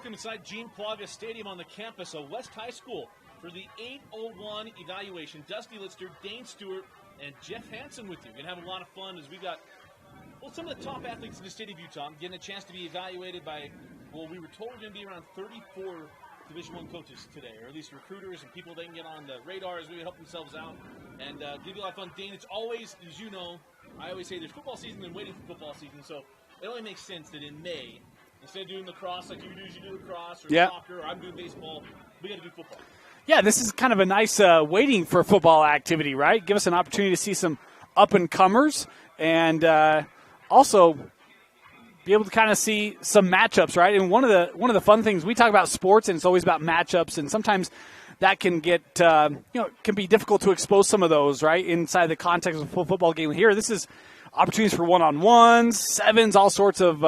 Welcome inside Gene Plaga Stadium on the campus of West High School for the 801 evaluation. Dusty Litster, Dane Stewart, and Jeff Hansen with you. We're going to have a lot of fun as we got some of the top athletes in the state of Utah getting a chance to be evaluated by, we were told going to be around 34 Division I coaches today, or at least recruiters and people that can get on the radar as we help themselves out and give you a lot of fun. Dane, it's always, as you know, I always say there's football season and waiting for football season, so it only makes sense that in May, instead of doing lacrosse like you do, you do lacrosse or soccer, or I'm doing baseball, we got to do football. Yeah, this is kind of a nice waiting for football activity, right? Give us an opportunity to see some up-and-comers and also be able to kind of see some matchups, right? And one of the fun things, we talk about sports, and it's always about matchups, and sometimes that can get, can be difficult to expose some of those, right, inside the context of a full football game. Here, this is opportunities for one-on-ones, sevens, all sorts of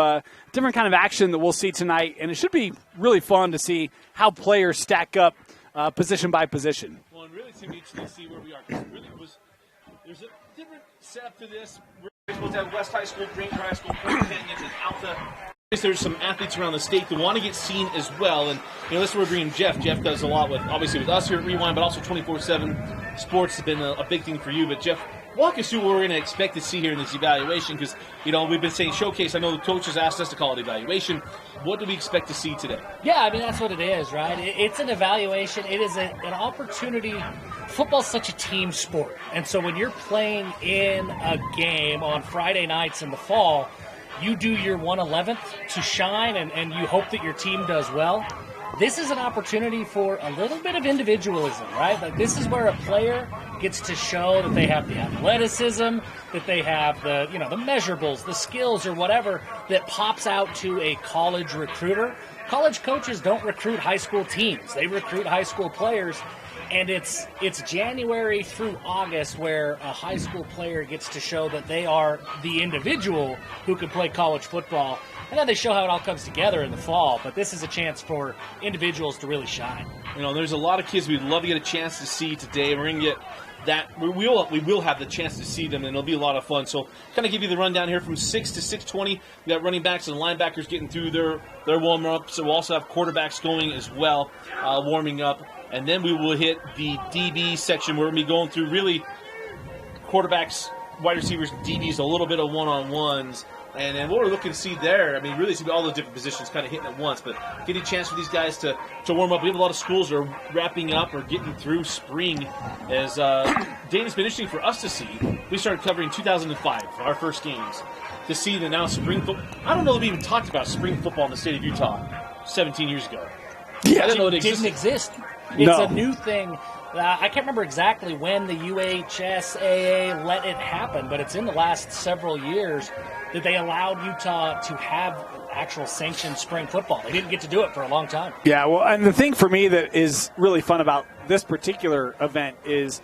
different kind of action that we'll see tonight. And it should be really fun to see how players stack up position by position. Well, and really to me, to see where we are. Because really there's a different setup to this. We're supposed to have West High School, Granger High School, Canyon, and Alta. There's some athletes around the state that want to get seen as well. And, this is where we're bringing Jeff. Jeff does a lot with us here at Rewind, but also 24/7 Sports has been a big thing for you. But, Jeff, walk us through what we're going to expect to see here in this evaluation because, we've been saying showcase. I know the coaches asked us to call it evaluation. What do we expect to see today? Yeah, that's what it is, right? It's an evaluation. It is an opportunity. Football's such a team sport. And so when you're playing in a game on Friday nights in the fall, you do your 1/11th to shine and you hope that your team does well. This is an opportunity for a little bit of individualism, right? Like this is where a player gets to show that they have the athleticism, that they have the measurables, the skills or whatever that pops out to a college recruiter. College coaches don't recruit high school teams. They recruit high school players. And it's January through August where a high school player gets to show that they are the individual who can play college football. And then they show how it all comes together in the fall. But this is a chance for individuals to really shine. There's a lot of kids we'd love to get a chance to see today. We're going to get that. We will have the chance to see them, and it'll be a lot of fun. So kind of give you the rundown here from 6 to 6:20. We got running backs and linebackers getting through their warm-up. So we'll also have quarterbacks going as well, warming up. And then we will hit the DB section where we'll be going through really quarterbacks, wide receivers, DBs, a little bit of one-on-ones. And then what we're looking to see there, really see all the different positions kind of hitting at once, but getting a chance for these guys to warm up. We have a lot of schools that are wrapping up or getting through spring. As Dane, it's been interesting for us to see. We started covering 2005, our first games, to see that now spring football. I don't know that we even talked about spring football in the state of Utah 17 years ago. Yeah, I didn't know it didn't exist. It's No. a new thing. I can't remember exactly when the UHSAA let it happen, but it's in the last several years that they allowed Utah to have actual sanctioned spring football. They didn't get to do it for a long time. Yeah, well, and the thing for me that is really fun about this particular event is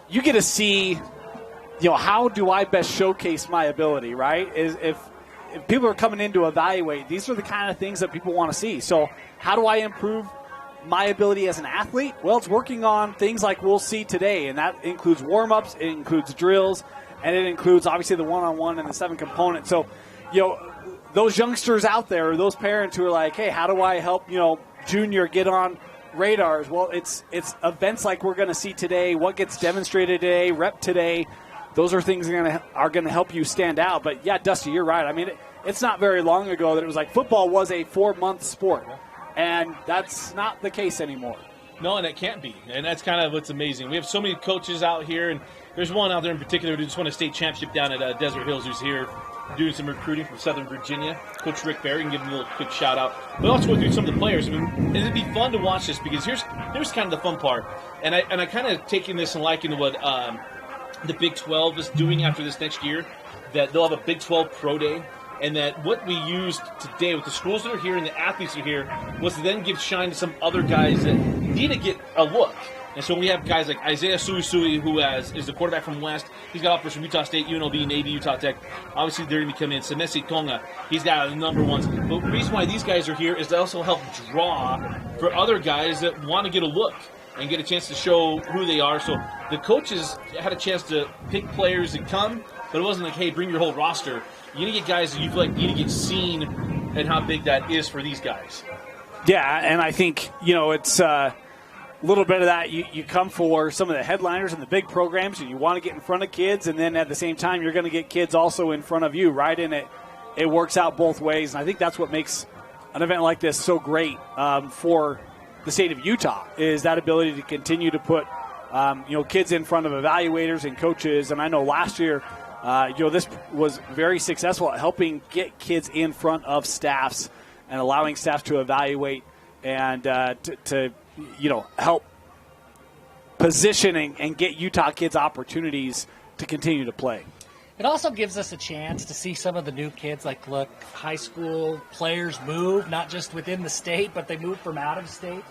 you get to see, how do I best showcase my ability, right? If people are coming in to evaluate, these are the kind of things that people want to see. So how do I improve my ability as an athlete? Well, it's working on things like we'll see today, and that includes warm-ups, it includes drills, and it includes, obviously, the one-on-one and the 7 component. So, those youngsters out there, or those parents who are like, hey, how do I help, junior get on radars? Well, it's events like we're going to see today, what gets demonstrated today, rep today. Those are things that are going to help you stand out. But, yeah, Dusty, you're right. It's not very long ago that it was like football was a 4-month sport. And that's not the case anymore. No, and it can't be. And that's kind of what's amazing. We have so many coaches out here, and there's one out there in particular who just won a state championship down at Desert Hills who's here doing some recruiting from Southern Virginia. Coach Rick Berry, can give him a little quick shout-out. But also go through some of the players. It'd be fun to watch this because here's kind of the fun part. And I kind of taking this and liking what the Big 12 is doing after this next year, that they'll have a Big 12 Pro Day. And that what we used today with the schools that are here and the athletes that are here was to then give shine to some other guys that need to get a look. And so we have guys like Isaiah Suisui, who is the quarterback from West. He's got offers from Utah State, UNLV, Navy, Utah Tech. Obviously, they're going to be coming in. Semesi Tonga, he's got the number ones. But the reason why these guys are here is to also help draw for other guys that want to get a look and get a chance to show who they are. So the coaches had a chance to pick players that come, but it wasn't like, hey, bring your whole roster. You need to get guys that you feel like need to get seen and how big that is for these guys. Yeah, and I think, it's a little bit of that. You come for some of the headliners and the big programs, and you want to get in front of kids, and then at the same time, you're going to get kids also in front of you, right? And it works out both ways, and I think that's what makes an event like this so great for the state of Utah, is that ability to continue to put kids in front of evaluators and coaches. And I know last year, this was very successful at helping get kids in front of staffs and allowing staff to evaluate and to help positioning and get Utah kids opportunities to continue to play. It also gives us a chance to see some of the new kids, look, high school players move, not just within the state, but they move from out of state.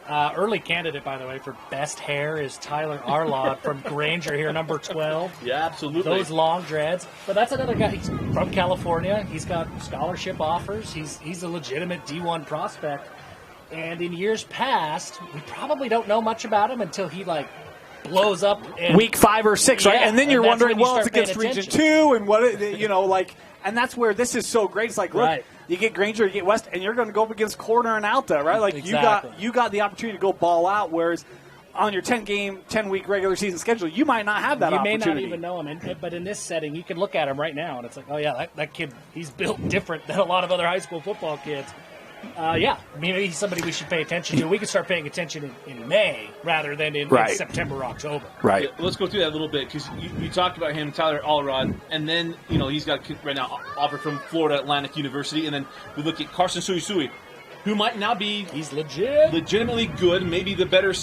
Early candidate, by the way, for best hair is Tyler Arlaud from Granger here, number 12. Yeah, absolutely. Those long dreads. But that's another guy. He's from California. He's got scholarship offers. He's a legitimate D1 prospect. And in years past, we probably don't know much about him until he, blows up. Week 5 or 6, right? And then you're wondering, it's against Region 2 and and that's where this is so great. It's look, right. You get Granger, you get West, and you're going to go up against Corner and Alta, right? Exactly. you got the opportunity to go ball out, whereas on your 10-week regular season schedule, you might not have that opportunity. You may not even know him, but in this setting, you can look at him right now, and it's like, oh, yeah, that kid, he's built different than a lot of other high school football kids. Maybe he's somebody we should pay attention to. We can start paying attention in May rather than in September or October. Right. Yeah, let's go through that a little bit, because you talked about him, Tyler Alrod, and then he's got right now offered from Florida Atlantic University, and then we look at Carson Suisui, who might now be legitimately good, maybe the better.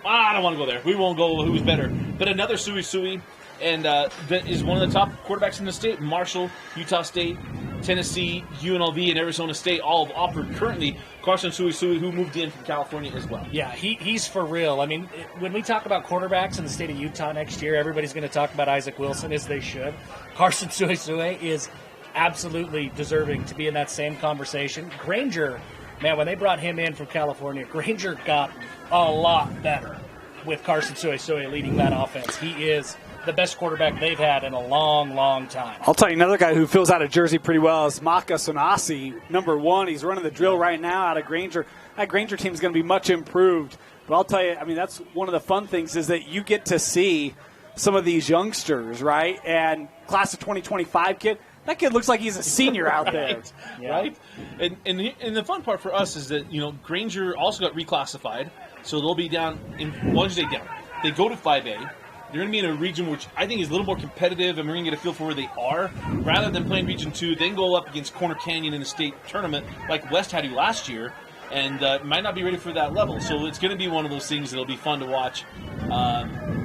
I don't want to go there. We won't go who's better, but another Suisui, and that is one of the top quarterbacks in the state. Marshall, Utah State, Tennessee, UNLV, and Arizona State all have offered currently Carson Suisui, who moved in from California as well. Yeah, he's for real. I mean, when we talk about quarterbacks in the state of Utah next year, everybody's going to talk about Isaac Wilson, as they should. Carson Suisui is absolutely deserving to be in that same conversation. Granger, man, when they brought him in from California, Granger got a lot better with Carson Suisui leading that offense. He is the best quarterback they've had in a long, long time. I'll tell you another guy who fills out a jersey pretty well is Maka Sonasi, number 1. He's running the drill right now out of Granger. That Granger team is going to be much improved. But I'll tell you, that's one of the fun things is that you get to see some of these youngsters, right? And class of 2025 kid, that kid looks like he's a senior out there. Yeah. Right? And the fun part for us is that, Granger also got reclassified, so they'll be down in Wednesday down. They go to 5A. They're going to be in a region which I think is a little more competitive, and we're going to get a feel for where they are. Rather than playing Region 2, then go up against Corner Canyon in the state tournament like West had you last year, and might not be ready for that level. So it's going to be one of those things that'll be fun to watch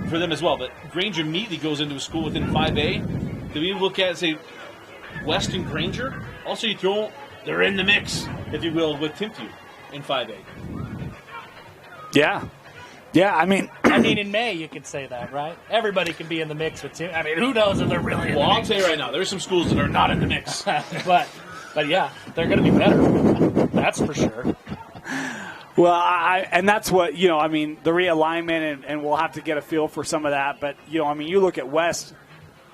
for them as well. But Granger immediately goes into a school within 5A. Do we look at, say, West and Granger? Also, they're in the mix, if you will, with Timpview in 5A. Yeah. Yeah, in May you could say that, right? Everybody can be in the mix with Tim. Who knows if they're really in the mix? I'll tell you right now, there's some schools that are not in the mix. but yeah, they're going to be better. That's for sure. Well, and that's what, the realignment, and we'll have to get a feel for some of that. But, you look at West,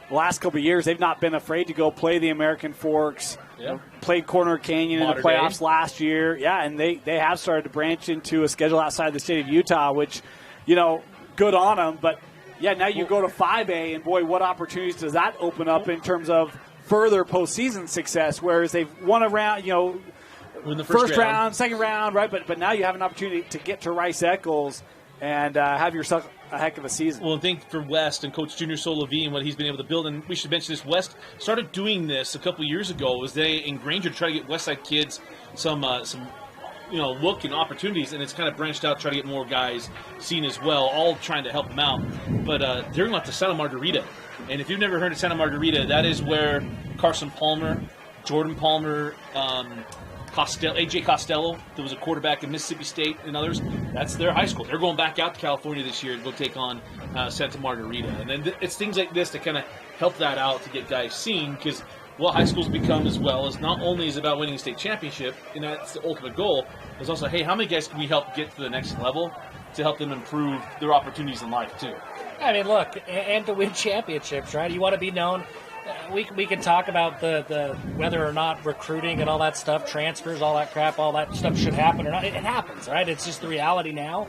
the last couple of years, they've not been afraid to go play the American Forks. Yeah. Played Corner Canyon in the playoffs last year. Yeah, and they have started to branch into a schedule outside the state of Utah, which, good on them. But, yeah, now you go to 5A, and, boy, what opportunities does that open up in terms of further postseason success, whereas they've won a round, in the first round, second round, right? But now you have an opportunity to get to Rice-Eccles and have yourself a heck of a season. Well, I think for West and Coach Junior Solovey and what he's been able to build, and we should mention this, West started doing this a couple years ago, was they in Granger try to get Westside kids some look and opportunities, and it's kind of branched out, try to get more guys seen as well, all trying to help them out. But they're going to Santa Margarita, and if you've never heard of Santa Margarita, that is where Carson Palmer, Jordan Palmer, AJ Costello, that was a quarterback in Mississippi State, and others, that's their high school. They're going back out to California this year to go take on Santa Margarita. And then it's things like this that kind of help that out to get guys seen, because what high schools become as well is not only is about winning a state championship, and that's the ultimate goal, it's also, hey, how many guys can we help get to the next level to help them improve their opportunities in life, too? Look, and to win championships, right? You want to be known. we can talk about the whether or not recruiting and all that stuff, transfers, all that crap, all that stuff should happen or not. It happens, right? It's just the reality now.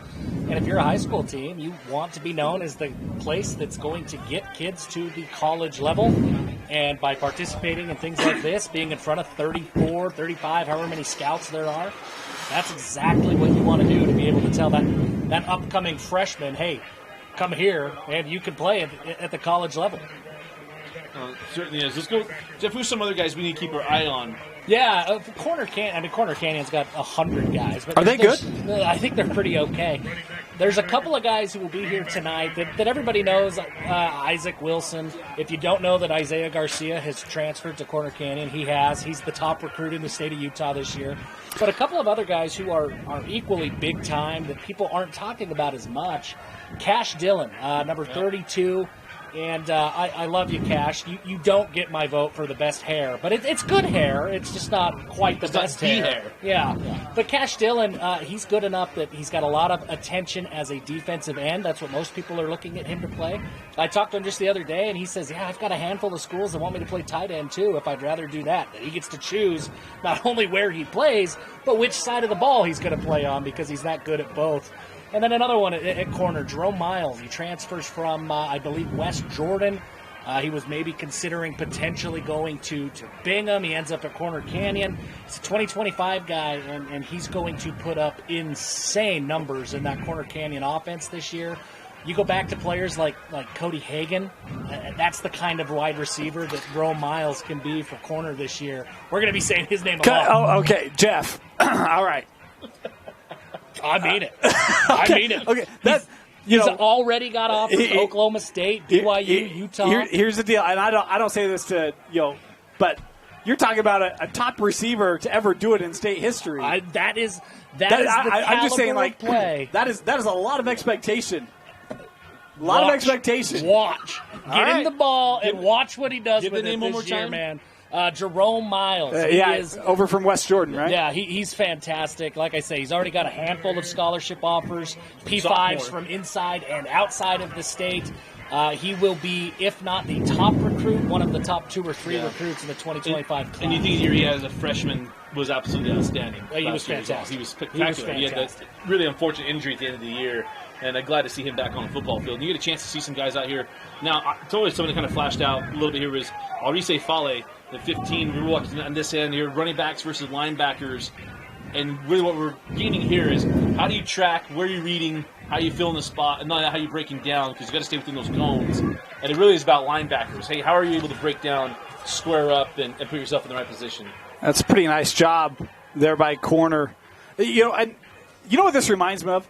And if you're a high school team, you want to be known as the place that's going to get kids to the college level. And by participating in things like this, being in front of 34, 35, however many scouts there are, that's exactly what you want to do to be able to tell that upcoming freshman, hey, come here and you can play at the college level. Certainly is. Let's go, Jeff. Who's some other guys we need to keep our eye on? Yeah, Corner Canyon's got 100 guys. But are they good? I think they're pretty okay. There's a couple of guys who will be here tonight that everybody knows. Isaac Wilson. If you don't know that Isaiah Garcia has transferred to Corner Canyon, he has. He's the top recruit in the state of Utah this year. But a couple of other guys who are equally big time that people aren't talking about as much. Cash Dillon, number 32. And I love you, Cash. You don't get my vote for the best hair, but it's good hair. It's just not quite the best hair. Yeah. But Cash Dillon, he's good enough that he's got a lot of attention as a defensive end. That's what most people are looking at him to play. I talked to him just the other day, and he says, yeah, I've got a handful of schools that want me to play tight end, too, if I'd rather do that. That he gets to choose not only where he plays, but which side of the ball he's going to play on because he's that good at both. And then another one at corner, Jerome Miles. He transfers from, I believe, West Jordan. He was maybe considering potentially going to Bingham. He ends up at Corner Canyon. He's a 2025 guy, and he's going to put up insane numbers in that Corner Canyon offense this year. You go back to players like Cody Hagan. That's the kind of wide receiver that Jerome Miles can be for corner this year. We're going to be saying his name a lot. Oh, okay, Jeff. All right. I mean it. I mean it. Okay, he's already got offers to Oklahoma State, BYU, Utah. Here's the deal, and I don't say this to but you're talking about a top receiver to ever do it in state history. That is the I'm just saying, like, play. That is a lot of expectation. A lot of expectation. Watch. Get him the ball and watch what he does with it this year, man. Jerome Miles. He is over from West Jordan, right? Yeah, he's fantastic. Like I say, he's already got a handful of scholarship offers, P5s from inside and outside of the state. He will be, if not the top recruit, one of the top 2 or 3 recruits in the 2025 class. And you think the year he had as a freshman was absolutely outstanding. He was fantastic. He was spectacular. He had that really unfortunate injury at the end of the year, and I'm glad to see him back on the football field. And you get a chance to see some guys out here. Now, it's always something that kind of flashed out a little bit here was Arise Fale, the 15. We were watching on this end here, running backs versus linebackers. And really what we're gaining here is how do you track, where you're reading, how you fill in the spot, and not how you're breaking down, because you've got to stay within those cones. And it really is about linebackers. Hey, how are you able to break down, square up, and put yourself in the right position? That's a pretty nice job there by corner. And you know what this reminds me of?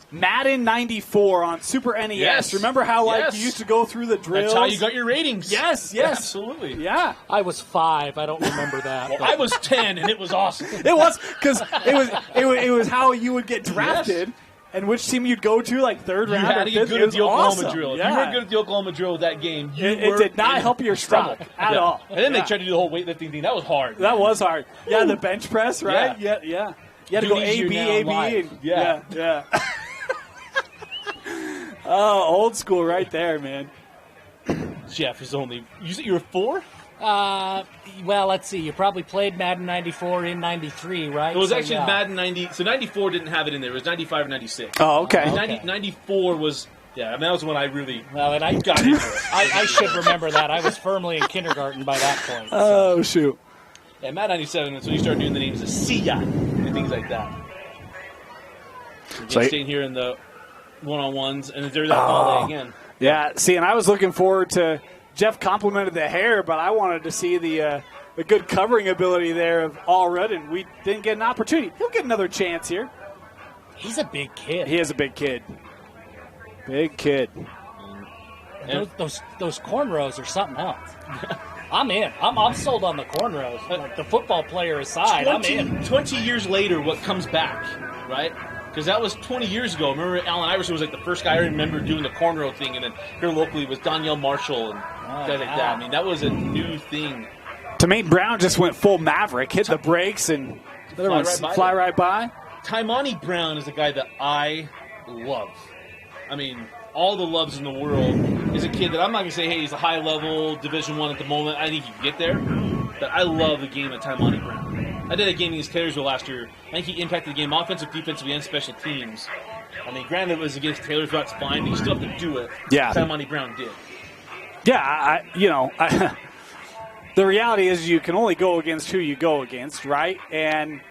Madden 94 on Super NES. Yes. Remember how you used to go through the drills? That's how you got your ratings. Yes. Absolutely. Yeah. I was 5. I don't remember that. Well, I was 10, and it was awesome. It was because it was how you would get drafted. Yes. And which team you'd go to, like third round? You had to get good at the Oklahoma awesome. drill. Yeah. If you weren't good at the Oklahoma drill that game, it did not help your stomach at all. And then they tried to do the whole weightlifting thing. That was hard. That was hard. Yeah, the bench press, right? Yeah. You had to go A, B. Yeah. Oh, old school right there, man. Jeff is only... You were 4? Well, let's see. You probably played Madden 94 in 93, right? It was actually Madden 90. So 94 didn't have it in there. It was 95 or 96. Oh, okay. 94 was... Yeah, I mean, that was when I really and I got into it. I should remember that. I was firmly in kindergarten by that point. Oh, shoot. Yeah, Madden 97, that's when you started doing the names of Sia and things like that. So staying here in the one-on-ones, and there's that volley again. Yeah, see, and I was looking forward to Jeff complimented the hair, but I wanted to see the good covering ability there of Allred, and we didn't get an opportunity. He'll get another chance here. He's a big kid. He is a big kid. Big kid. Those cornrows are something else. I'm in. I'm sold on the cornrows. Like the football player aside, I'm in. 20 years later, what comes back, right? Because that was 20 years ago. Remember, Allen Iverson was like the first guy I remember doing the cornrow thing, and then here locally was Donnell Marshall and guys like that. I mean, that was a new thing. Tamaine Brown just went full Maverick, hit the brakes, and fly right by. Taimani Brown is a guy that I love. I mean, all the loves in the world. And is a kid that I'm not going to say, hey, he's a high-level Division I at the moment. I think he can get there. But I love the game of Taimani Brown. I did a game against Taylorsville last year. I think he impacted the game offensive, defensively, and special teams. I mean, granted, it was against Taylorsville, that's fine, but you still have to do it. Yeah. Taimani Brown did. Yeah, the reality is you can only go against who you go against, right? And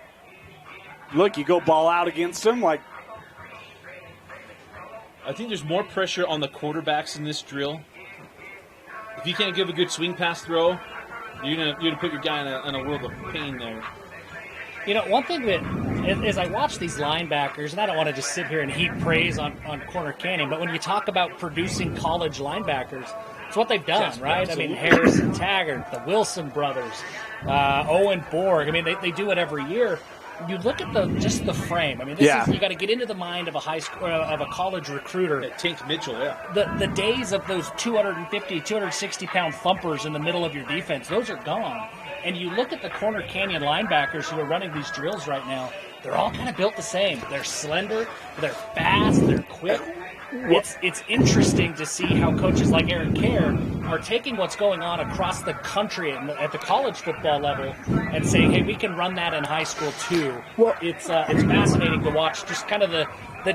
look, you go ball out against them. Like, I think there's more pressure on the quarterbacks in this drill. If you can't give a good swing pass throw, you're gonna put your guy in a world of pain there. You know, one thing that, as I watch these linebackers, and I don't want to just sit here and heap praise on Corner Canyon, but when you talk about producing college linebackers, it's what they've done, Yes, right? absolutely. I mean, Harrison Taggart, the Wilson brothers, Owen Borg. I mean, they do it every year. You look at just the frame. I mean, this is, you got to get into the mind of a high school of a college recruiter. Yeah, Tank Mitchell, yeah. The days of those 250, 260-pound thumpers in the middle of your defense, those are gone. And you look at the Corner Canyon linebackers who are running these drills right now, they're all kind of built the same. They're slender, they're fast, they're quick. It's interesting to see how coaches like Aaron Kerr are taking what's going on across the country at the college football level and saying, hey, we can run that in high school too. Well, It's fascinating to watch just kind of the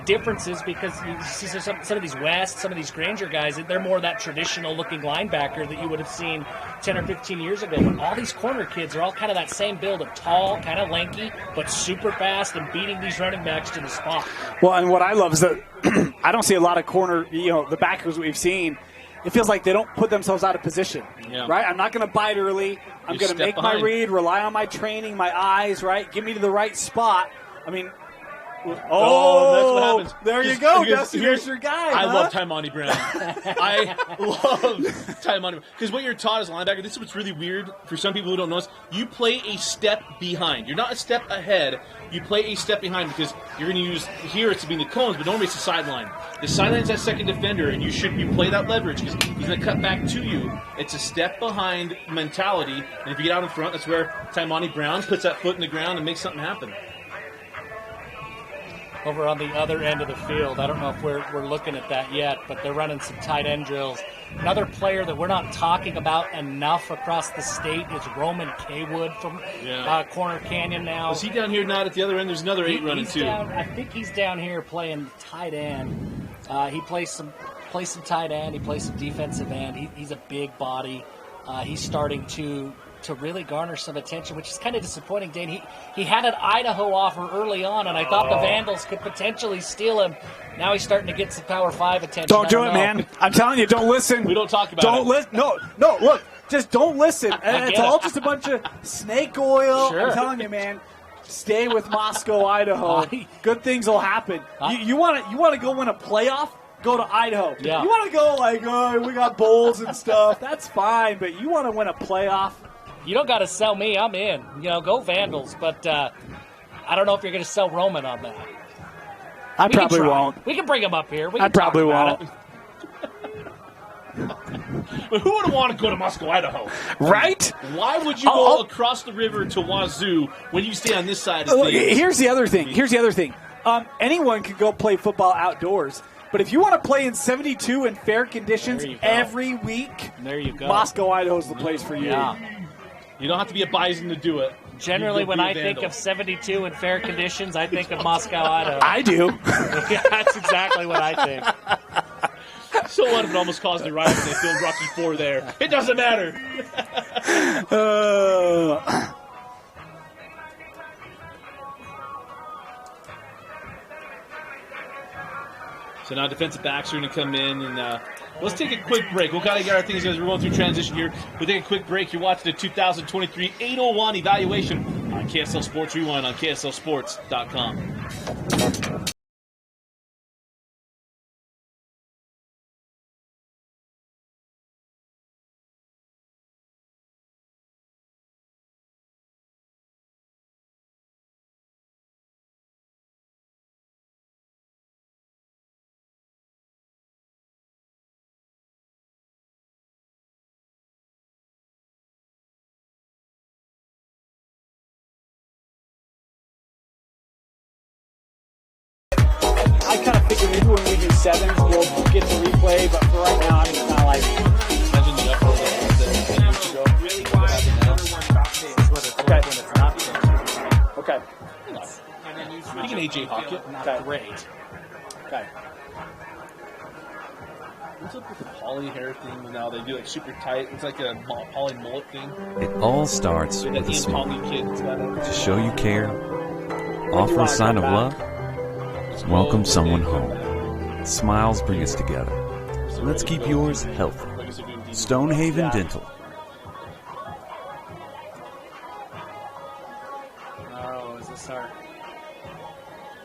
differences, because you see some of these West, some of these Granger guys, they're more that traditional looking linebacker that you would have seen 10 or 15 years ago. But all these corner kids are all kind of that same build of tall, kind of lanky, but super fast and beating these running backs to the spot. well, and what I love is that I don't see a lot of corner, the backers we've seen. It feels like they don't put themselves out of position, right? I'm not going to bite early. I'm going to make my read, rely on my training, my eyes, right? Get me to the right spot. I mean, that's what happens. There you go, Because Dusty. Here's your guy. I love Taimani Brown. I love Taimani Brown. Because what you're taught as a linebacker, this is what's really weird for some people who don't know this. You play a step behind. You're not a step ahead. You play a step behind because you're going to use, here it's being the cones, but normally it's the sideline. The sideline's that second defender, and you play that leverage because he's going to cut back to you. It's a step behind mentality, and if you get out in front, that's where Taimani Brown puts that foot in the ground and makes something happen. Over on the other end of the field, I don't know if we're looking at that yet, but they're running some tight end drills. Another player that we're not talking about enough across the state is Roman Kaywood from Corner Canyon now. Was he down here not at the other end? There's another 8 running too. I think he's down here playing tight end. He plays some tight end. He plays some defensive end. He's a big body. He's starting to really garner some attention, which is kind of disappointing, Dane. He had an Idaho offer early on, and I thought the Vandals could potentially steal him. Now he's starting to get some Power 5 attention. Don't do it, man. I'm telling you, don't listen. We don't talk about Don't listen. No, look, just don't listen. It's all just a bunch of snake oil. Sure. I'm telling you, man. Stay with Moscow, Idaho. Good things will happen. You want to go win a playoff? Go to Idaho. Yeah. You want to go like, we got bowls and stuff. That's fine, but you want to win a playoff? You don't got to sell me. I'm in. Go Vandals. But I don't know if you're going to sell Roman on that. I probably won't. We can bring him up here. I probably won't. But who would want to go to Moscow, Idaho? Right? Why would you go across the river to Wazoo when you stay on this side of the Here's the other thing. Anyone could go play football outdoors. But if you want to play in 72 in fair conditions every week, there you go. Moscow, Idaho is the place for you. Yeah. You don't have to be a bison to do it. Generally, when I think of 72 in fair conditions, I think of Moscow, Idaho. I do. Yeah, that's exactly what I think. So what if it almost caused a riot and they filmed Rocky IV there? It doesn't matter. So now defensive backs are going to come in, and let's take a quick break. We'll kind of get our things as we're going through transition here. We'll take a quick break. You're watching the 2023 801 evaluation on KSL Sports Rewind on KSLSports.com. I kind of figured maybe when we do sevens, we'll get to replay, but for right now, I'm just kind of like. Imagine the uproar that was there 10 years ago. Really why everyone drops it is what it's Okay. like when it's not changed. Okay. And then you You can AJ Hawk it. not Okay. great. Okay. What's up with the poly hair thing now? They do like super tight. It's like a poly mullet thing. It all starts That with a Ian smile. Tonga kid's got a To show you care, offer a sign of love, welcome someone home. Smiles bring us together. Let's keep yours healthy. Stonehaven Dental. Oh, is this our...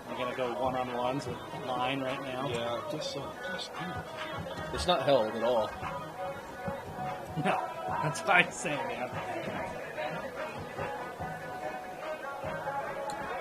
We're going to go one-on-ones with line right now? Yeah, just so. It's not held at all. No, that's what I'm saying, man.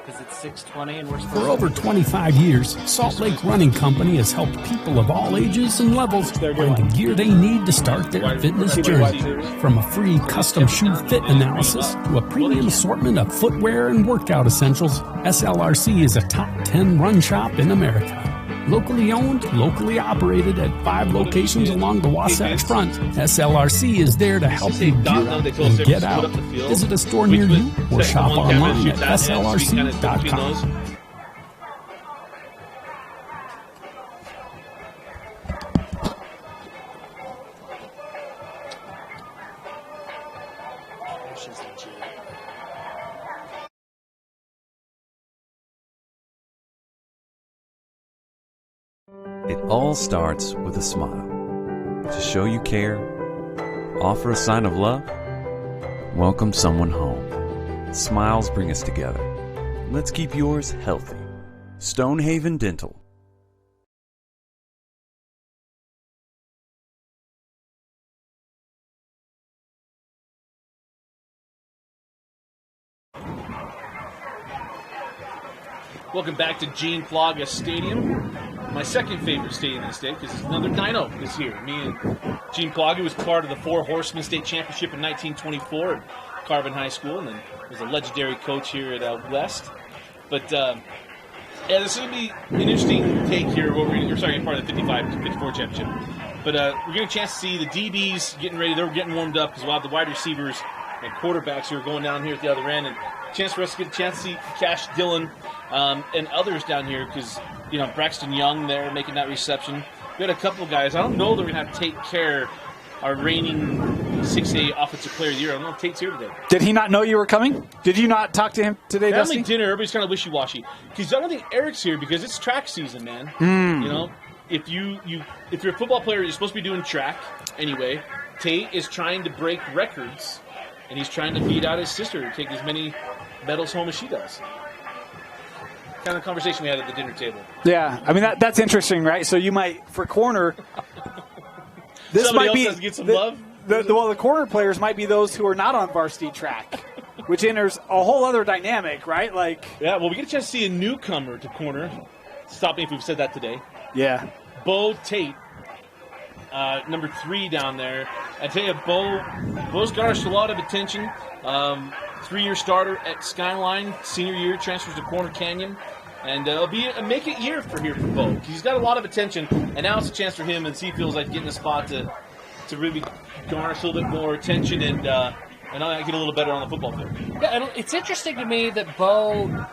Because it's 6:20 and we're supposed For over 25 years, Salt Lake Running Company has helped people of all ages and levels find the gear they need to start their fitness journey. From a free custom shoe fit analysis to a premium assortment of footwear and workout essentials, SLRC is a top 10 run shop in America. Locally owned, locally operated at 5 locations along the Wasatch Front, SLRC is there to help you gear up and get out. Visit a store near you or shop online at slrc.com. This is legit. It all starts with a smile. To show you care, offer a sign of love, welcome someone home. Smiles bring us together. Let's keep yours healthy. Stonehaven Dental. Welcome back to Gene Plaga Stadium. My second favorite stadium in the state because it's another Dino this year. Me and Gene Plaga was part of the Four Horsemen State Championship in 1924 at Carvin High School, and then was a legendary coach here at West. But yeah, this is going to be an interesting take here. What we're gonna, sorry, part of the 55-54 championship. But we're getting a chance to see the DBs getting ready. They're getting warmed up because we'll have the wide receivers and quarterbacks who are going down here at the other end, and a chance for us to get a chance to see Cash Dillon and others down here because, you know, Braxton Young there making that reception. We had a couple of guys. I don't know they're going to have to take care our reigning 6A Offensive Player of the Year. I don't know if Tate's here today. Did he not know you were coming? Did you not talk to him today, Family Dusty? dinner, everybody's kind of wishy-washy. Because I don't think Eric's here because it's track season, man. You know, if you're a football player, you're supposed to be doing track anyway. Tate is trying to break records, and he's trying to beat out his sister to take as many medals home as she does. Kind of conversation we had at the dinner table. Yeah, I mean that's interesting, right? So you might for corner. This Somebody might else be has to get some love? The corner players might be those who are not on varsity track, which enters a whole other dynamic, right? Like, Yeah, well, we get a chance to see a newcomer to corner. Stop me if we've said that today. yeah, Bo Tate, number 3 down there. I tell you, Bo's garnered a lot of attention. 3-year starter at Skyline, senior year transfers to Corner Canyon, and it'll be a make it year for Bo. He's got a lot of attention, and now it's a chance for him, and he feels like getting a spot to really garnish a little bit more attention and get a little better on the football field. Yeah, it's interesting to me that Bo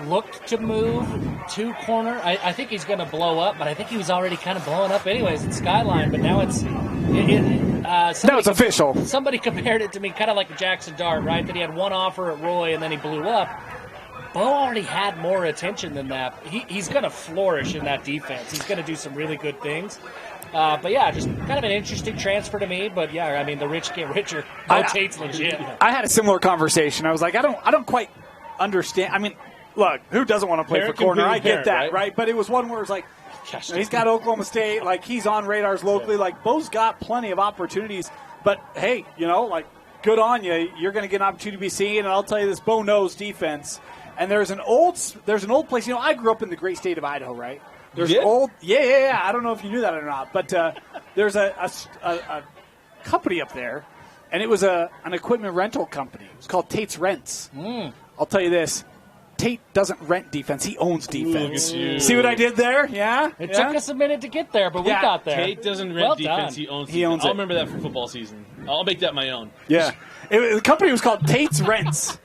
looked to move to corner. I think he's going to blow up, but I think he was already kind of blowing up anyways at Skyline. But now now it's official. Somebody compared it to me kind of like Jackson Dart, right? That he had one offer at Roy and then he blew up. Bo already had more attention than that. He's going to flourish in that defense. He's going to do some really good things. But yeah, just kind of an interesting transfer to me. But yeah, I mean, the rich get richer. Bo Tate's legit. I had a similar conversation. I was like, I don't quite understand. I mean, look, who doesn't want to play Parent for corner? can be I the get parent, that, right? right? But it was one where it's like, you know, he's got Oklahoma State, like he's on radars locally. Like Bo's got plenty of opportunities. But hey, you know, like good on you. You're going to get an opportunity to be seen. And I'll tell you this, Bo knows defense. And there's an old place. You know, I grew up in the great state of Idaho, right? There's You did? yeah. I don't know if you knew that or not, but there's a company up there, and it was an equipment rental company. It was called Tate's Rents. I'll tell you this: Tate doesn't rent defense; he owns defense. Look at you. See what I did there? Yeah. It took us a minute to get there, but we got there. Tate doesn't rent defense; done. he owns. He owns I'll it. remember that for football season. I'll make that my own. Yeah. The company was called Tate's Rents.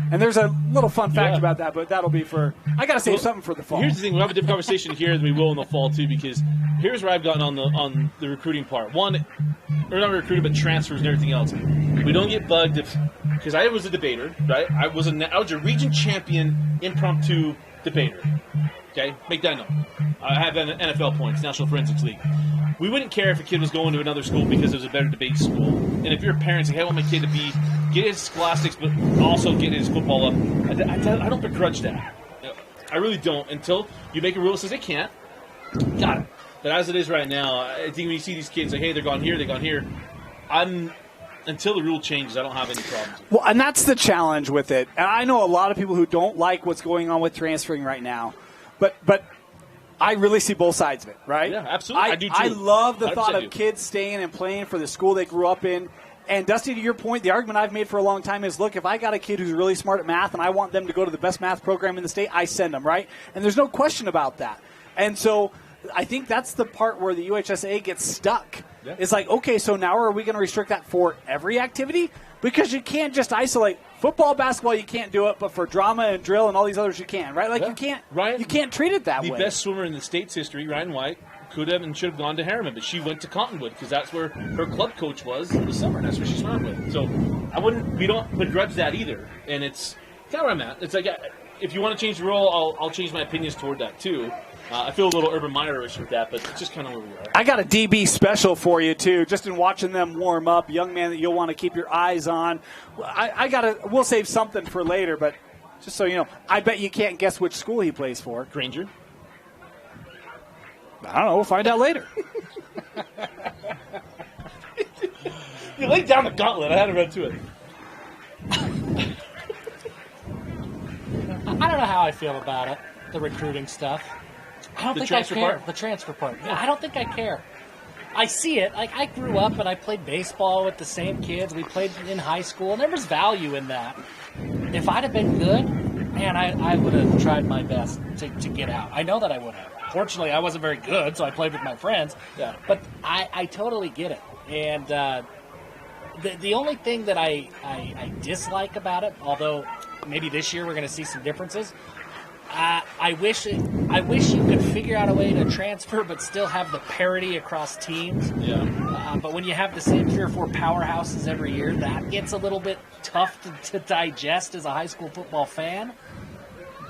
And there's a little fun fact Yeah. about that, but that'll be for – I got to save something for the fall. Here's the thing: we'll have a different conversation here than we will in the fall too, because here's where I've gotten on the recruiting part. One, or not recruiting, but transfers and everything else. We don't get bugged because I was a debater, right? I was a region champion impromptu debater. Okay, make that known. I have NFL points, National Forensics League. We wouldn't care if a kid was going to another school because it was a better debate school. And if your parents say, hey, I want my kid to get his scholastics, but also get his football up, I don't begrudge that. I really don't until you make a rule that says they can't. Got it. But as it is right now, I think when you see these kids like, hey, they're gone here, until the rule changes, I don't have any problems. Well, and that's the challenge with it. And I know a lot of people who don't like what's going on with transferring right now. But I really see both sides of it, right? Yeah, absolutely. I do too. I love the thought 100% of kids staying and playing for the school they grew up in. And Dusty, to your point, the argument I've made for a long time is, look, if I got a kid who's really smart at math and I want them to go to the best math program in the state, I send them, right? And there's no question about that. And so I think that's the part where the UHSA gets stuck. Yeah. It's like, okay, so now are we going to restrict that for every activity? Because you can't just isolate football, basketball, you can't do it, but for drama and drill and all these others you can, right? Like you can't treat it that way. The best swimmer in the state's history, Ryan White, could have and should have gone to Harriman, but she went to Cottonwood because that's where her club coach was in the summer, and that's where she swam with. So we don't begrudge that either, and it's kind of where I'm at. It's like, if you want to change the rule, I'll change my opinions toward that too. I feel a little Urban Meyer-ish with that, but it's just kind of where we are. I got a DB special for you, too, just in watching them warm up. Young man that you'll want to keep your eyes on. We'll save something for later, but just so you know, I bet you can't guess which school he plays for. Granger? I don't know. We'll find out later. You laid down the gauntlet. I had to run to it. I don't know how I feel about it, the recruiting stuff. I don't think I care. The transfer part. Yeah, I don't think I care. I see it. Like, I grew up and I played baseball with the same kids. We played in high school, and there was value in that. If I'd have been good, man, I would have tried my best to get out. I know that I would have. Fortunately, I wasn't very good, so I played with my friends. Yeah. But I totally get it. And the only thing that I dislike about it, although maybe this year we're going to see some differences, I wish you could figure out a way to transfer but still have the parity across teams. Yeah. But when you have the same 3 or 4 powerhouses every year, that gets a little bit tough to digest as a high school football fan.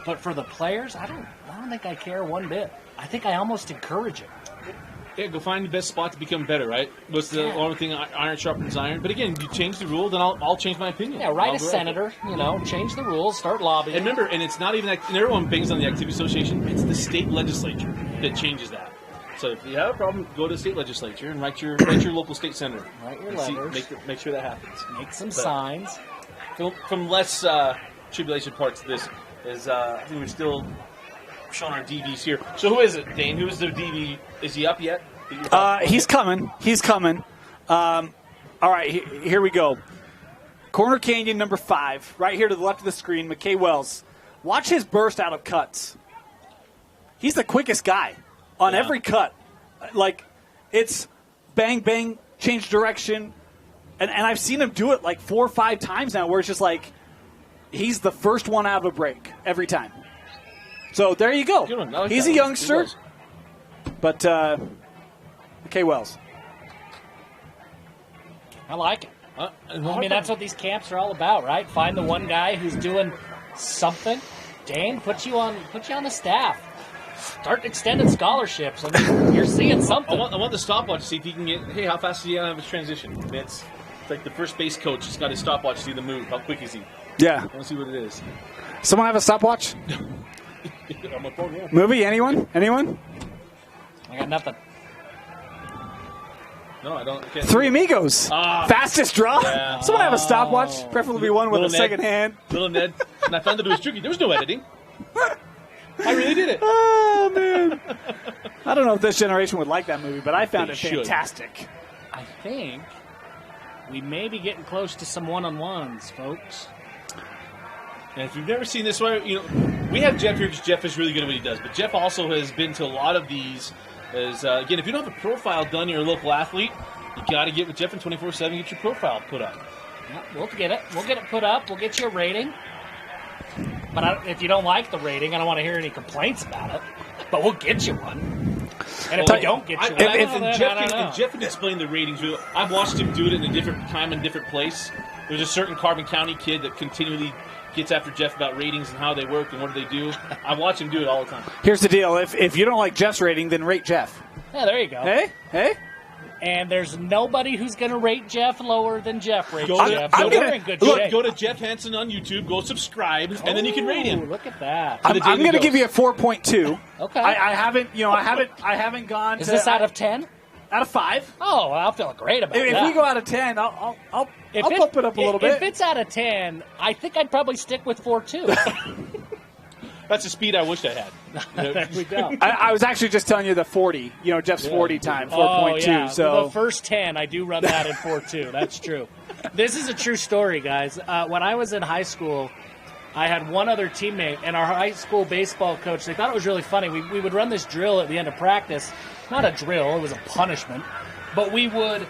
But for the players, I don't think I care one bit. I think I almost encourage it. Yeah, go find the best spot to become better, right? What's the only thing, iron sharpens iron. But again, you change the rule, then I'll change my opinion. Yeah, write a senator, change the rules, start lobbying. And remember, and it's not even that, and everyone bangs on the Activity Association, it's the state legislature that changes that. So if you have a problem, go to the state legislature and write your local state senator. Write your letters. Make sure that happens. Make some signs. From less tribulation parts of this is, I think we're still showing our DBs here. So who is it, Dane? Who is the DB? Is he up yet? He's coming. All right, here we go. Corner Canyon, number 5, right here to the left of the screen, McKay Wells. Watch his burst out of cuts. He's the quickest guy on every cut. Like, it's bang, bang, change direction. And I've seen him do it like 4 or 5 times now where it's just like he's the first one out of a break every time. So there you go. Like he's a youngster. But McKay Wells. I like it. I mean, that's what these camps are all about, right? Find the one guy who's doing something. Dane, put you on the staff. Start extending scholarships. I mean, you're seeing something. I want the stopwatch to see if he can get. Hey, how fast is he have his transition? It's like the first base coach has got his stopwatch to see the move. How quick is he? Yeah. I want to see what it is. Someone have a stopwatch? On my phone, yeah. Movie? Anyone? I got nothing. No, I don't. I Three Amigos. Fastest draw. Yeah. Someone have a stopwatch, preferably one with a second hand. Little Ned. And I found that it was tricky. There was no editing. I really did it. Oh, man. I don't know if this generation would like that movie, but I found it fantastic. I think we may be getting close to some one-on-ones, folks. And if you've never seen this one, we have Jeff here because Jeff is really good at what he does. But Jeff also has been to a lot of these. Again, if you don't have a profile done, you're a local athlete, you got to get with Jeff in 24/7, get your profile put up. Yeah, we'll get it. We'll get it put up. We'll get you a rating. But if you don't like the rating, I don't want to hear any complaints about it. But we'll get you one. And if we don't get you one, Jeff can explain the ratings. I've watched him do it in a different time and different place. There's a certain Carbon County kid that continually gets after Jeff about ratings and how they work and what do they do. I watch him do it all the time. Here's the deal. If you don't like Jeff's rating, then rate Jeff. Yeah, there you go. Hey. And there's nobody who's going to rate Jeff lower than Jeff rates Jeff. I'm we're in good shape. Go to Jeff Hansen on YouTube, go subscribe, and then you can rate him. Look at that. I'm going to give you a 4.2. Okay. I haven't gone. Is this out of 10? Out of 5. Oh, I feel great about that. If we go out of 10, I'll bump it up a little bit. If it's out of 10, I think I'd probably stick with 4.2. That's the speed I wish I had. There we go. I was actually just telling you the 40. Jeff's 40 time, 4.2. Yeah. So the first 10, I do run that in 4.2. That's true. This is a true story, guys. When I was in high school, I had one other teammate, and our high school baseball coach, they thought it was really funny. We would run this drill at the end of practice. Not a drill, it was a punishment. But we would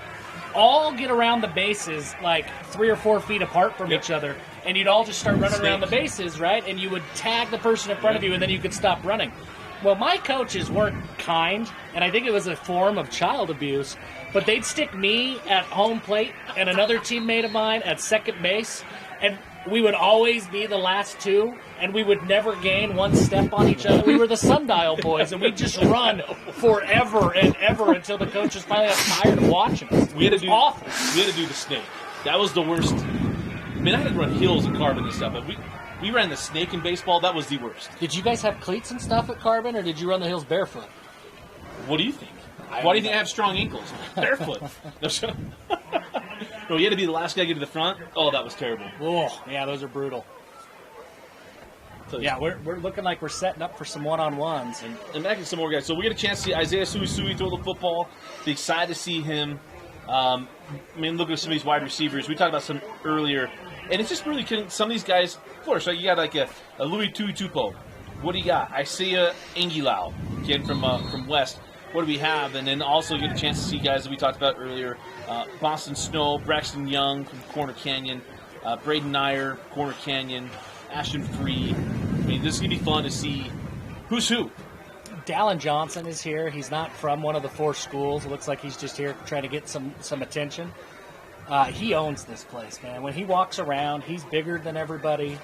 all get around the bases like 3 or 4 feet apart from each other, and you'd all just start running around the bases, right? And you would tag the person in front of you, and then you could stop running. Well, my coaches weren't kind, and I think it was a form of child abuse, but they'd stick me at home plate and another teammate of mine at second base, and we would always be the last two, and we would never gain one step on each other. We were the Sundial boys, and we'd just run forever and ever until the coaches finally got tired of watching us. We had to do awful. We had to do the snake. That was the worst. I mean, I had to run hills and Carbon and stuff, but we ran the snake in baseball. That was the worst. Did you guys have cleats and stuff at Carbon, or did you run the hills barefoot? What do you think? Why do you think I have strong ankles? Barefoot. No, you had to be the last guy to get to the front. Oh, that was terrible. Oh, yeah, those are brutal. So, yeah, we're looking like we're setting up for some one-on-ones. And back to some more guys. So we get a chance to see Isaiah Suisui throw the football. Be excited to see him. I mean, look at some of these wide receivers. We talked about some earlier. And it's just really some of these guys flourish. Like you got like a Louis Tuipulotu. What do you got? Isaiah Anguilau, again from West. What do we have? And then also get a chance to see guys that we talked about earlier. Boston Snow, Braxton Young from Corner Canyon, Braden Nair, Corner Canyon, Ashton Free. I mean, this is going to be fun to see who's who. Dallin Johnson is here. He's not from one of the 4 schools. It looks like he's just here trying to get some attention. He owns this place, man. When he walks around, he's bigger than everybody.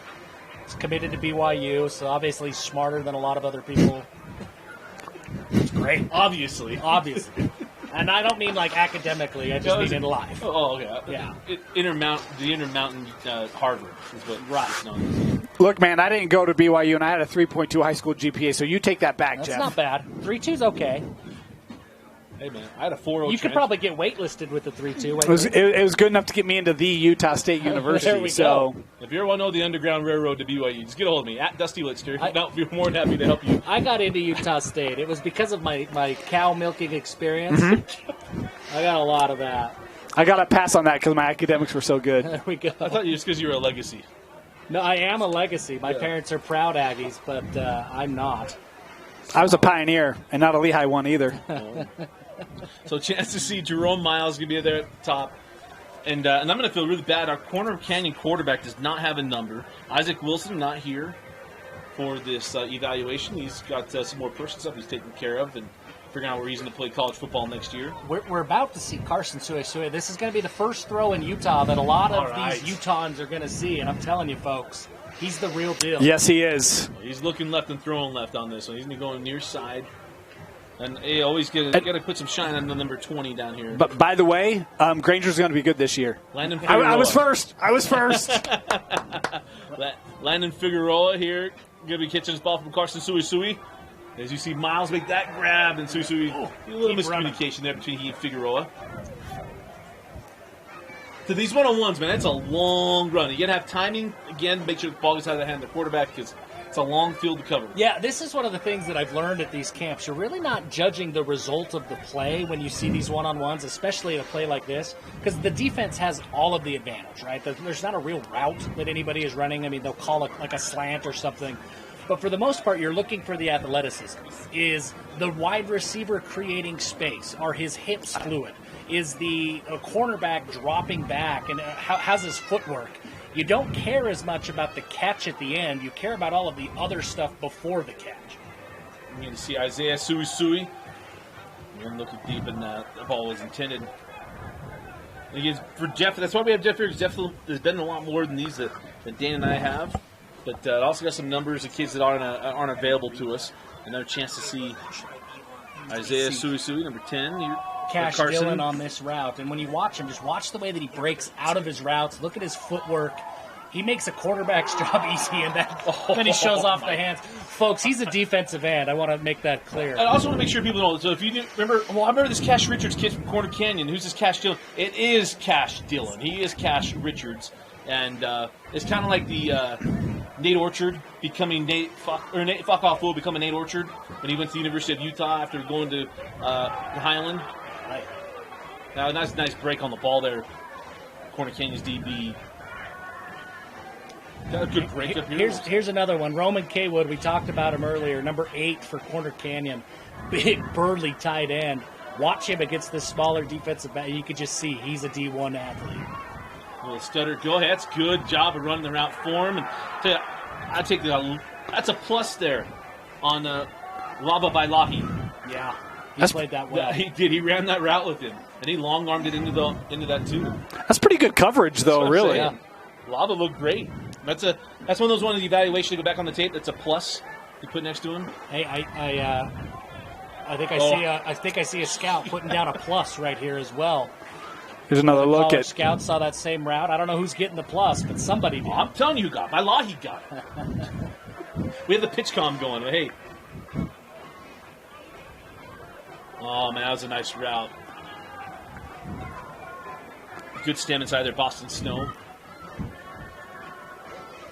He's committed to BYU, so obviously he's smarter than a lot of other people. It's great. Obviously. And I don't mean like academically. I just mean in life. Oh, okay. Yeah. The Intermountain Harvard is what it's known as. Look, man, I didn't go to BYU, and I had a 3.2 high school GPA, so you take that back, That's Jeff. not bad. 3.2's okay. Hey, man, I had a 4.0. You could probably get waitlisted with the 3.2. It was good enough to get me into the Utah State University. There we go. If you ever want to know the Underground Railroad to BYU, just get a hold of me at Dusty Litster. I'll be more than happy to help you. I got into Utah State. It was because of my cow milking experience. Mm-hmm. I got a lot of that. I got to pass on that because my academics were so good. There we go. I thought you just because you were a legacy. No, I am a legacy. My parents are proud Aggies, but I'm not. I was a Pioneer and not a Lehigh one either. So chance to see Jerome Miles going to be there at the top. And I'm going to feel really bad. Our Corner Canyon quarterback does not have a number. Isaac Wilson not here for this evaluation. He's got some more personal stuff he's taking care of and figuring out where he's going to play college football next year. We're about to see Carson Suisui. This is going to be the first throw in Utah that a lot of these Utahns are going to see. And I'm telling you, folks, he's the real deal. Yes, he is. He's looking left and throwing left on this one. He's going to go near side. And you always got to put some shine on the number 20 down here. But by the way, Granger's going to be good this year. Landon Figueroa. I was first. Landon Figueroa here going to be catching his ball from Carson Suisui. As you see Miles make that grab, and Suisui, a little miscommunication there between he and Figueroa. So these one-on-ones, man, that's a long run. You got to have timing. Again, make sure the ball gets out of the hand of the quarterback because It's a long field to cover. Yeah, this is one of the things that I've learned at these camps. You're really not judging the result of the play when you see these one-on-ones, especially in a play like this, because the defense has all of the advantage, right? There's not a real route that anybody is running. I mean, they'll call it like a slant or something. But for the most part, you're looking for the athleticism. Is the wide receiver creating space? Are his hips fluid? Is the cornerback dropping back? And how's his footwork? You don't care as much about the catch at the end. You care about all of the other stuff before the catch. You can see Isaiah Suisui. You're looking deep in that. The ball was intended. Again, for Jeff, that's why we have Jeff here, because Jeff has been a lot more than these that Dan and I have. But also got some numbers of kids that aren't available to us. Another chance to see Isaiah Suisui, number 10. Cash Dillon on this route. And when you watch him, just watch the way that he breaks out of his routes. Look at his footwork. He makes a quarterback's job easy, and then he shows off the hands. Folks, he's a defensive end. I want to make that clear. I also want to make sure people know. So if you remember, I remember this Cash Richards kid from Corner Canyon. Who's this Cash Dillon? It is Cash Dillon. He is Cash Richards. And it's kind of like the Nate Orchard becoming Nate Falcoff becoming Nate Orchard when he went to the University of Utah after going to Highland. Right. Now, nice break on the ball there. Corner Canyon's DB. Got a good break up here. Here's another one. Roman Kaywood, we talked about him earlier, number 8 for Corner Canyon. Big, burly tight end. Watch him against this smaller defensive back. You could just see he's a D1 athlete. A little stutter. Go ahead. That's good job of running the route for him. And that's a plus there on Lava Bailahi. Yeah. He played that well. He did. He ran that route with him, and he long-armed it into that too. That's pretty good coverage, though. Really, yeah. Lava looked great. That's one of those ones. The evaluation to go back on the tape. That's a plus you put next to him. Hey, I think I see a scout putting down a plus right here as well. Here's another look at. Scout saw that same route. I don't know who's getting the plus, but somebody did. I'm telling you, Bailahi got it. We have the pitch comm going. Hey. Oh, man, that was a nice route. Good stem inside there, Boston Snow.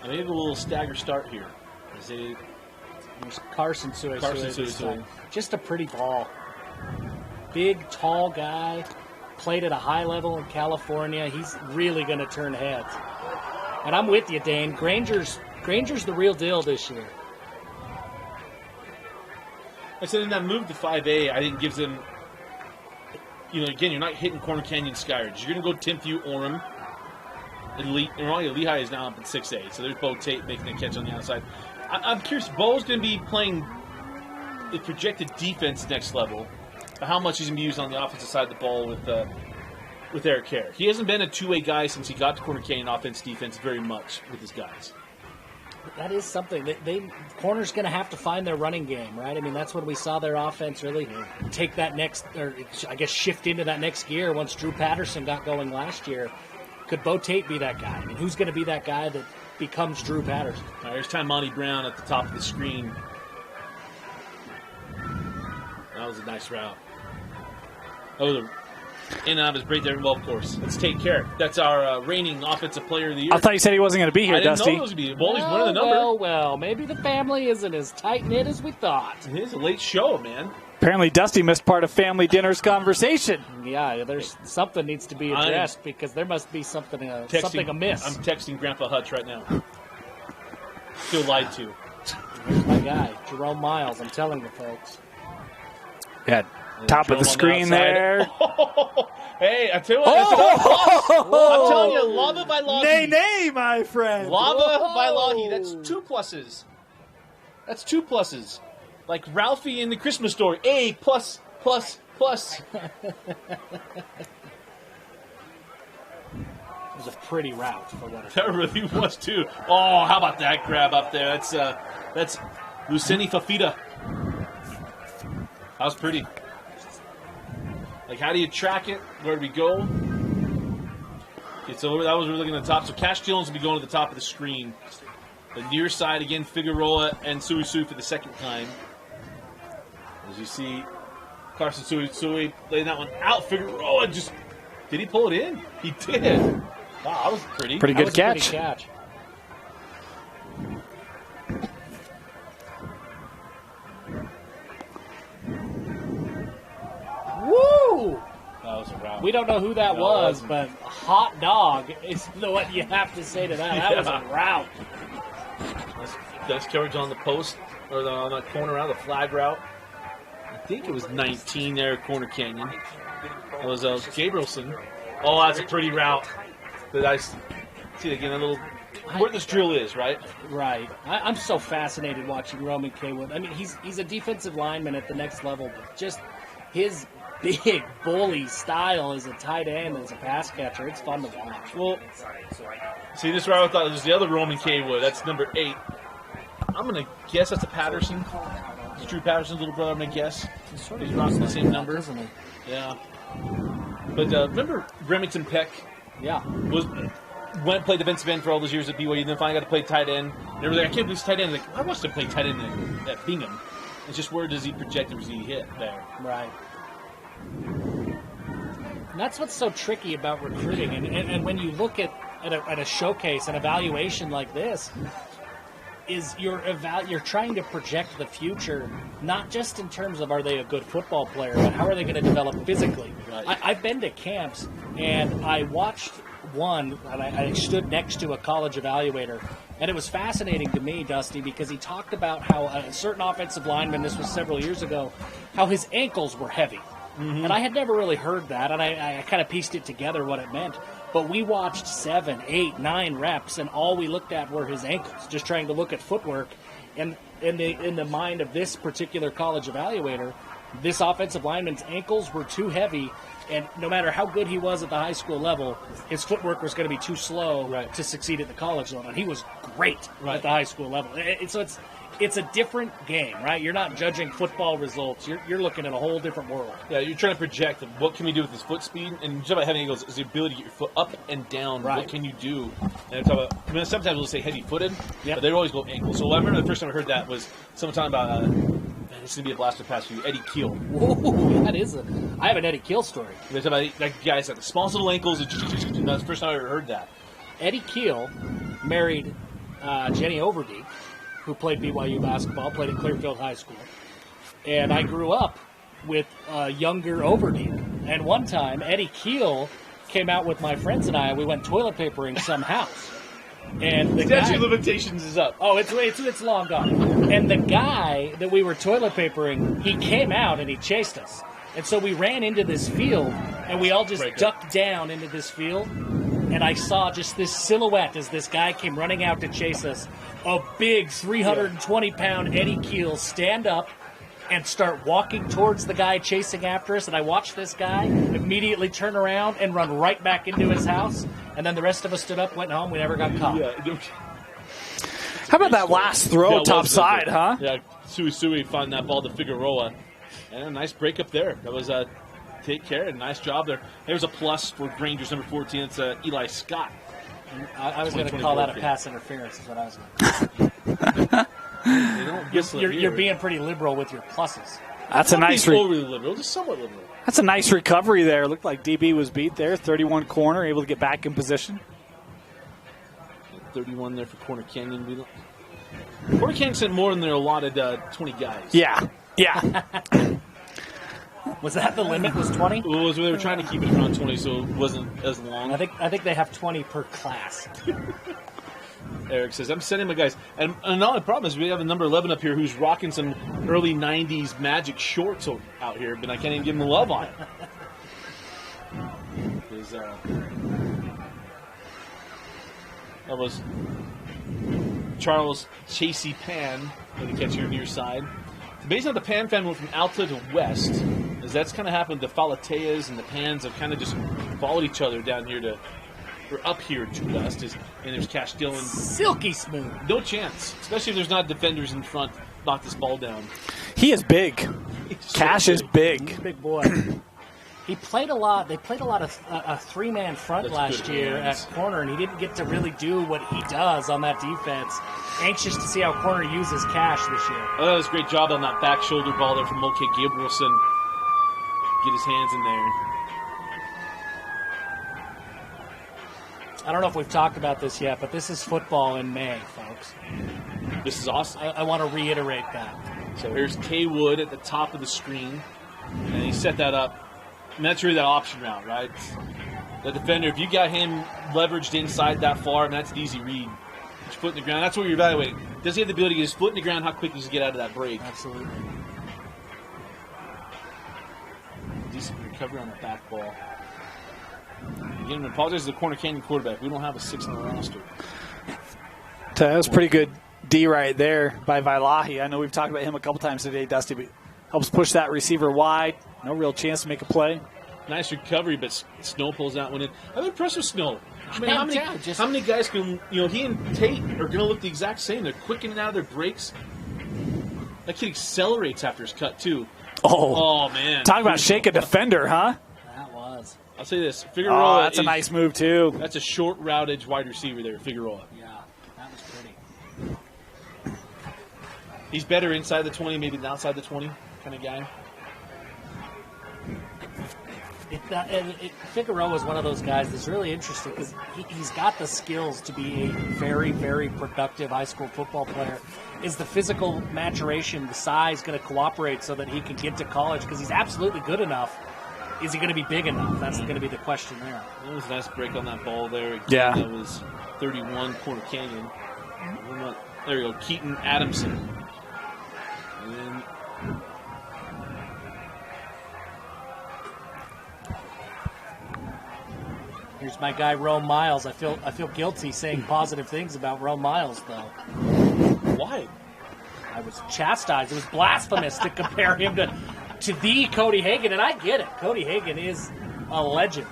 I may have a little stagger start here. There's Carson Suisui. Just a pretty ball. Big, tall guy. Played at a high level in California. He's really going to turn heads. And I'm with you, Dane. Granger's the real deal this year. I said in that move to 5A, I think gives them, again, you're not hitting Corner Canyon Skyridge. You're going to go Timpview, Orem, Lehigh is now up in 6A. So there's Bo Tate making a catch on the outside. I'm curious, Bo's going to be playing the projected defense next level. How much he's going to be used on the offensive side of the ball with Eric Hare. He hasn't been a two-way guy since he got to Corner Canyon offense, defense very much with his guys. That is something. Corner's going to have to find their running game, right? I mean, that's when we saw their offense really take that next, or I guess shift into that next gear once Drew Patterson got going last year. Could Bo Tate be that guy? I mean, who's going to be that guy that becomes Drew Patterson? All right, here's Taimani Brown at the top of the screen. That was a nice route. Oh, the in and out of his break there. Well, of course. Let's take care. That's our reigning offensive player of the year. I thought you said he wasn't going to be here, Dusty. I didn't know he was going to be. Well, he's winning the number. Well, maybe the family isn't as tight-knit as we thought. It is a late show, man. Apparently, Dusty missed part of family dinner's converation. Yeah, there's something needs to be addressed because there must be something amiss. I'm texting Grandpa Hutch right now. Feel lied to. Here's my guy, Jerome Miles. I'm telling you, folks. Yeah, top of the screen there. Hey, I tell you what, I'm telling you, Lava Bailahi. Nay, my friend. Lava Bailahi. That's 2 pluses. That's 2 pluses. Like Ralphie in the Christmas Story. A plus. It was a pretty route for what it That really was too. Oh, how about that grab up there? That's Luceni Fafita. That was pretty. Like, how do you track it? Where do we go? Okay, so that was really looking at the top. So Cash Dillon's will be going to the top of the screen. The near side again, Figueroa and Suisui for the second time. As you see, Carson Suisui laying that one out. Figueroa just did he pull it in? He did. Wow, that was pretty good catch. We don't know who that was, but hot dog is what you have to say to that. That was a route. Nice coverage on the post, or on the corner route, the flag route. I think it was 19 there, Corner Canyon. It was Gabrielson. Oh, that's a pretty route. But I see again a little where this drill is, right? Right. I'm so fascinated watching Roman Kaywood. I mean, he's a defensive lineman at the next level, but just his big bully style as a tight end, as a pass catcher, it's fun to watch. Well, see, this route I thought was the other Roman Kaywood. That's number 8. I'm going to guess that's a Patterson. It's Drew Patterson's little brother, I'm going to guess. He's rocking the same number. Isn't he? Yeah. But remember Remington Peck? Yeah. Went and played defensive end for all those years at BYU, then finally got to play tight end. And they were like, I can't believe he's tight end. Like, I watched him play tight end at Bingham. It's just where does he project and does he hit there? Right. And that's what's so tricky about recruiting. And when you look at a showcase, an evaluation like this, is you're trying to project the future, not just in terms of are they a good football player, but how are they going to develop physically. Right. I've been to camps, and I watched one, and I stood next to a college evaluator, and it was fascinating to me, Dusty, because he talked about how a certain offensive lineman, this was several years ago, how his ankles were heavy. Mm-hmm. And I had never really heard that, and I kind of pieced it together what it meant. But we watched 7, 8, 9 reps, and all we looked at were his ankles, just trying to look at footwork. And in the mind of this particular college evaluator, this offensive lineman's ankles were too heavy, and no matter how good he was at the high school level, his footwork was going to be too slow to succeed at the college level. And he was great at the high school level. So it's a different game, right? You're not judging football results. You're looking at a whole different world. Yeah, you're trying to project what can we do with his foot speed, and just about having ankles is the ability to get your foot up and down. Right. What can you do? And sometimes we'll say heavy-footed, but they always go ankle. So I remember the first time I heard that was someone talking about it's going to be a blaster pass for you, Eddie Keel. Whoa, I have an Eddie Keel story. They talk about that guy's got the smallest little ankles. That's the first time I ever heard that. Eddie Keel married Jenny Overdeek, who played BYU basketball, played at Clearfield High School. And I grew up with younger Overdeek. And one time, Eddie Keel came out with my friends and I. We went toilet papering some house. And the statute of limitations is up. Oh, it's long gone. And the guy that we were toilet papering, he came out and he chased us. And so we ran into this field, and we all just ducked down into this field. And I saw just this silhouette as this guy came running out to chase us. A big 320-pound Eddie Keel stand up and start walking towards the guy chasing after us. And I watched this guy immediately turn around and run right back into his house. And then the rest of us stood up, went home. We never got caught. Yeah. How about that last throw top side, huh? Yeah, Sui found that ball to Figueroa. And a nice break up there. That was take care. And nice job there. There's a plus for Rangers number 14. It's Eli Scott. I was going to call that a pass interference is what I was going to You're being pretty liberal with your pluses. That's a nice overly liberal, just somewhat liberal. That's a nice recovery there. Looked like DB was beat there. 31 corner, able to get back in position. 31 there for Corner Canyon. Corner Canyon sent more than their allotted 20 guys. Yeah. Was that the limit? Was 20? Well, they were trying to keep it around 20, so it wasn't as long. I think they have 20 per class. Eric says, I'm sending my guys. And another problem is we have a number 11 up here who's rocking some early 90s Magic shorts out here, but I can't even give him the love on it. That was Charles Chasey Pan, going to catch your near side. Based on the Pan fan went from Alta to West, as that's kind of happened. The Falateas and the Pans have kind of just followed each other down here or up here to West. And there's Cash Dillon. Silky smooth. No chance, especially if there's not defenders in front. Knock this ball down. He is big. Cash is big. He's a big boy. He played a lot. They played a lot of a three-man front last year at corner, and he didn't get to really do what he does on that defense. Anxious to see how corner uses Cash this year. Oh, that was a great job on that back shoulder ball there from Moke Gabrielson. Get his hands in there. I don't know if we've talked about this yet, but this is football in May, folks. This is awesome. I want to reiterate that. So here's K. Wood at the top of the screen, and he set that up And that's really that option route, right? The defender, if you got him leveraged inside that far, and that's an easy read. Put your foot in the ground. That's what you're evaluating. Does he have the ability to get his foot in the ground? How quick does he get out of that break? Absolutely. Decent recovery on the back ball. Again, I apologize to the Corner Canyon quarterback. We don't have a 6 on the roster. That was pretty good D right there by Vailahi. I know we've talked about him a couple times today, Dusty, but helps push that receiver wide. No real chance to make a play. Nice recovery, but Snow pulls that one in. I'm impressed with Snow. I mean, how many guys can, he and Tate are going to look the exact same. They're quick in and out of their breaks. That kid accelerates after his cut, too. Oh man. Talk about shake a defender, huh? That was. I'll say this. Figueroa. That's a nice move, too. That's a short route edge wide receiver there, Figueroa. Yeah, that was pretty. He's better inside the 20, maybe than outside the 20 kind of guy. Figueroa is one of those guys that's really interesting because he's got the skills to be a very, very productive high school football player. Is the physical maturation, the size going to cooperate so that he can get to college? Because he's absolutely good enough. Is he going to be big enough? That's going to be the question there. That was a nice break on that ball there. Again, yeah. That was 31, Corner Canyon. There you go, Keaton Adamson. And then here's my guy, Rome Miles. I feel guilty saying positive things about Rome Miles, though. Why? I was chastised. It was blasphemous to compare him to the Cody Hagan, and I get it. Cody Hagan is a legend.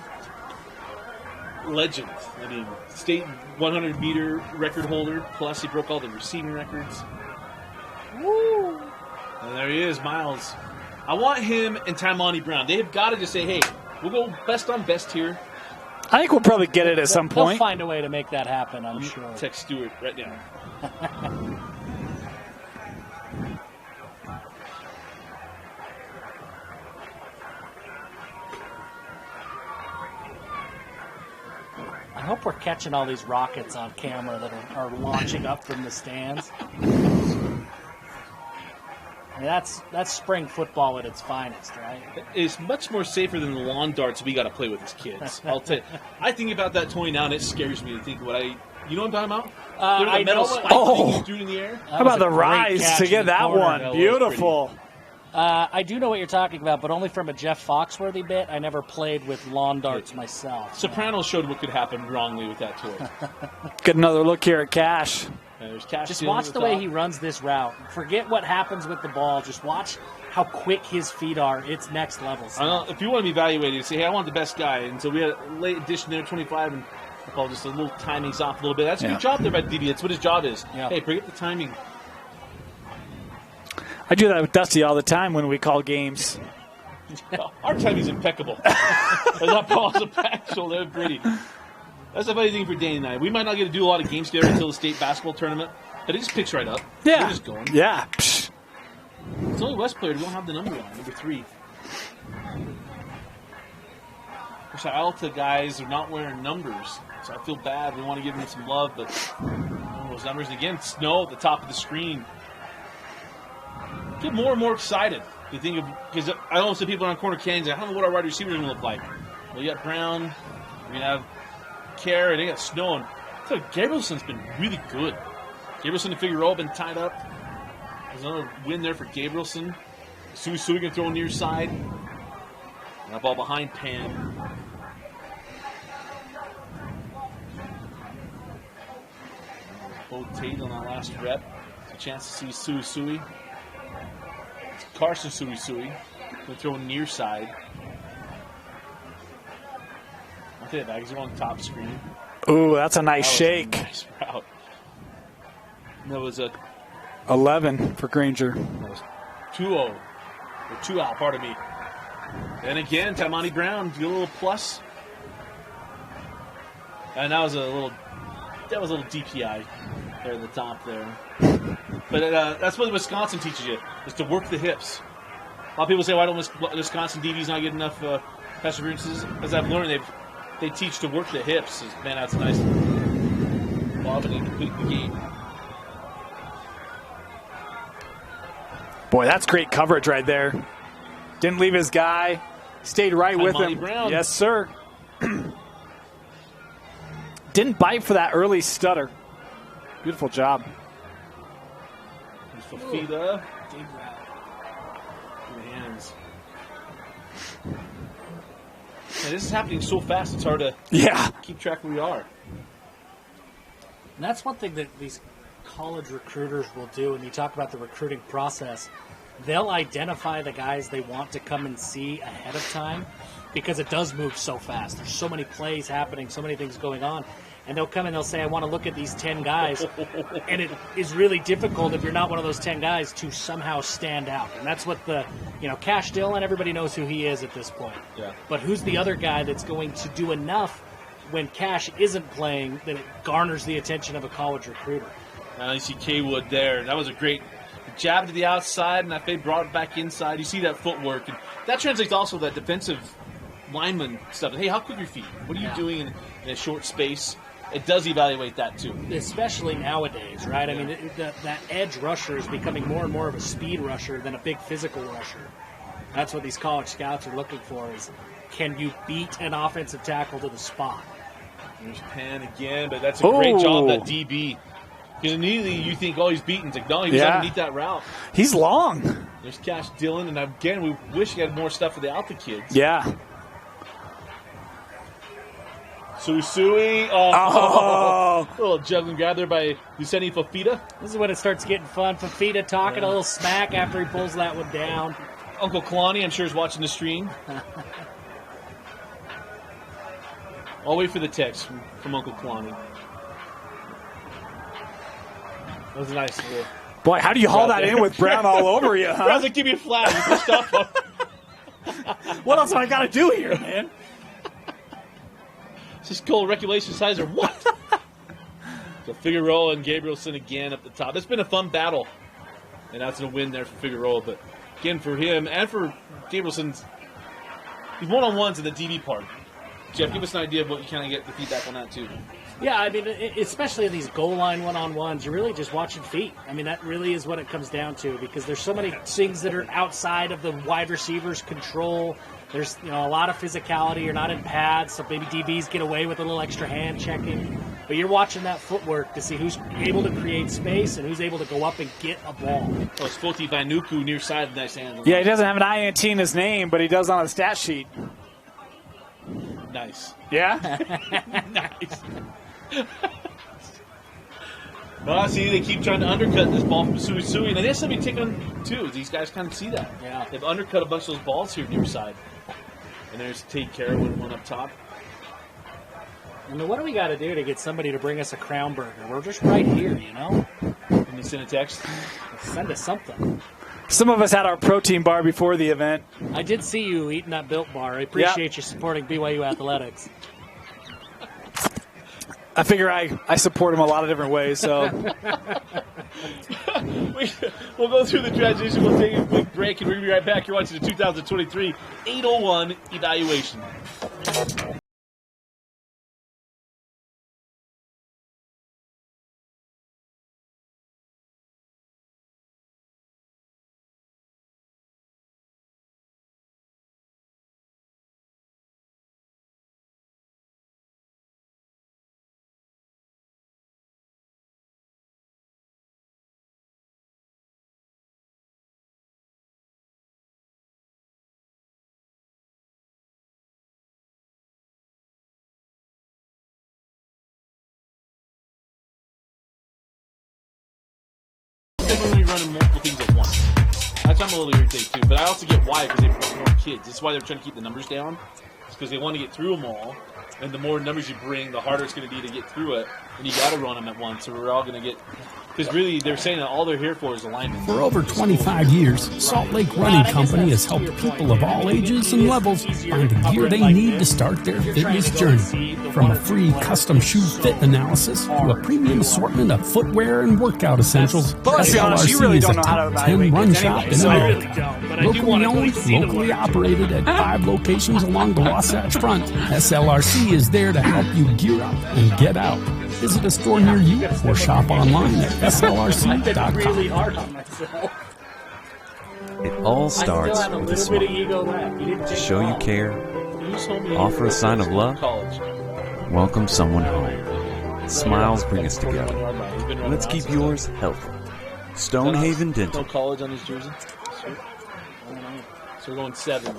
Legend. I mean, state 100-meter record holder, plus he broke all the receiving records. Woo! And there he is, Miles. I want him and Taimani Brown. They have got to just say, hey, we'll go best on best here. I think we'll probably get it at some point. They'll find a way to make that happen, I'm sure. Text Stewart right now. I hope we're catching all these rockets on camera that are launching up from the stands. I mean, that's spring football at its finest, right? It's much more safer than the lawn darts we got to play with as kids. I'll tell you. I think about that toy now, and it scares me to think what you know what I'm talking about? I metal know. spike thing threw in the air. How about the rise to get that one? That Beautiful. I do know what you're talking about, but only from a Jeff Foxworthy bit. I never played with lawn darts myself. Sopranos showed what could happen wrongly with that toy. Get another look here at Cash. There's Cash. Just watch the way he runs this route. Forget what happens with the ball. Just watch how quick his feet are. It's next level stuff. If you want to be evaluated, say, hey, I want the best guy. And so we had a late addition there, 25, and I call just a little timing's off a little bit. That's a good job there by DD. That's what his job is. Yeah. Hey, bring up the timing. I do that with Dusty all the time when we call games. Our timing's impeccable. That ball's a back shoulder pretty. That's a funny thing for Danny and I. We might not get to do a lot of games together until the state basketball tournament, but he just picks right up. Yeah. We're just going. Yeah. It's only West player. We don't have the number on, number 3. Our Alta guys are not wearing numbers, so I feel bad. We want to give them some love, but those numbers, again, Snow at the top of the screen. Get more and more excited. You think of, because I don't see people on Corner Canyons. I don't know what our wide receivers are going to look like. Well, you got Brown, we're going to have Kerr, and they got Snow. And I feel like Gabrielson's been really good. Gabrielson and Figueroa have been tied up. There's another win there for Gabrielson. Sui can throw near side. And that ball behind Pan. Bo Tate on that last rep. It's a chance to see Sui. Carson Sui. Going to throw near side. I'll tell you that. He's going top screen. Ooh, that's a nice shake. Nice route. That was a 11 for Granger. That was 2-0. Or 2 out, pardon me. And again, Taimani Brown, get a little plus. And that was a little DPI there at the top there. But that's what Wisconsin teaches you, is to work the hips. A lot of people say, why don't Wisconsin DBs not get enough pass appearances? As I've learned, they teach to work the hips. Man, that's nice. Bob and complete the game. Boy, that's great coverage right there. Didn't leave his guy. Stayed right with Monty him. Brown. Yes, sir. Didn't bite for that early stutter. Beautiful job. Fafita. Dig route. In the hands. Man, this is happening so fast, it's hard to keep track of where we are. And that's one thing that these college recruiters will do. When you talk about the recruiting process, they'll identify the guys they want to come and see ahead of time because it does move so fast. There's so many plays happening, so many things going on. And they'll come and they'll say, I want to look at these 10 guys. And it is really difficult if you're not one of those 10 guys to somehow stand out. And that's what Cash Dillon, everybody knows who he is at this point. Yeah. But who's the other guy that's going to do enough when Cash isn't playing that it garners the attention of a college recruiter? Now you see K-Wood there. That was a great jab to the outside, and they brought it back inside. You see that footwork. And that translates also to that defensive lineman stuff. Hey, how quick are your feet? What are you doing in a short space? It does evaluate that, too. Especially nowadays, right? I mean, that edge rusher is becoming more and more of a speed rusher than a big physical rusher. That's what these college scouts are looking for is, can you beat an offensive tackle to the spot? There's Penn again, but that's a great job, that DB. Because immediately you think, he's beaten. It's like, no, he was underneath that route. He's long. There's Cash Dillon, and again, we wish he had more stuff for the Alpha kids. Yeah. Suisui. Oh. A little juggling grab there by Luceni Fafita. This is when it starts getting fun. Fafita talking a little smack after he pulls that one down. Uncle Kalani, I'm sure, is watching the stream. I'll wait for the text from Uncle Kalani. That was a nice little... Boy, how do you haul that in with Brown all over you, huh? Brown's like, give me a flag. You pushed up. What else do I got to do here, man? Just call regulation size or what? So Figueroa and Gabrielson again up the top. It's been a fun battle. And that's a win there for Figueroa. But again, for him and for Gabrielson, he's one-on-ones in the DB part. Jeff, give us an idea of what you kind of get the feedback on that, too. Yeah, I mean, especially in these goal line one-on-ones, you're really just watching feet. I mean, that really is what it comes down to because there's so many things that are outside of the wide receiver's control. There's a lot of physicality. You're not in pads, so maybe DBs get away with a little extra hand checking. But you're watching that footwork to see who's able to create space and who's able to go up and get a ball. Oh, Spoti Vainuku near side, nice hand. Yeah, he doesn't have an INT in his name, but he does on the stat sheet. Nice. Yeah? Nice. Well, see, they keep trying to undercut this ball from Suisui, and they have somebody take on too. These guys kind of see that. Yeah. They've undercut a bunch of those balls here near side. And there's Tate Carroll one up top. I mean, what do we got to do to get somebody to bring us a Crown Burger? We're just right here, Can you send a text? Send us something. Some of us had our protein bar before the event. I did see you eating that Built Bar. I appreciate you supporting BYU Athletics. I figure I support him a lot of different ways, so. We'll go through the transition. We'll take a quick break, and we're going to be right back. You're watching the 2023 801 evaluation. When you're running multiple things at once. That's why I'm a little irritated too. But I also get why, because they want more kids. That's why they're trying to keep the numbers down. It's because they want to get through them all. And the more numbers you bring, the harder it's going to be to get through it. And you got to run them at once. So we're all going to get. Because really, they're saying that all they're here for is alignment. For over 25 years, Salt Lake Running Company has helped people of all ages and levels find the gear they need to start their fitness journey. From a free custom shoe fit analysis to a premium assortment of footwear and workout essentials, SLRC is a top 10 run shop in America. Locally owned, locally operated at 5 locations along the Wasatch Front, SLRC is there to help you gear up and get out. Visit a store near you or shop online at slrc.com. Really hard on myself. It all starts I still have with a a little bit of smile. ego left. You didn't To take show it you all. care, Who's home offer a sign of love, college. welcome someone home. Smiles bring us together. Let's keep yours healthy. Stonehaven Dental. No college on his jersey. Sweet. So we're going 7.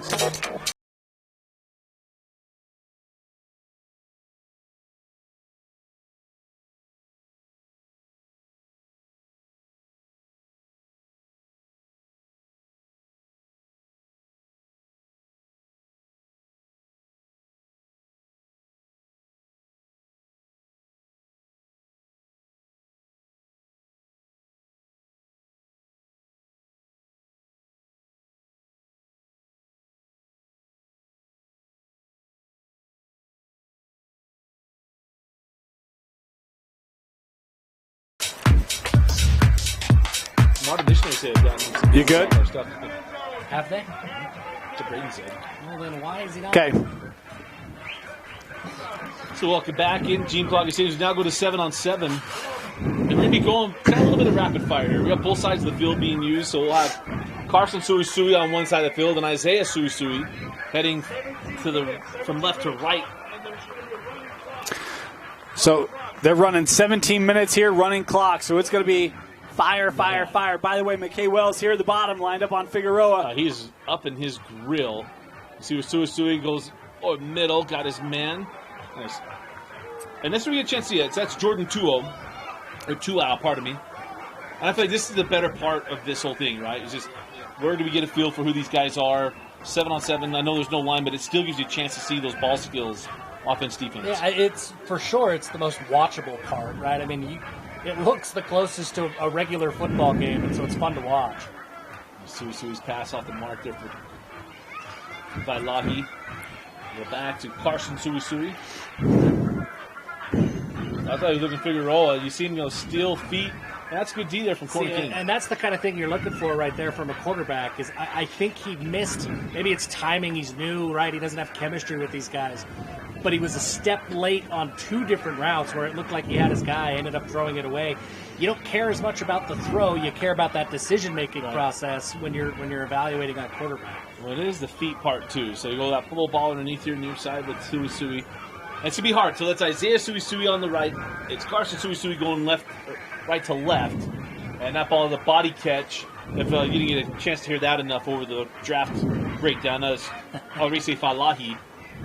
Modern Missionaries say it's gotten You good? Stuff. Have they? That's what Braden said. Well, then why is he not? Okay. So welcome back in. Gene Cloggett Stadium. We now go to 7-on-7. And we're going to be going kind of a little bit of rapid fire here. We got both sides of the field being used. So we'll have Carson Suisui on one side of the field and Isaiah Suisui heading from left to right. So they're running 17 minutes here, running clock. So it's going to be fire, fire, fire. By the way, McKay Wells here at the bottom, lined up on Figueroa. He's up in his grill. See what Suisui goes middle, got his man. Nice. And this is where we get a chance to see it. That's Jordan Tuau, pardon me. And I feel like this is the better part of this whole thing, right? It's just, where do we get a feel for who these guys are? 7-on-7, I know there's no line, but it still gives you a chance to see those ball skills, offense, defense. Yeah, it's for sure. It's the most watchable part, right? I mean, it looks the closest to a regular football game, and so it's fun to watch. Suisui's pass off the mark there for Vailahi. Go back to Carson Suisui. I thought he was looking for Figueroa. You see him steal feet. That's good D there from Corner King. And that's the kind of thing you're looking for right there from a quarterback. Is I think he missed. Maybe it's timing. He's new, right? He doesn't have chemistry with these guys. But he was a step late on 2 different routes where it looked like he had his guy, ended up throwing it away. You don't care as much about the throw. You care about that decision-making process when you're evaluating on quarterback. Well, it is the feet part, too. So you go that little ball underneath your near side with Suisui. And it's going to be hard. So that's Isaiah Suisui on the right. It's Carson Suisui going right to left. And that ball is a body catch. If you didn't get a chance to hear that enough over the draft breakdown, that's Alrise Falahi.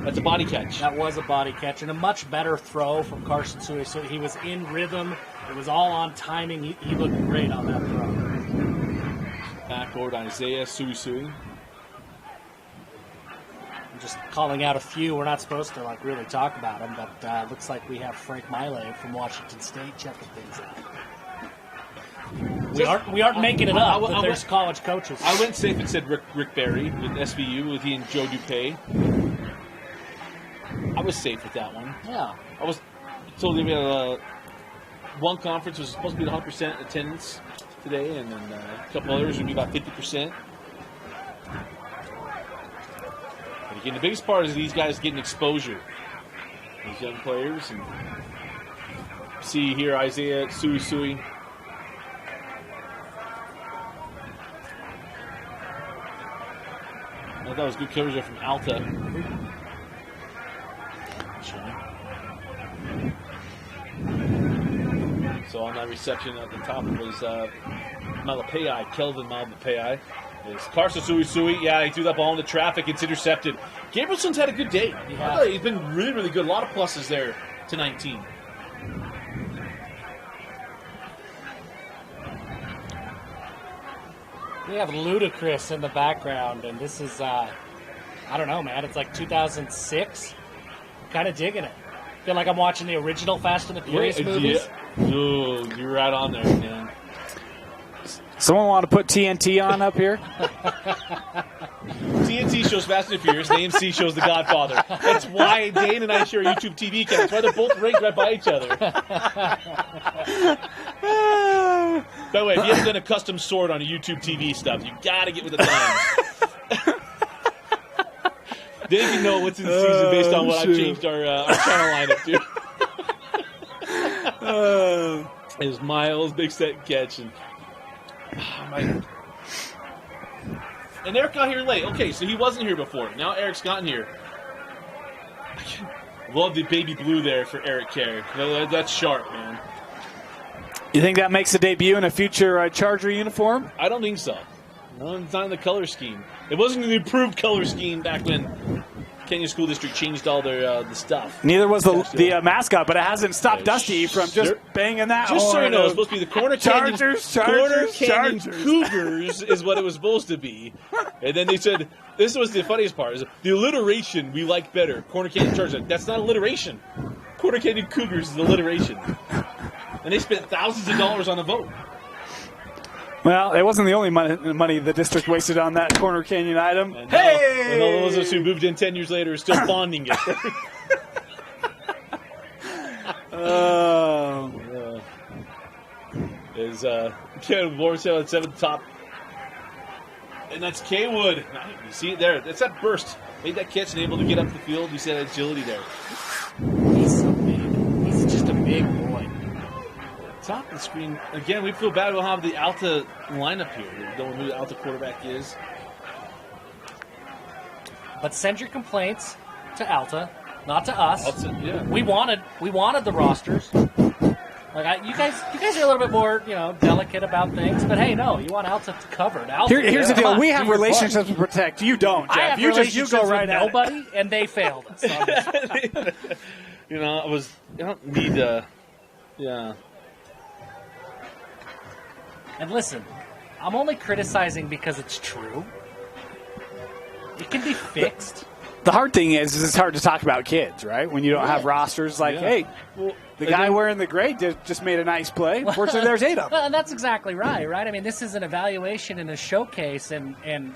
That's a body catch. That was a body catch and a much better throw from Carson Suisui. So he was in rhythm. It was all on timing. He looked great on that throw. Back over to Isaiah Suisui. I'm just calling out a few. We're not supposed to really talk about them, but looks like we have Frank Miley from Washington State checking things out. We aren't making it up, but there's college coaches. I went safe and said Rick Barry with SVU with he and Joe Dupay. I was safe with that one. Yeah. I was told we had one conference was supposed to be 100% attendance today, and then a couple others would be about 50%. But again, the biggest part is these guys getting exposure. These young players. And see here Isaiah Suisui. I thought that was good coverage there from Alta. So on that reception at the top was Malapai, Kelvin Malapai. It's Carson Suisui. Yeah, he threw that ball into traffic. It's intercepted. Gabrielson's had a good day. I thought he's been really, really good. A lot of pluses there to 19. We have Ludacris in the background, and this is, I don't know, man. It's like 2006. I'm kind of digging it. Feel like I'm watching the original Fast and the Furious movies. Yeah. Oh, you're right on there, man. Someone want to put TNT on up here? TNT shows Fast and Furious, and AMC shows The Godfather. That's why Dane and I share a YouTube TV account. That's why they're both ranked right by each other. By the way, if you haven't done a custom sword on a YouTube TV stuff, you got to get with the times. Then you know what's in the season based on what I've changed our channel lineup to. It was Miles, big set catch, and And Eric got here late. Okay, so he wasn't here before. Now Eric's gotten here. Love the baby blue there for Eric Kerr. That's sharp, man. You think that makes a debut in a future Charger uniform? I don't think so. No, it's not in the color scheme. It wasn't an improved color scheme back when Kenya School District changed all their the stuff. Neither was the mascot, but it hasn't stopped Dusty from just banging that. Just so you know, it's supposed to be the Corner Canyon Chargers. Cougars is what it was supposed to be. And then they said, this was the funniest part, is the alliteration we like better. Corner Canyon Chargers. That's not alliteration. Corner Canyon Cougars is alliteration. And they spent thousands of dollars on a vote. Well, it wasn't the only money the district wasted on that Corner Canyon item. And and all those of us who moved in 10 years later are still bonding it. Is Ken Lawrenceville at 7th top. And that's Kaywood. You see it there. That's that burst. Made that catch and able to get up the field. You see that agility there. He's so big. He's just a big boy. Top of the screen. Again, we feel bad we'll have the Alta lineup here. We don't know who the Alta quarterback is. But send your complaints to Alta, not to us. Alta, yeah. We wanted the rosters. Like you guys are a little bit more, delicate about things. But hey, no, you want Alta covered. Alta, here's the deal: we have relationships to protect. You don't, Jeff. I have relationships you go right with nobody, and they failed us. I don't need yeah. And listen, I'm only criticizing because it's true. It can be fixed. The hard thing is it's hard to talk about kids, right? When you don't have rosters like, hey, the guy wearing the gray just made a nice play. Fortunately, there's 8 of them. Well, and that's exactly right? I mean, this is an evaluation and a showcase, and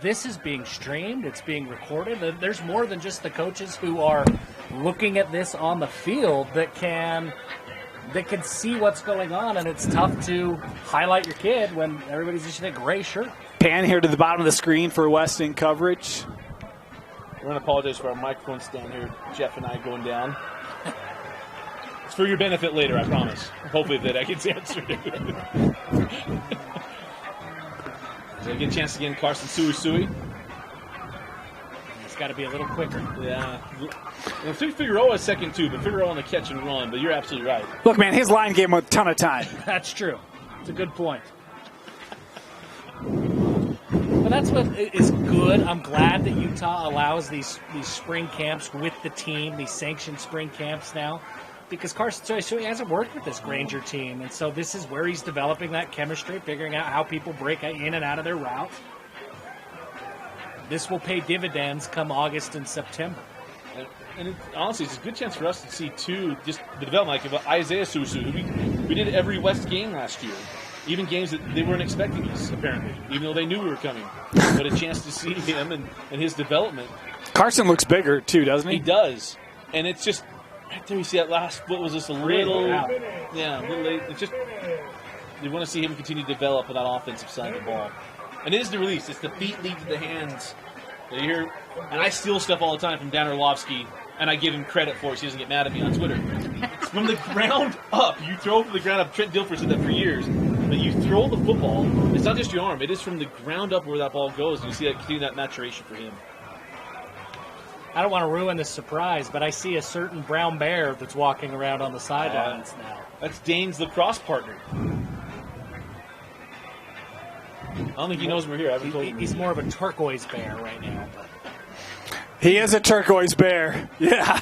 this is being streamed. It's being recorded. There's more than just the coaches who are looking at this on the field that can see what's going on, and it's tough to highlight your kid when everybody's just in a gray shirt. Pan here to the bottom of the screen for Weston coverage. We're going to apologize for our microphone stand here, Jeff and I going down. It's for your benefit later, I promise. Hopefully that gets answered. So I get a chance again, Carson Suisui. It's got to be a little quicker. Yeah. I think Figueroa is second too, but Figueroa on the catch and run, but you're absolutely right. Look, man, his line gave him a ton of time. That's true. It's a good point. But that's what is good. I'm glad that Utah allows these spring camps with the team, these sanctioned spring camps now, because Carson Suisui hasn't worked with this Granger team, and so this is where he's developing that chemistry, figuring out how people break in and out of their routes. This will pay dividends come August and September. And honestly, it's a good chance for us to see, too, just the development of Isaiah Susu. We did every West game last year, even games that they weren't expecting us, apparently, even though they knew we were coming. But a chance to see him and his development. Carson looks bigger, too, doesn't he? He does. And it's just, right there you see that last foot was just a little late. It's just, you want to see him continue to develop on that offensive side of the ball. And it is the release. It's the feet lead to the hands. You hear, and I steal stuff all the time from Dan Orlovsky, and I give him credit for it so he doesn't get mad at me on Twitter. It's from the ground up. You throw from the ground up. Trent Dilfer said that for years. But you throw the football, it's not just your arm. It is from the ground up where that ball goes. And you see that continue that maturation for him. I don't want to ruin this surprise, but I see a certain brown bear that's walking around on the sidelines now. That's Dane's lacrosse partner. I don't think he knows we're here. I haven't told him. He's more of a turquoise bear right now. But. He is a turquoise bear. Yeah.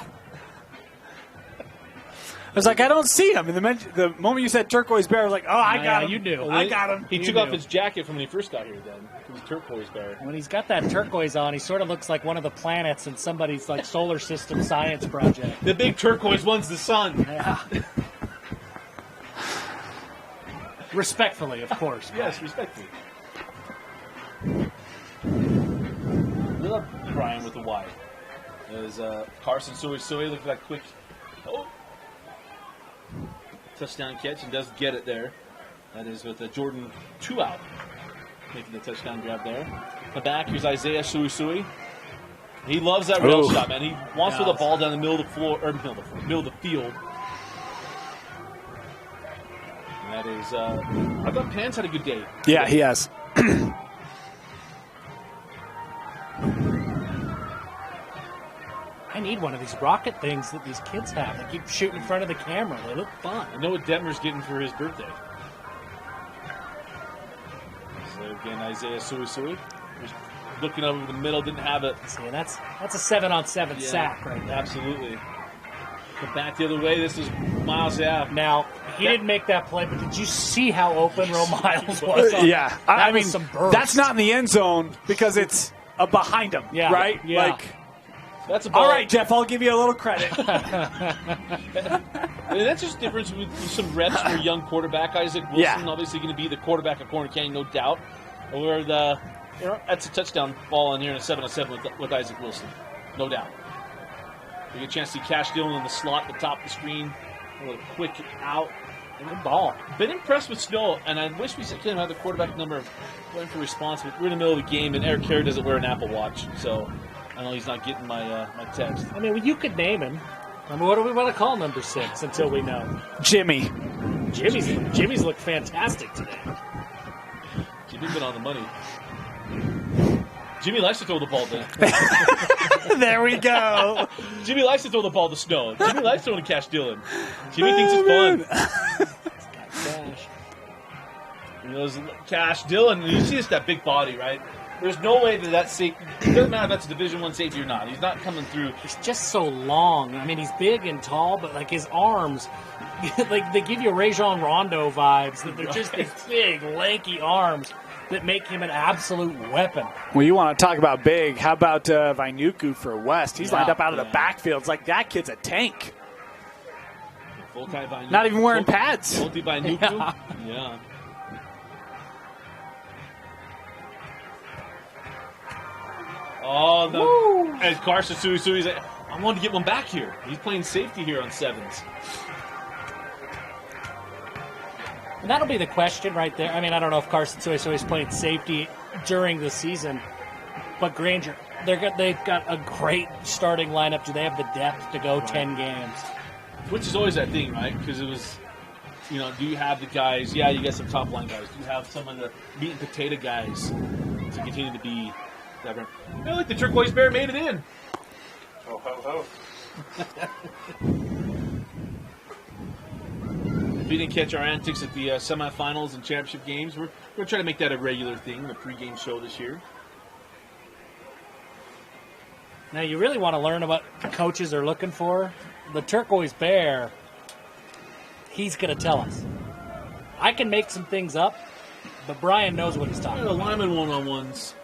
I was like, I don't see him. And the moment you said turquoise bear, I was like, oh, I got him. You knew. I got him. He took off his jacket from when he first got here then. He was turquoise bear. When he's got that turquoise on, he sort of looks like one of the planets in somebody's like solar system science project. The big turquoise one's the sun. Yeah. Respectfully, of course. Yes, respectfully. Love Brian with the Y. There's Carson Suisui look at that quick touchdown catch and does get it there. That is with Jordan Tuau making the touchdown grab there. The back, here's Isaiah Suisui. He loves that rail shot, man. He wants to throw the ball down the middle of the floor, or middle of the field. And that is, I thought Pans had a good day. Yeah, he has. I need one of these rocket things that these kids have. They keep shooting in front of the camera. They look fun. I know what Detmer's getting for his birthday. So again, Isaiah Suisui. Looking over the middle, didn't have it. See, that's a 7-on-7 sack right there. Absolutely. Come back the other way. This is Miles Ave. Now, he didn't make that play, but did you see how open Ro Miles was? Yeah. I mean, some burst. that's not in the end zone because it's behind him, right? Yeah. Like, that's a ball. all right, Jeff, I'll give you a little credit. I mean, that's just the difference with some reps for a young quarterback. Isaac Wilson, obviously going to be the quarterback of Corner Canyon, no doubt. Where that's a touchdown ball in here in a 7-on-7 with Isaac Wilson, no doubt. You get a chance to see Cash Dillon in the slot at the top of the screen, a little quick out. Good ball. Been impressed with Snow, and I wish we could have the quarterback number waiting for response, but we're in the middle of the game, and Eric Carey doesn't wear an Apple Watch, so I know he's not getting my text. I mean, you could name him. I mean, what do we want to call number 6 until we know? Jimmy. Jimmy's looked fantastic today. Jimmy's been on the money. Jimmy likes to throw the ball to. There we go. Jimmy likes to throw the ball to Snow. Jimmy likes throwing to Cash Dillon. Jimmy thinks it's fun. Cash. Cash Dillon, you see that big body, right? There's no way that safety, it doesn't matter if that's a Division I safety or not. He's not coming through. He's just so long. I mean, he's big and tall, but like his arms, like they give you Rajon Rondo vibes. That they're just these big, lanky arms that make him an absolute weapon. Well, you want to talk about big. How about Vainuku for West? He's lined up out of the backfield. It's like that kid's a tank. Not even wearing pads. Volti Vainuku. Yeah. Oh, no. As Carson Suisui's like, I wanted to get one back here. He's playing safety here on 7s. And that'll be the question right there. I mean, I don't know if Carson Suisui is playing safety during the season, but Granger, they've got a great starting lineup. Do they have the depth to go 10 games? Which is always that thing, right? Because it was, do you have the guys? Yeah, you got some top line guys. Do you have some of the meat and potato guys to continue to be that? Like the Turquoise Bear made it in. Oh, ho, ho. If you didn't catch our antics at the semifinals and championship games, we're going to try to make that a regular thing, the pregame show this year. Now, you really want to learn what coaches are looking for? The Turquoise Bear, he's going to tell us. I can make some things up, but Brian knows what he's talking about. The lineman one-on-ones.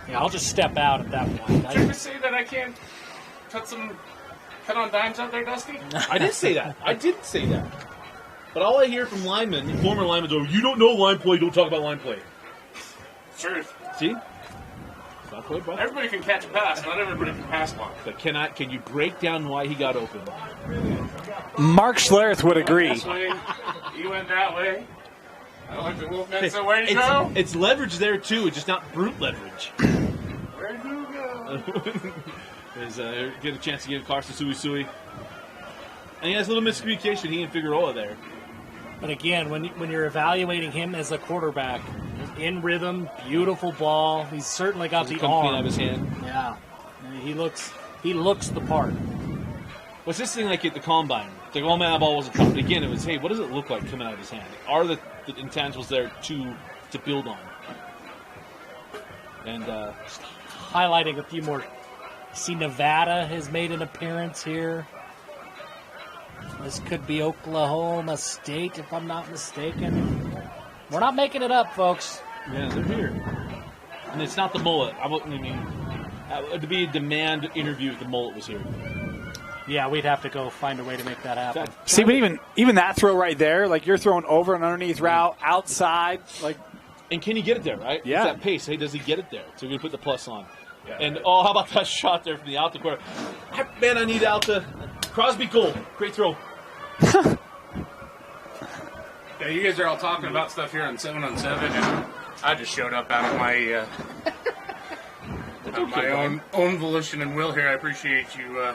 Yeah, I'll just step out at that point. Did you ever say that I can't cut on dimes out there, Dusty? I did say that. I did say that. But all I hear from linemen, former linemen, are, you don't know line play, don't talk about line play. Truth. See? Not play, bro. Everybody can catch a pass. Not everybody can pass one. But can you break down why he got open? Mark Schlereth would agree. This way, you went that way. I like the Wolfman, so where'd you go? It's leverage there, too. It's just not brute leverage. Where'd you go? Get a chance to give Carson Suisui. And he has a little miscommunication. He and Figueroa there. But again, when you're evaluating him as a quarterback, in rhythm, beautiful ball. He's certainly got the arm. Clean out of his hand. Yeah, I mean, he looks the part. What's this thing like at the combine? It's like, oh man, that ball wasn't tough. But again, it was, hey, what does it look like coming out of his hand? Are the intangibles there to build on? And highlighting a few more. See, Nevada has made an appearance here. This could be Oklahoma State, if I'm not mistaken. We're not making it up, folks. Yeah, they're here. And it's not the mullet. It'd be a demand interview if the mullet was here. Yeah, we'd have to go find a way to make that happen. See, but even that throw right there, like you're throwing over and underneath route, outside, like. And can he get it there, right? Yeah. It's that pace. Hey, does he get it there? So we're going to put the plus on. Yeah, and, how about that shot there from the out the corner? Man, I need out the Crosby goal. Great throw. Yeah, you guys are all talking about stuff here on 7-on-7, and I just showed up out of my own volition and will here. I appreciate you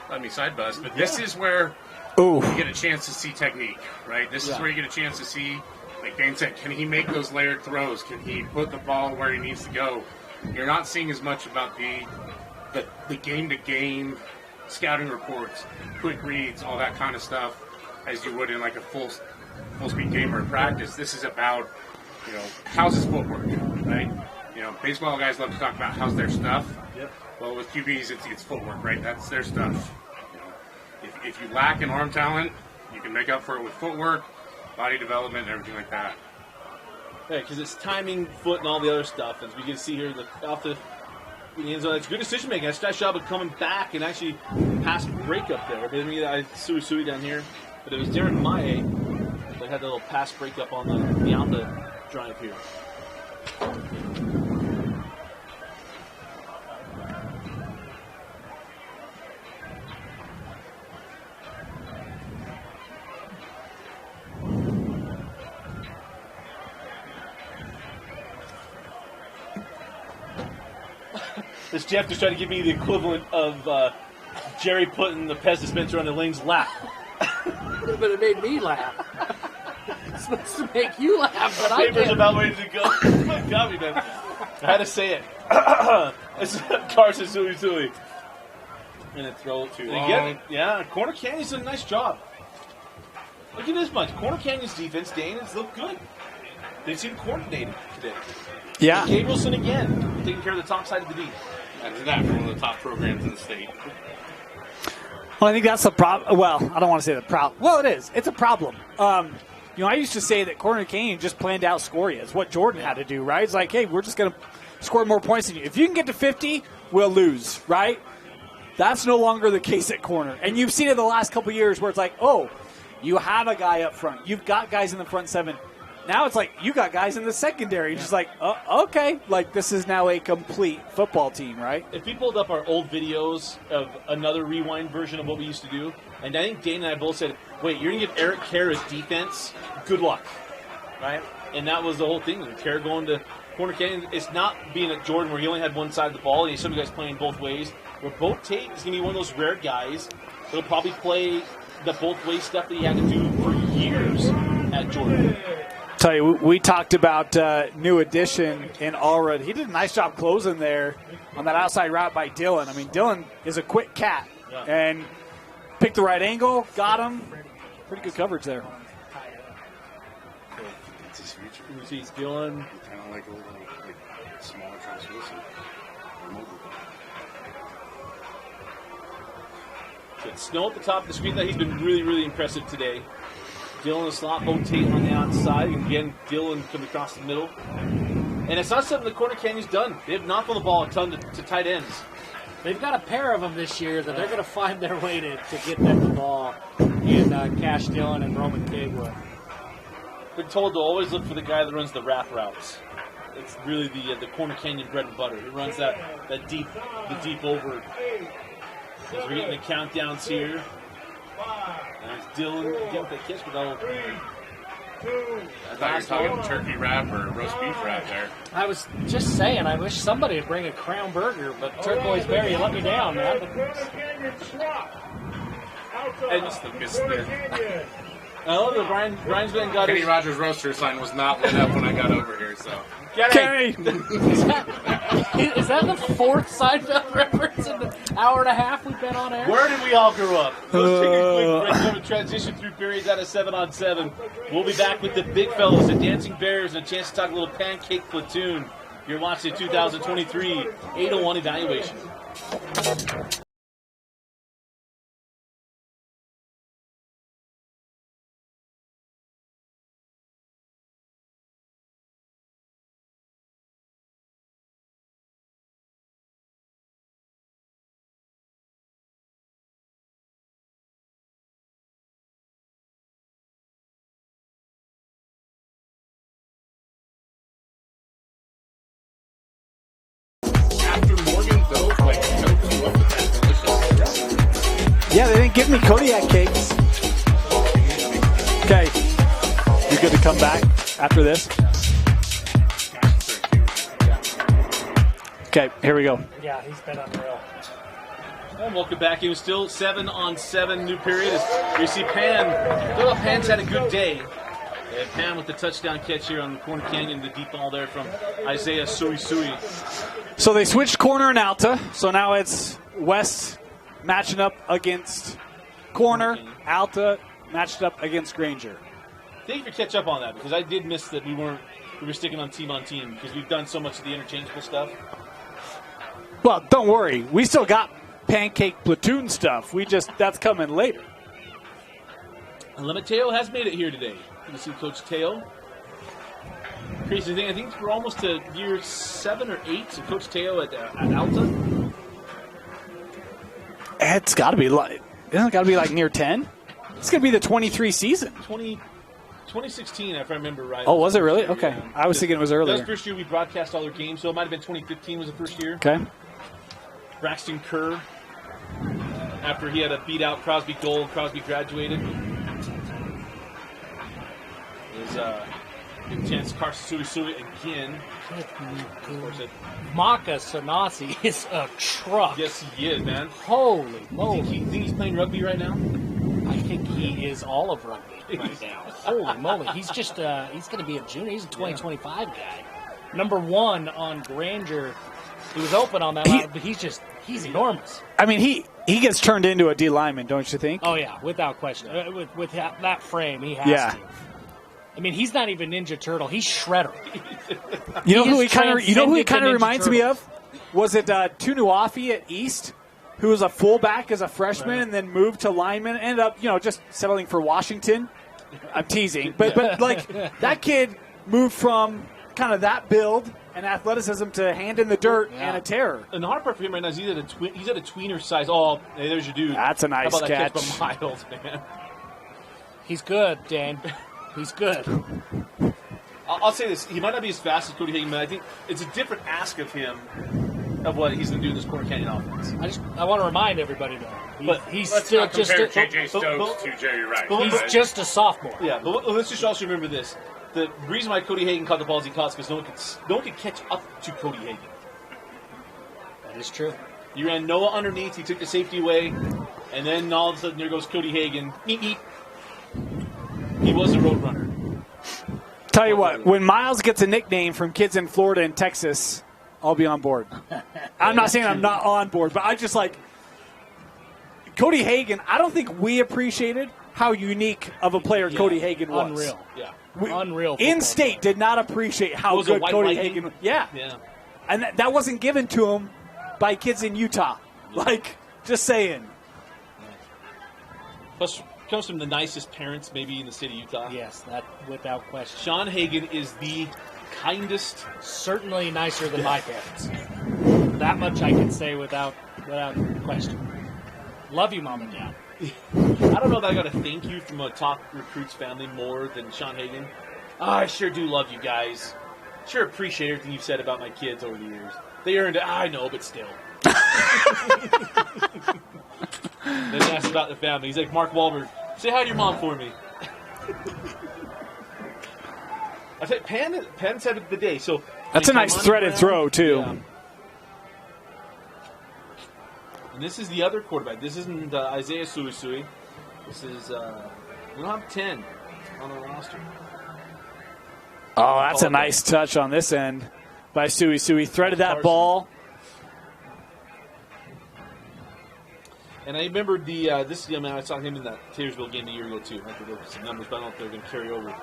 letting me side buzz, but this is where you get a chance to see technique, right? This is where you get a chance to see, like Dane said, can he make those layered throws? Can he put the ball where he needs to go? You're not seeing as much about the the game-to-game scouting reports, quick reads, all that kind of stuff, as you would in like a full-speed game or a practice. This is about, how's his footwork, right? Baseball guys love to talk about how's their stuff. Yep. Well, with QBs, it's footwork, right? That's their stuff. If you lack in arm talent, you can make up for it with footwork, body development, and everything like that. Yeah, because it's timing, foot, and all the other stuff. As we can see here, off the end zone, it's good decision making. That's a nice job of coming back and actually pass break up there. But I Sui down here, but it was Derek Maye that had the little pass break up on the drive here. This Jeff just tried to give me the equivalent of Jerry putting the Pez dispenser on the Lane's lap. But it made me laugh. It's supposed to make you laugh, but I Paper's didn't. about ready to go. Got me, man. I had to say it. It's Carson Sui. And a throw to again. Yeah, Corner Canyon's done a nice job. Look at this much. Corner Canyon's defense, Dane, has looked good. They seem coordinated today. Yeah. Gabe Wilson again, taking care of the top side of the D. That's that from one of the top programs in the state. Well, I think that's the problem. Well, I don't want to say the problem. Well, it is. It's a problem. I used to say that Corner Canyon just planned to outscore you. It's what Jordan had to do, right? It's like, hey, we're just going to score more points than you. If you can get to 50, we'll lose, right? That's no longer the case at corner. And you've seen it the last couple of years where it's like, oh, you have a guy up front. You've got guys in the front seven. Now it's like you got guys in the secondary. Just like, okay, like this is now a complete football team, right? If we pulled up our old videos of another rewind version of what we used to do, and I think Dane and I both said, wait, you're going to give Eric Kerr his defense? Good luck, right? And that was the whole thing. Kerr going to Corner Canyon. It's not being at Jordan where he only had one side of the ball, and you some of you guys playing both ways. Where Bo Tate is going to be one of those rare guys that'll probably play the both way stuff that he had to do for years at Jordan. Tell you, we talked about new addition in Allred. He did a nice job closing there on that outside route by Dylan. I mean, Dylan is a quick cat and picked the right angle, got him. Pretty good coverage there. It's his future. You see Dylan. Kind of like a little smaller transmission. It's Snow at the top of the screen. That he's been really, really impressive today. Dylan the slot, Bo Tate on the outside. Again, Dylan coming across the middle. And it's not something the Corner Canyon's done. They've knocked on the ball a ton to tight ends. They've got a pair of them this year that they're going to find their way to get them the ball in Cash Dillon and Roman Cagewood. Been told to always look for the guy that runs the wrap routes. It's really the Corner Canyon bread and butter. He runs the deep over. As we're getting the countdowns here. There's Dylan getting the kiss with all. I thought you were talking turkey wrap or roast beef wrap there. I was just saying, I wish somebody would bring a Crown Burger, but Turquoise Berry, you let me down, man. And just the oh, the Brian's been got Kenny his. Rogers roaster sign was not lit up when I got over here, so. Kenny! Is that the fourth Seinfeld reference in the hour and a half we've been on air? Where did we all grow up? Let's take a quick break. We're going to transition through periods out of 7-on-7. We'll be back with the big fellas, the Dancing Bears, and a chance to talk a little Pancake Platoon. You're watching the 2023 801 evaluation. Yeah, they didn't give me Kodiak cakes. Okay. You good to come back after this? Okay, here we go. Yeah, he's been unreal. And welcome back. It was still 7-on-7 new period. As you see Pan. Philip Pan's had a good day. And Pan with the touchdown catch here on the Corner Canyon, the deep ball there from Isaiah Sui. So they switched corner in Alta. So now it's West matching up against corner, Alta matched up against Granger. Thank you for catch up on that, because I did miss that we were sticking on team, because we've done so much of the interchangeable stuff. Well, don't worry. We still got pancake platoon stuff. That's coming later. And Mateo has made it here today. You see Coach Teo. Crazy thing, I think we're almost to year 7 or 8 of Coach Teo at Alta. It's got to be like, isn't it got to be like near 10? It's going to be the 23 season. 2016, if I remember right. Oh, was it really? Okay. Yeah. I was thinking it was earlier. That was the first year we broadcast all their games, so it might have been 2015 was the first year. Okay. Braxton Kerr, after he had a beat-out Crosby goal, Crosby graduated. There's intense Carson Suisui again. Maka Sanasi is a truck. Yes, he is, man. Holy moly. Think he's playing rugby right now? I think he is all of rugby right now. Holy moly. He's just, he's going to be a junior. He's a 2025 guy. Number 1 on Granger. He was open on that line, but he's enormous. I mean, he gets turned into a D lineman, don't you think? Oh, yeah, without question. With that frame, he has to. I mean, he's not even Ninja Turtle. He's Shredder. You know who he kind of reminds me of? Was it Tunuafi at East, who was a fullback as a freshman and then moved to lineman, ended up, just settling for Washington? I'm teasing. But like, that kid moved from kind of that build and athleticism to hand in the dirt and a terror. And the hard part for him right now is he's at a tweener size. Oh, hey, there's your dude. That's a nice How about catch. That catch from Miles, man. He's good, Dan. He's good. I'll say this. He might not be as fast as Cody Hagan, but I think it's a different ask of him of what he's going to do in this Corner Canyon offense. I want to remind everybody, though. He's Let's still not just compare J.J. Stokes to Jerry Rice. He's just a sophomore. Yeah, but let's just also remember this. The reason why Cody Hagan caught the balls he caught is because no one could catch up to Cody Hagan. That is true. You ran Noah underneath, he took the safety away, and then all of a sudden there goes Cody Hagan. Eep, eep. He was a road runner. Tell you what, when Miles gets a nickname from kids in Florida and Texas, I'll be on board. I'm not saying I'm not on board, but I just like Cody Hagan. I don't think we appreciated how unique of a player Cody Hagan was. Unreal. Yeah. Unreal. In-state did not appreciate how good Cody Hagan was. Yeah. And that wasn't given to him by kids in Utah. Like, just saying. Plus, comes from the nicest parents maybe in the state of Utah. Yes, that without question. Sean Hagan is the kindest. Certainly nicer than my parents. That much I can say without question. Love you, Mom and Dad. I don't know if I got to thank you from a top recruits family more than Sean Hagan. Oh, I sure do love you guys. Sure appreciate everything you've said about my kids over the years. They earned it. I know, but still. Then asked about the family. He's like, Mark Wahlberg, say hi to your mom for me. I said, Pan said the day. So that's a nice threaded throw, too. Yeah. And this is the other quarterback. This isn't Isaiah Suisui. This is, we don't have 10 on the roster. Oh, that's a nice touch on this end by Suisui. Threaded that ball. And I remember this is the man I saw him in that Taylorsville game a year ago, too. I have to look at some numbers, but I don't know if they're going to carry over.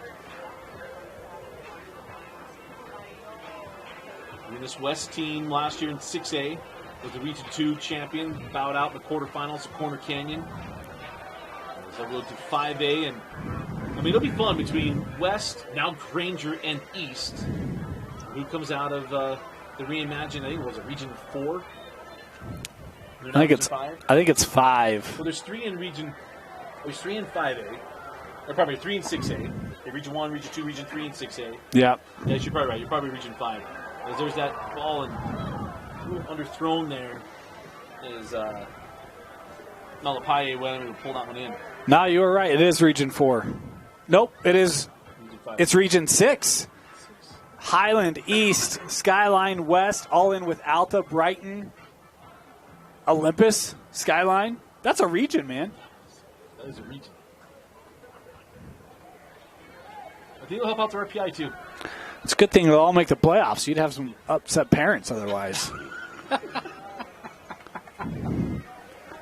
And this West team last year in 6A was the Region 2 champion, bowed out in the quarterfinals of Corner Canyon. So we'll to 5A, and I mean, it'll be fun between West, now Granger, and East. Who comes out of the reimagined, I think it was a Region 4? I think it's 5. Well, there's 3 in Region. There's 3 in 5A, or probably 3 in 6A. Region 1, Region 2, Region 3, and 6A. Yeah. Yeah, you're probably right. You're probably Region 5. Because there's that ball and underthrown there is Malapai went and pulled that one in. No, you were right. It is Region 4. Nope, it is. It's Region 6. Highland East, Skyline West, all in with Alta, Brighton, Olympus, Skyline. That's a region, man. That is a region. I think it'll help out the RPI, too. It's a good thing they'll all make the playoffs. You'd have some upset parents otherwise.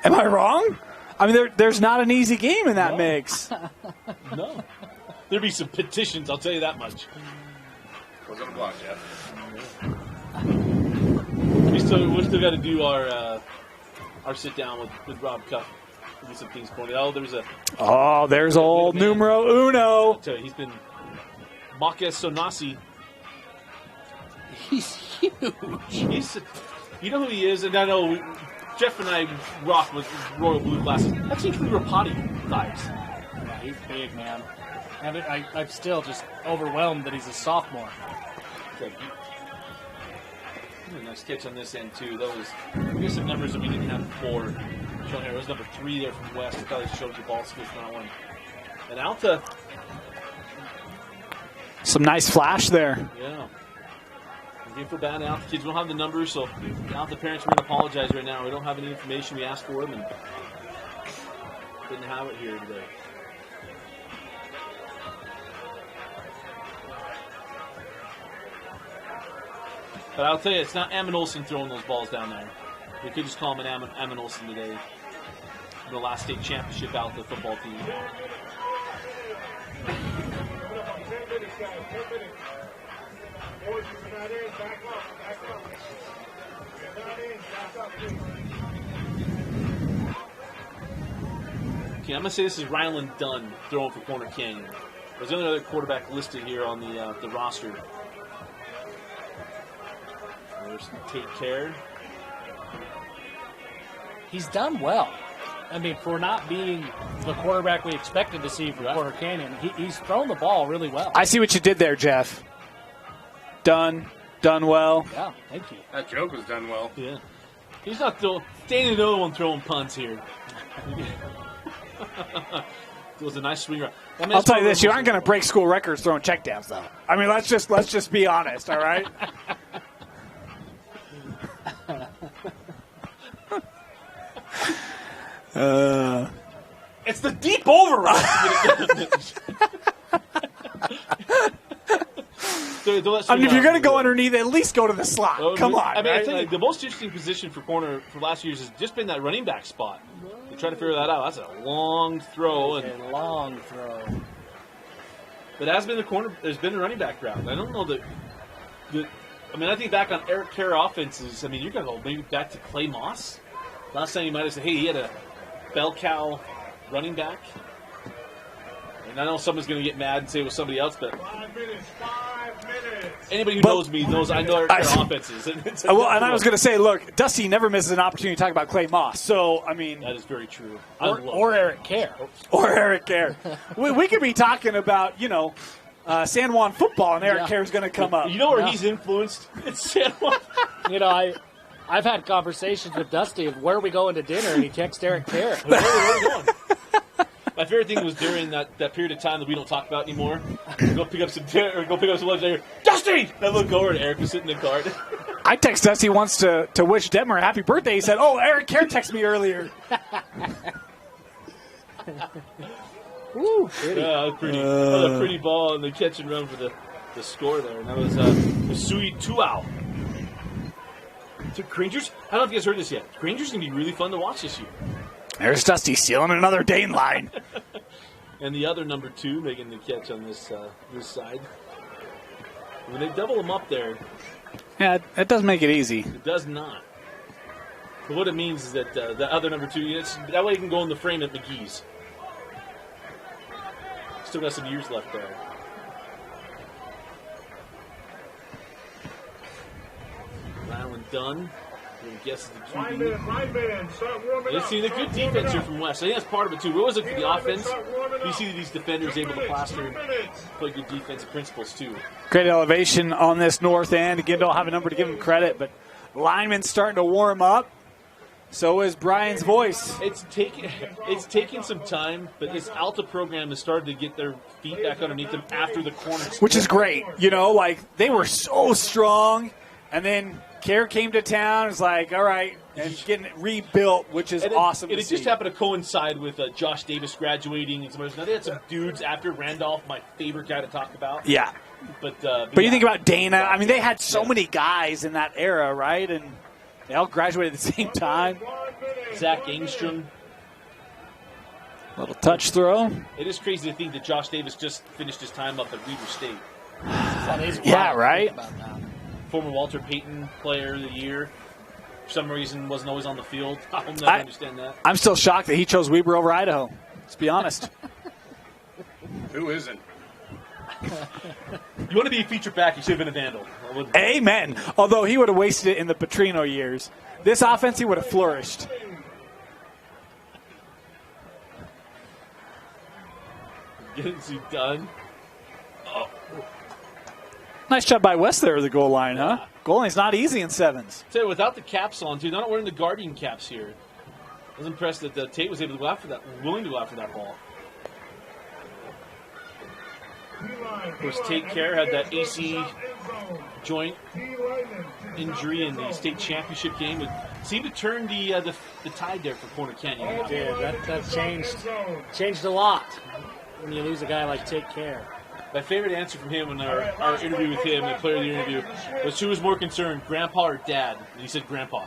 Am I wrong? I mean, there's not an easy game in that mix. No. There'd be some petitions, I'll tell you that much. What's on the block, Jeff? We still got to do our sit down with Rob Cuff. Do some things pointed out. There's old numero uno. I'll tell you, he's been Marques Sonasi. He's huge. You know who he is, and I know Jeff and I rock with royal blue glasses. That's Anthony Rapati vibes. Yeah, he's big, man. And I'm still just overwhelmed that he's a sophomore. Okay. Nice catch on this end, too. Here's some numbers that we didn't have before. Showing here. It was number 3 there from West. I thought he showed you ball skills from that one. And Alta. Some nice flash there. Yeah. Game for bad Alta. Kids don't have the numbers, so the Alta parents are going to apologize right now. We don't have any information. We asked for them and didn't have it here today. But I'll tell you, it's not Ammon Olsen throwing those balls down there. We could just call him an Ammon Olsen today. The last state championship out the football team. Okay, I'm going to say this is Ryland Dunn throwing for Corner Canyon. There's the only other quarterback listed here on the roster. There's Tate Care. He's done well. I mean, for not being the quarterback we expected to see from Corner Canyon, he's thrown the ball really well. I see what you did there, Jeff. Done well. Yeah, thank you. That joke was done well. Yeah. He's not throwing. Danny the only one throwing punts here. It was a nice swing around. I'll tell you this: you aren't going to break school records throwing checkdowns, though. I mean, let's just be honest, all right? It's the deep override. I mean, if you're going to go underneath, at least go to the slot. Come on. I mean, right? I think the most interesting position for corner for last year's has just been that running back spot. We're trying to figure that out. That's a long throw. A long throw. But it has been the corner. There's been a running back route. I don't know that. I mean, I think back on Eric Kerr offenses. I mean, you're going to go maybe back to Clay Moss. Last time you might have said, hey, he had a bell cow running back. And I know someone's going to get mad and say it was somebody else, but 5 minutes. anybody who knows me knows I know Eric Kerr offenses. And I was going to say, look, Dusty never misses an opportunity to talk about Clay Moss. So, I mean. That is very true. Or Eric Kerr. Or Eric Kerr. we could be talking about, San Juan football, and Eric Kerr's going to come up. You know where he's influenced? It's San Juan. I've had conversations with Dusty of where we going to dinner, and he texts Eric Kerr. Where are we going? My favorite thing was during that period of time that we don't talk about anymore. Go pick up some dinner, or go pick up some lunch. There, Dusty! I look over, and Eric was sitting in the car. I text Dusty once to wish Detmer a happy birthday. He said, "Oh, Eric Kerr texted me earlier." Ooh, pretty. Yeah, that was a pretty ball, and the catch and run for the score there. And that was Sui Tuau. Grangers, I don't know if you guys heard this yet. Grangers going to be really fun to watch this year. There's Dusty stealing another Dane line. And the other number 2 making the catch on this side. When they double them up there. Yeah, it does make it easy. It does not. But what it means is that the other number 2, that way you can go in the frame at McGee's. Still got some years left there. Ryland Dunn. I guess the QB. 5 minutes. Start warming Let's up. see the good defense here from West. I think that's part of it too. What was it for the offense? You see these defenders able to plaster and play good defensive principles too. Great elevation on this north end. Again, don't have a number to give him credit, but lineman's starting to warm up. So is Brian's voice. It's taking some time, but this Alta program has started to get their feet back underneath them after the corners. Which is great. They were so strong, and then Kerr came to town. It's like, all right, and getting it rebuilt, which is awesome to see. It just happened to coincide with Josh Davis graduating and some others. Now they had some dudes after Randolph, my favorite guy to talk about. Yeah. But you think about Dana. I mean, they had so many guys in that era, right? And They all graduated at the same time. Zach Angstrom. Little touch throw. It is crazy to think that Josh Davis just finished his time up at Weber State. Yeah, right? Former Walter Payton Player of the Year. For some reason, wasn't always on the field. I'll never understand that. I'm still shocked that he chose Weber over Idaho. Let's be honest. Who isn't? You want to be a feature back, you should have been a Vandal. Amen. Although he would have wasted it in the Petrino years. This offense, he would have flourished. Getting you done. Oh. Nice job by West there at the goal line, huh? Goal line's not easy in sevens. Tell you, without the caps on, too, they're not wearing the Guardian caps here. I was impressed that Tate was able to go after that, willing to go after that ball. Of course, Tate Care had that AC joint injury in the state championship game. It seemed to turn the tide there for Corner Canyon. It did. That changed a lot when you lose a guy like Tate Care. My favorite answer from him in our interview with him, the player of the interview, was who was more concerned, Grandpa or Dad? And he said Grandpa.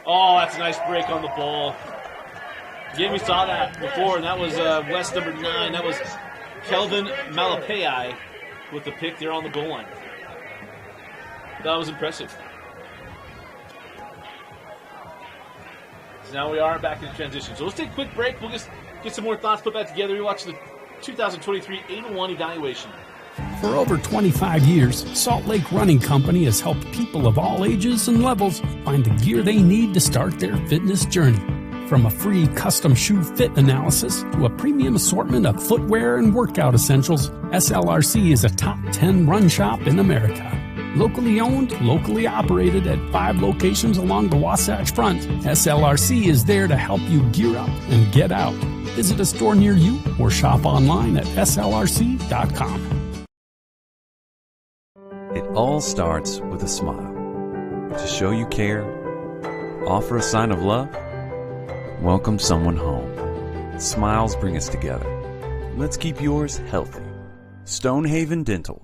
Oh, that's a nice break on the ball. Again, we saw that before, and that was West number 9. That was Kelvin Malapei with the pick there on the goal line. That was impressive. So now we are back in transition. So let's take a quick break. We'll just get some more thoughts put back together. We watch the 2023 8-1 evaluation. For over 25 years, Salt Lake Running Company has helped people of all ages and levels find the gear they need to start their fitness journey. From a free custom shoe fit analysis to a premium assortment of footwear and workout essentials, SLRC is a top 10 run shop in America. Locally owned, locally operated at 5 locations along the Wasatch Front, SLRC is there to help you gear up and get out. Visit a store near you or shop online at slrc.com. It all starts with a smile. To show you care, offer a sign of love, welcome someone home. Smiles bring us together. Let's keep yours healthy. Stonehaven Dental.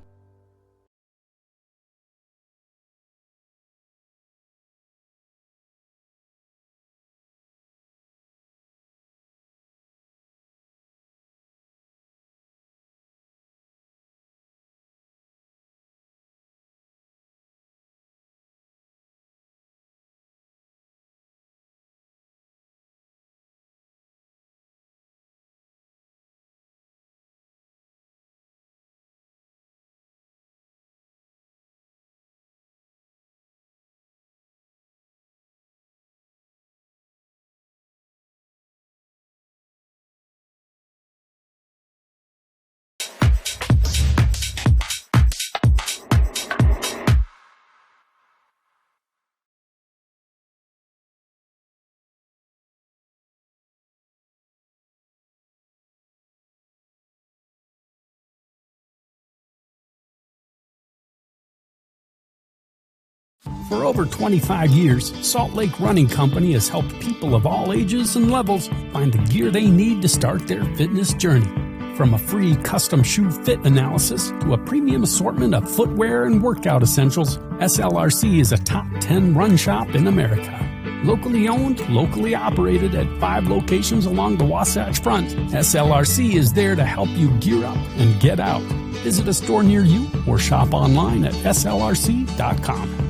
For over 25 years, Salt Lake Running Company has helped people of all ages and levels find the gear they need to start their fitness journey. From a free custom shoe fit analysis to a premium assortment of footwear and workout essentials, SLRC is a top 10 run shop in America. Locally owned, locally operated at 5 locations along the Wasatch Front, SLRC is there to help you gear up and get out. Visit a store near you or shop online at slrc.com.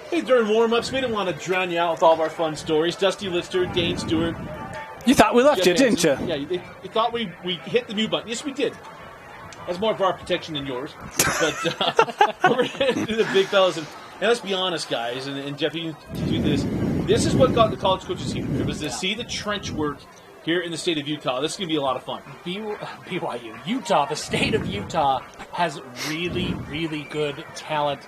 Hey, during warm-ups, we didn't want to drown you out with all of our fun stories. Dusty Lister, Dane Stewart. You thought we left Jeff you, didn't you? Hansen. Yeah, you thought we hit the mute button. Yes, we did. That's more for our protection than yours. But we're into the big fellas. And let's be honest, guys, and Jeff, you can do this. This is what got the college coaches here. It was to see the trench work here in the state of Utah. This is going to be a lot of fun. BYU. Utah, the state of Utah has really, really good talent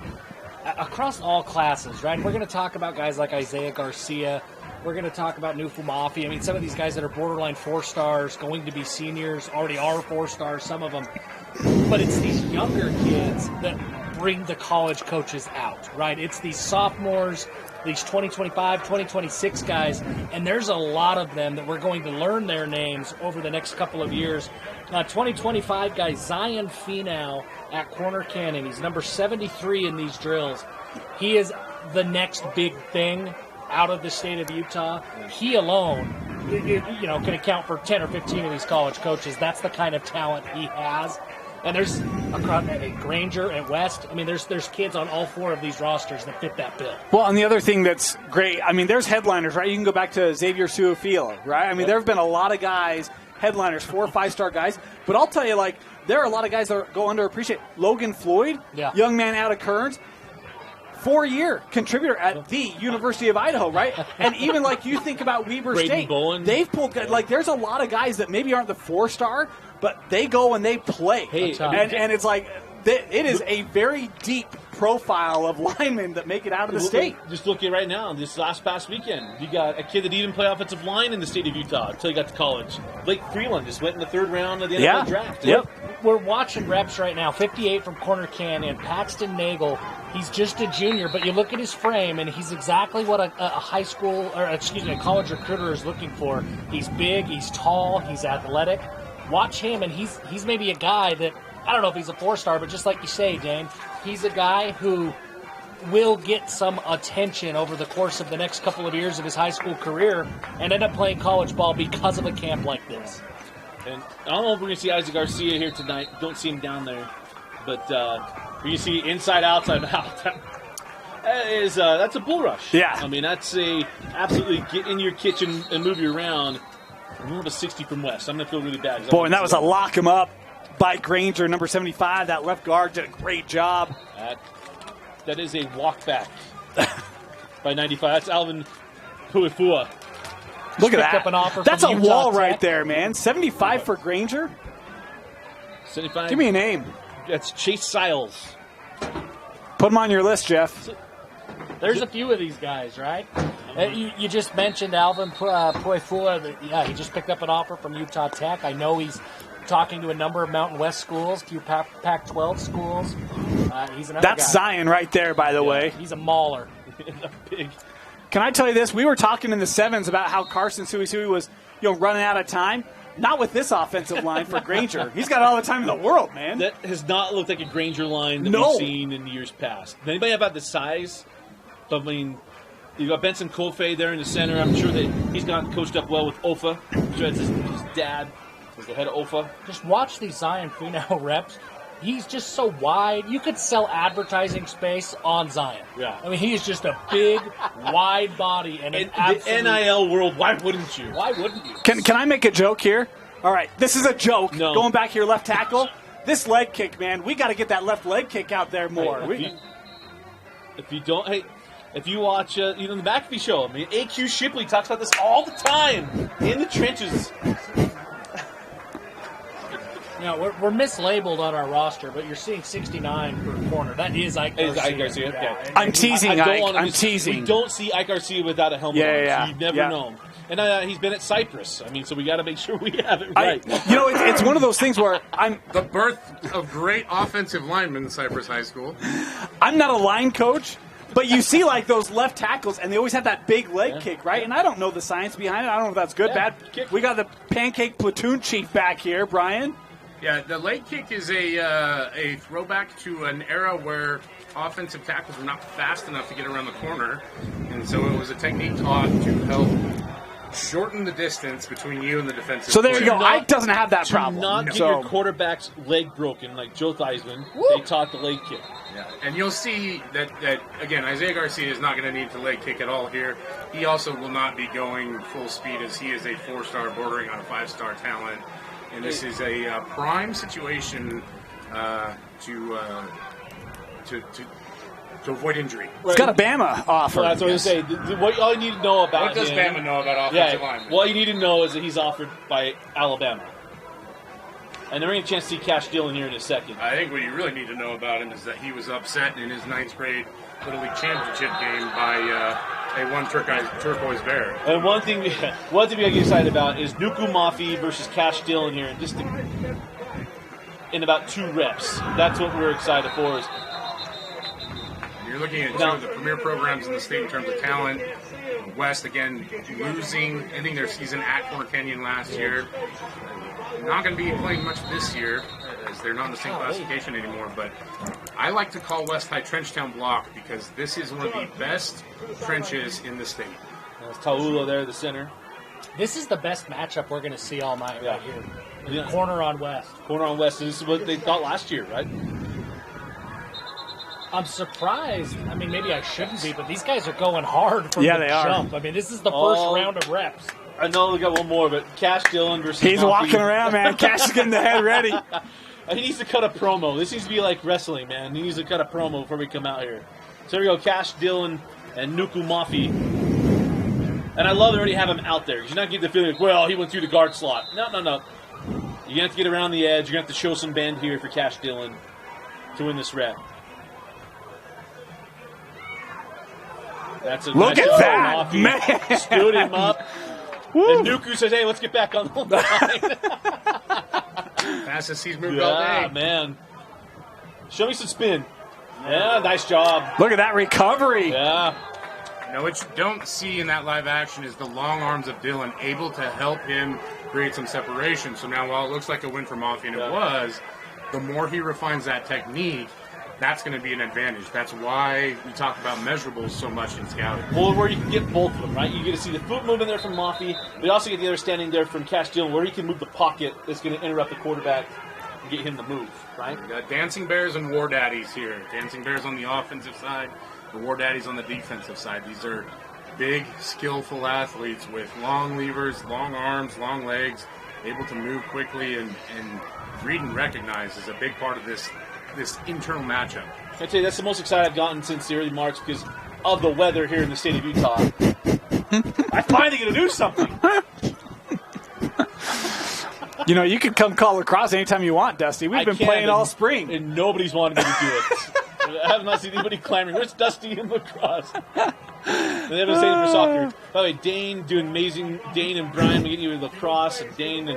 across all classes, right? We're going to talk about guys like Isaiah Garcia. We're going to talk about Nufu Mafi. I mean, some of these guys that are borderline 4 stars, going to be seniors, already are 4 stars, some of them. But it's these younger kids that bring the college coaches out, right? It's these sophomores, these 2025, 2026 guys, and there's a lot of them that we're going to learn their names over the next couple of years. 2025 guy, Zion Finau at Corner Canyon. He's number 73 in these drills. He is the next big thing out of the state of Utah. He alone, can account for 10 or 15 of these college coaches. That's the kind of talent he has. And there's across Granger and West. I mean, there's kids on all 4 of these rosters that fit that bill. Well, and the other thing that's great, I mean, there's headliners, right? You can go back to Xavier Suafila, right? I mean, there have been a lot of guys, headliners, 4 or 5-star guys. But I'll tell you, there are a lot of guys that go underappreciated. Logan Floyd, young man out of Kearns, 4-year contributor at the University of Idaho, right? And even you think about Weber State, Bowen. They've pulled there's a lot of guys that maybe aren't the 4-star, but they go and they play. Hey, and it's it is a very deep profile of linemen that make it out of the state. Just looking right now, this past weekend, you got a kid that didn't play offensive line in the state of Utah until he got to college. Blake Freeland just went in the 3rd round of the NFL draft. Yep. We're watching reps right now. 58 from Corner Canyon. Paxton Nagel, he's just a junior, but you look at his frame, and he's exactly what a college recruiter is looking for. He's big, he's tall, he's athletic. Watch him, and he's maybe a guy that, I don't know if he's a 4-star, but just like you say, Dane, he's a guy who will get some attention over the course of the next couple of years of his high school career and end up playing college ball because of a camp like this. And I don't know if we're going to see Isaac Garcia here tonight. Don't see him down there. But we're going to see inside, outside, out. That's a bull rush. Yeah. I mean, that's absolutely get in your kitchen and move you around. I'm more of a 60 from West. I'm going to feel really bad. Boy, and that was a lock him up by Granger, number 75. That left guard did a great job. That is a walk back by 95. That's Alvin Puifua. Look at that. Up an offer That's from a Utah wall Tech. right there, man. 75 for Granger? 75. Give me a name. That's Chase Siles. Put him on your list, Jeff. There's a few of these guys, right? You just mentioned Alvin Puifua. Yeah, he just picked up an offer from Utah Tech. I know he's talking to a number of Mountain West schools, a few Pac-12 schools. He's another That's guy. Zion right there, by the way. He's a mauler. Big. Can I tell you this? We were talking in the 7s about how Carson Suisui was, running out of time. Not with this offensive line for Granger. He's got all the time in the world, man. That has not looked like a Granger line that No. we've seen in years past. Does anybody have about the size? I mean, you got Benson Kofe there in the center. I'm sure that he's gotten coached up well with Ofa. I'm sure that's his dad was the head of Ofa. Just watch these Zion Finau reps. He's just so wide. You could sell advertising space on Zion. Yeah. I mean, he is just a big, wide body and an In absolute... the NIL world, why wouldn't you? Why wouldn't you? Can I make a joke here? All right, this is a joke. No. Going back here, left tackle. This leg kick, man. We got to get that left leg kick out there more. Hey, if you don't, if you watch, the McAfee show, I mean, AQ Shipley talks about this all the time in the trenches. We're mislabeled on our roster, but you're seeing 69 per corner. That is Ike Garcia. Ike Garcia, okay. I'm teasing, I Ike. don't wanna I'm teasing. We don't see Ike Garcia without a helmet on. Yeah. So you never Yeah. know. And he's been at Cyprus. I mean, so we got to make sure we have it right. It's one of those things where The birth of great offensive linemen in Cypress High School. I'm not a line coach, but you see those left tackles, and they always have that big leg kick, right? And I don't know the science behind it. I don't know if that's good, bad. We got the pancake platoon chief back here, Brian. Yeah, the leg kick is a throwback to an era where offensive tackles were not fast enough to get around the corner, and so it was a technique taught to help shorten the distance between you and the defensive. So there you player. go. Ike doesn't have that To problem. not get your quarterback's leg broken like Joe Theismann, they taught the leg kick. Yeah. And you'll see that again, Isaiah Garcia is not going to need to leg kick at all here. He also will not be going full speed as he is a 4-star bordering on a 5-star talent. And this is a prime situation to avoid injury. He's got a Bama offer. Well, that's what I was going to say. All you need to know about What does him, Bama know about offensive linemen? Well, all you need to know is that he's offered by Alabama. And they're going to get a chance to see Cash Dillon here in a second. I think what you really need to know about him is that he was upset in his 9th grade Little League Championship game by a one turquoise bear. And one thing we got to get excited about is Nuku Mafi versus Cash Dillon here in about 2 reps. That's what we're excited for. You're looking at 2 of the premier programs in the state in terms of talent. West, again, losing, ending their season at Corner Canyon last year. Not going to be playing much this year, as they're not in the same classification anymore. But I like to call West High Trenchtown Block because this is one of the best trenches in the state. There's Taulo there, the center. This is the best matchup we're going to see all night right here. Yeah. Corner on West. Corner on West. This is what they thought last year, right? I'm surprised. I mean, maybe I shouldn't be, but these guys are going hard from the they are. jump. I mean, this is the first round of reps. I know we got one more, but Cash Dillon versus He's Mafi. walking around, man. Cash is getting the head ready. He needs to cut a promo. This needs to be like wrestling, man. He needs to cut a promo before we come out here. So here we go, Cash Dillon and Nuku Mafi. And I love they already have him out there. You're not getting the feeling like, well, he went through the guard slot. No. You're going to have to get around the edge. You're going to have to show some bend here for Cash Dillon to win this rep. That's a Look nice at job. that, Mafi man. stood him up. Woo. And Nuku says, hey, let's get back on the line. Fastest he's moved all Yeah, day. man. Show me some spin. Yeah, nice job. Look at that recovery. Yeah. Now, what you don't see in that live action is the long arms of Dillon able to help him create some separation. So now, while it looks like a win for Mafi, and it was, the more he refines that technique, that's going to be an advantage. That's why we talk about measurables so much in scouting. Well, where you can get both of them, right? You get to see the foot movement there from Mafi. We also get the other standing there from Cash Dillon, where he can move the pocket that's going to interrupt the quarterback and get him to move, right? We got Dancing Bears and War Daddies here. Dancing Bears on the offensive side, the War Daddies on the defensive side. These are big, skillful athletes with long levers, long arms, long legs, able to move quickly and read and recognize is a big part of this internal matchup. I tell you, that's the most excited I've gotten since the early March because of the weather here in the state of Utah. I finally get to do something. You know, you can come call lacrosse anytime you want, Dusty. We've been playing all spring. And nobody's wanted me to do it. I have not seen anybody clamoring, where's Dusty in lacrosse? And they haven't seen it for soccer. By the way, Dane doing amazing. Dane and Brian getting you with lacrosse, and Dane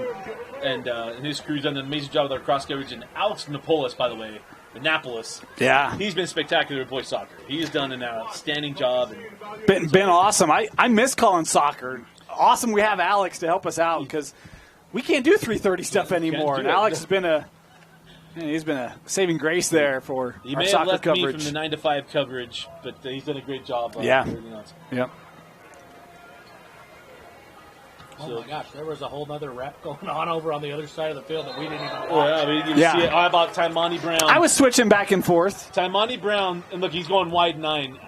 and his crew's done an amazing job with our cross coverage. And Alex Napolis, by the way, Annapolis. Yeah. He's been spectacular with boys soccer. He's done an outstanding job. Been awesome. I miss calling soccer. Awesome we have Alex to help us out because we can't do 3:30 stuff anymore. And Alex has been a saving grace there for He our may have soccer left coverage. me from the 9 to 5 coverage, but he's done a great job. Yeah. Everything else. Yep. Oh my gosh, there was a whole other rep going on over on the other side of the field that we didn't even watch. Oh, yeah, we didn't even see it. How about Taimani Brown? I was switching back and forth. Taimani Brown, and look, he's going wide 9.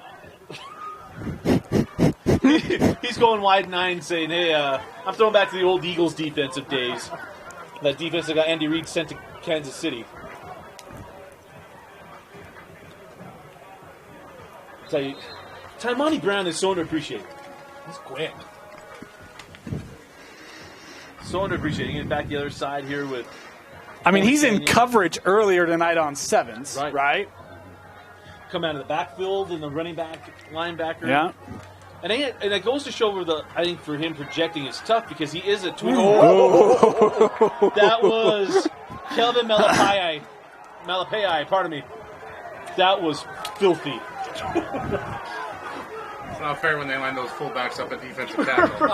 He's going wide 9, saying, hey, I'm throwing back to the old Eagles defensive days. That defense that got Andy Reid sent to Kansas City. I'll tell you, Taimani Brown is so underappreciated. He's quick. So underappreciated. Getting back the other side here with... I mean, he's in coverage earlier tonight on sevens, right? Come out of the backfield and the running back, linebacker. Yeah. And it goes to show where I think for him projecting is tough because he is a twin. That was Kelvin Malapai, pardon me. That was filthy. It's not fair when they line those fullbacks up at defensive tackle.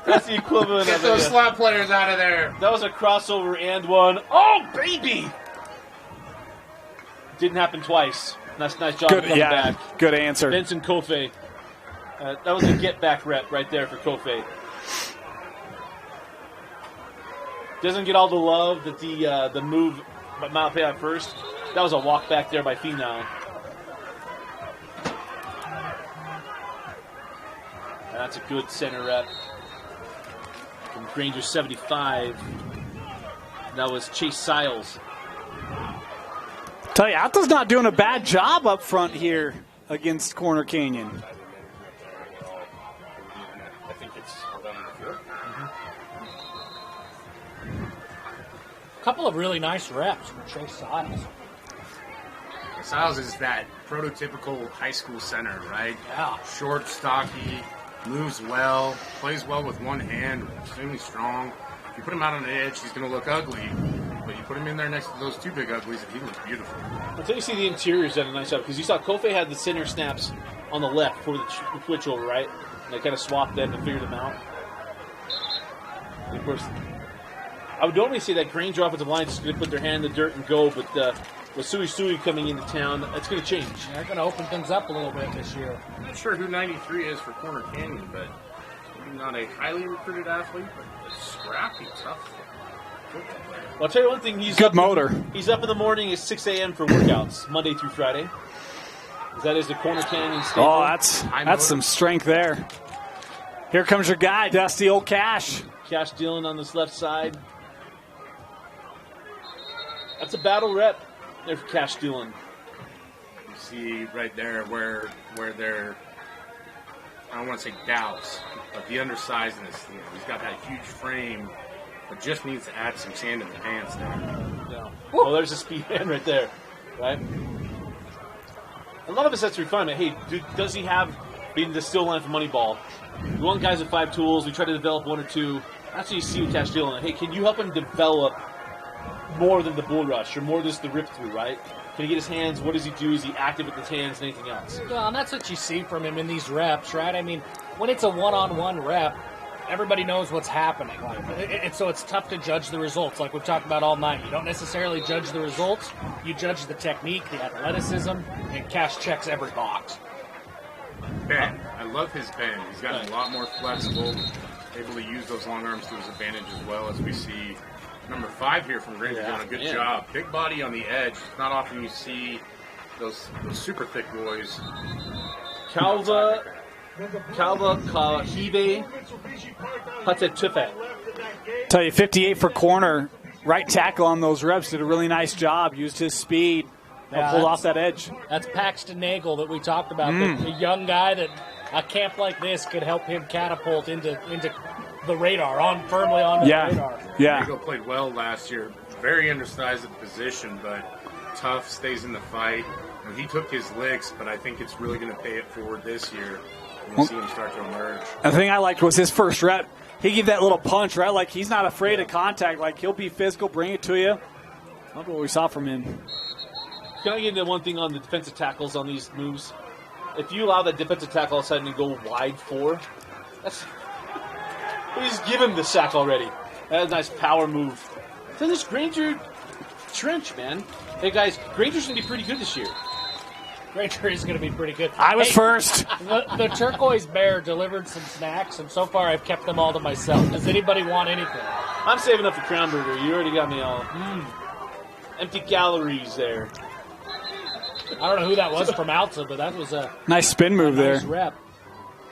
That's the equivalent Get of those slot players out of there. That was a crossover and one. Oh, baby! Didn't happen twice. Nice job Good, coming back. Good answer. Benson Kofe. That was a get-back rep right there for Kofe. Doesn't get all the love that the move by Malpe at first. That was a walk back there by Finau. That's a good center rep. From Granger 75. That was Chase Siles. Tell you, Alta's not doing a bad job up front here against Corner Canyon. I think it's done before. A couple of really nice reps from Chase Siles. Siles is that prototypical high school center, right? Yeah. Short, stocky, moves well, plays well with one hand, extremely strong. If you put him out on the edge, he's going to look ugly. But you put him in there next to those two big uglies, and he looks beautiful. Until you see the interiors done a nice job, because you saw Kofe had the center snaps on the left for the switch over, right? And they kind of swapped them and figured them out. And of course, I would normally say that Granger offensive line is just going to put their hand in the dirt and go, but with Sui coming into town, that's going to change. They're going to open things up a little bit this year. I'm not sure who 93 is for Corner Canyon, but maybe not a highly recruited athlete, but a scrappy, tough football player. Well, I'll tell you one thing. He's Good up, motor. He's up in the morning at 6 a.m. for workouts, Monday through Friday. That is the Corner Canyon staple. Oh, that's some strength there. Here comes your guy, Dusty Old Cash. Cash Dillon on this left side. That's a battle rep there for Cash Dillon. You see right there where they're, I don't want to say doubts, but the undersizedness. You know, he's got that huge frame, but just needs to add some sand in the pants there. Yeah. Oh, there's a speed hand right there, right? A lot of us have to refine it. Hey, does he have being the still line for Moneyball? We want guys with 5 tools. We try to develop 1 or 2. That's what you see with Cash Dillon. Hey, can you help him develop more than the bull rush or more than just the rip through, right? Can he get his hands? What does he do? Is he active with his hands and anything else? Well, and that's what you see from him in these reps, right? I mean, when it's a one-on-one rep, everybody knows what's happening. So it's tough to judge the results, like we've talked about all night. You don't necessarily judge the results. You judge the technique, the athleticism, and Cash checks every box. Bend. I love his bend. He's gotten a lot more flexible, able to use those long arms to his advantage as well, as we see number 5 here from Granger doing a good job. Big body on the edge. It's not often you see those super thick boys. Calva Kahive Patetufe. Tell you, 58 for corner. Right tackle on those reps did a really nice job. Used his speed. Pulled off that edge. That's Paxton Nagel that we talked about. The young guy that a camp like this could help him catapult into the radar, firmly on the radar. Yeah. Nagel played well last year. Very undersized at the position, but tough, stays in the fight. And he took his licks, but I think it's really going to pay it forward this year. We'll see him start to emerge. The thing I liked was his first rep. He gave that little punch, right? Like, he's not afraid of contact. Like, he'll be physical, bring it to you. That's what we saw from him. Can I get into one thing on the defensive tackles on these moves? If you allow that defensive tackle all of a sudden to go wide 4, he's given the sack already. That's a nice power move. Then this Granger trench, man. Hey, guys, Granger's going to be pretty good this year. Granger is going to be pretty good. I was first. The Turquoise Bear delivered some snacks, and so far I've kept them all to myself. Does anybody want anything? I'm saving up for Crown Burger. You already got me all. Empty calories there. I don't know who that was from Alta, but that was a nice spin move nice there. Rep.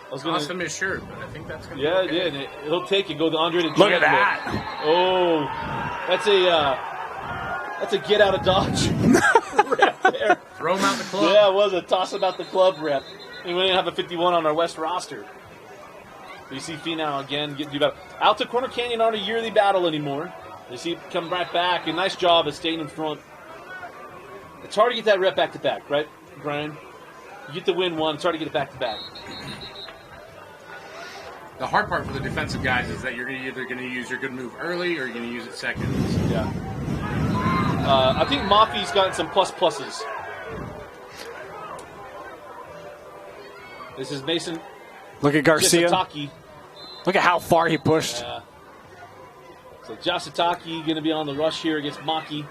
I was going to miss shirt, but I think that's going to be okay. Yeah, yeah, he'll take it. Go to Andre. Look at that. Oh, that's a get out of Dodge rep there. Throw him out the club. Yeah, it was a toss him out the club rep. And we didn't have a 51 on our West roster. You see Finau again getting do battle. Alta Corner Canyon aren't a yearly battle anymore. You see it come right back. A nice job of staying in front. It's hard to get that rep back to back, right, Brian? You get the win one. It's hard to get it back to back. The hard part for the defensive guys is that you're either going to use your good move early or you're going to use it second. Yeah. I think Mafi's gotten some pluses. This is Mason. Look at Garcia. Jasataki. Look at how far he pushed. Yeah. So Jasataki going to be on the rush here against Maki.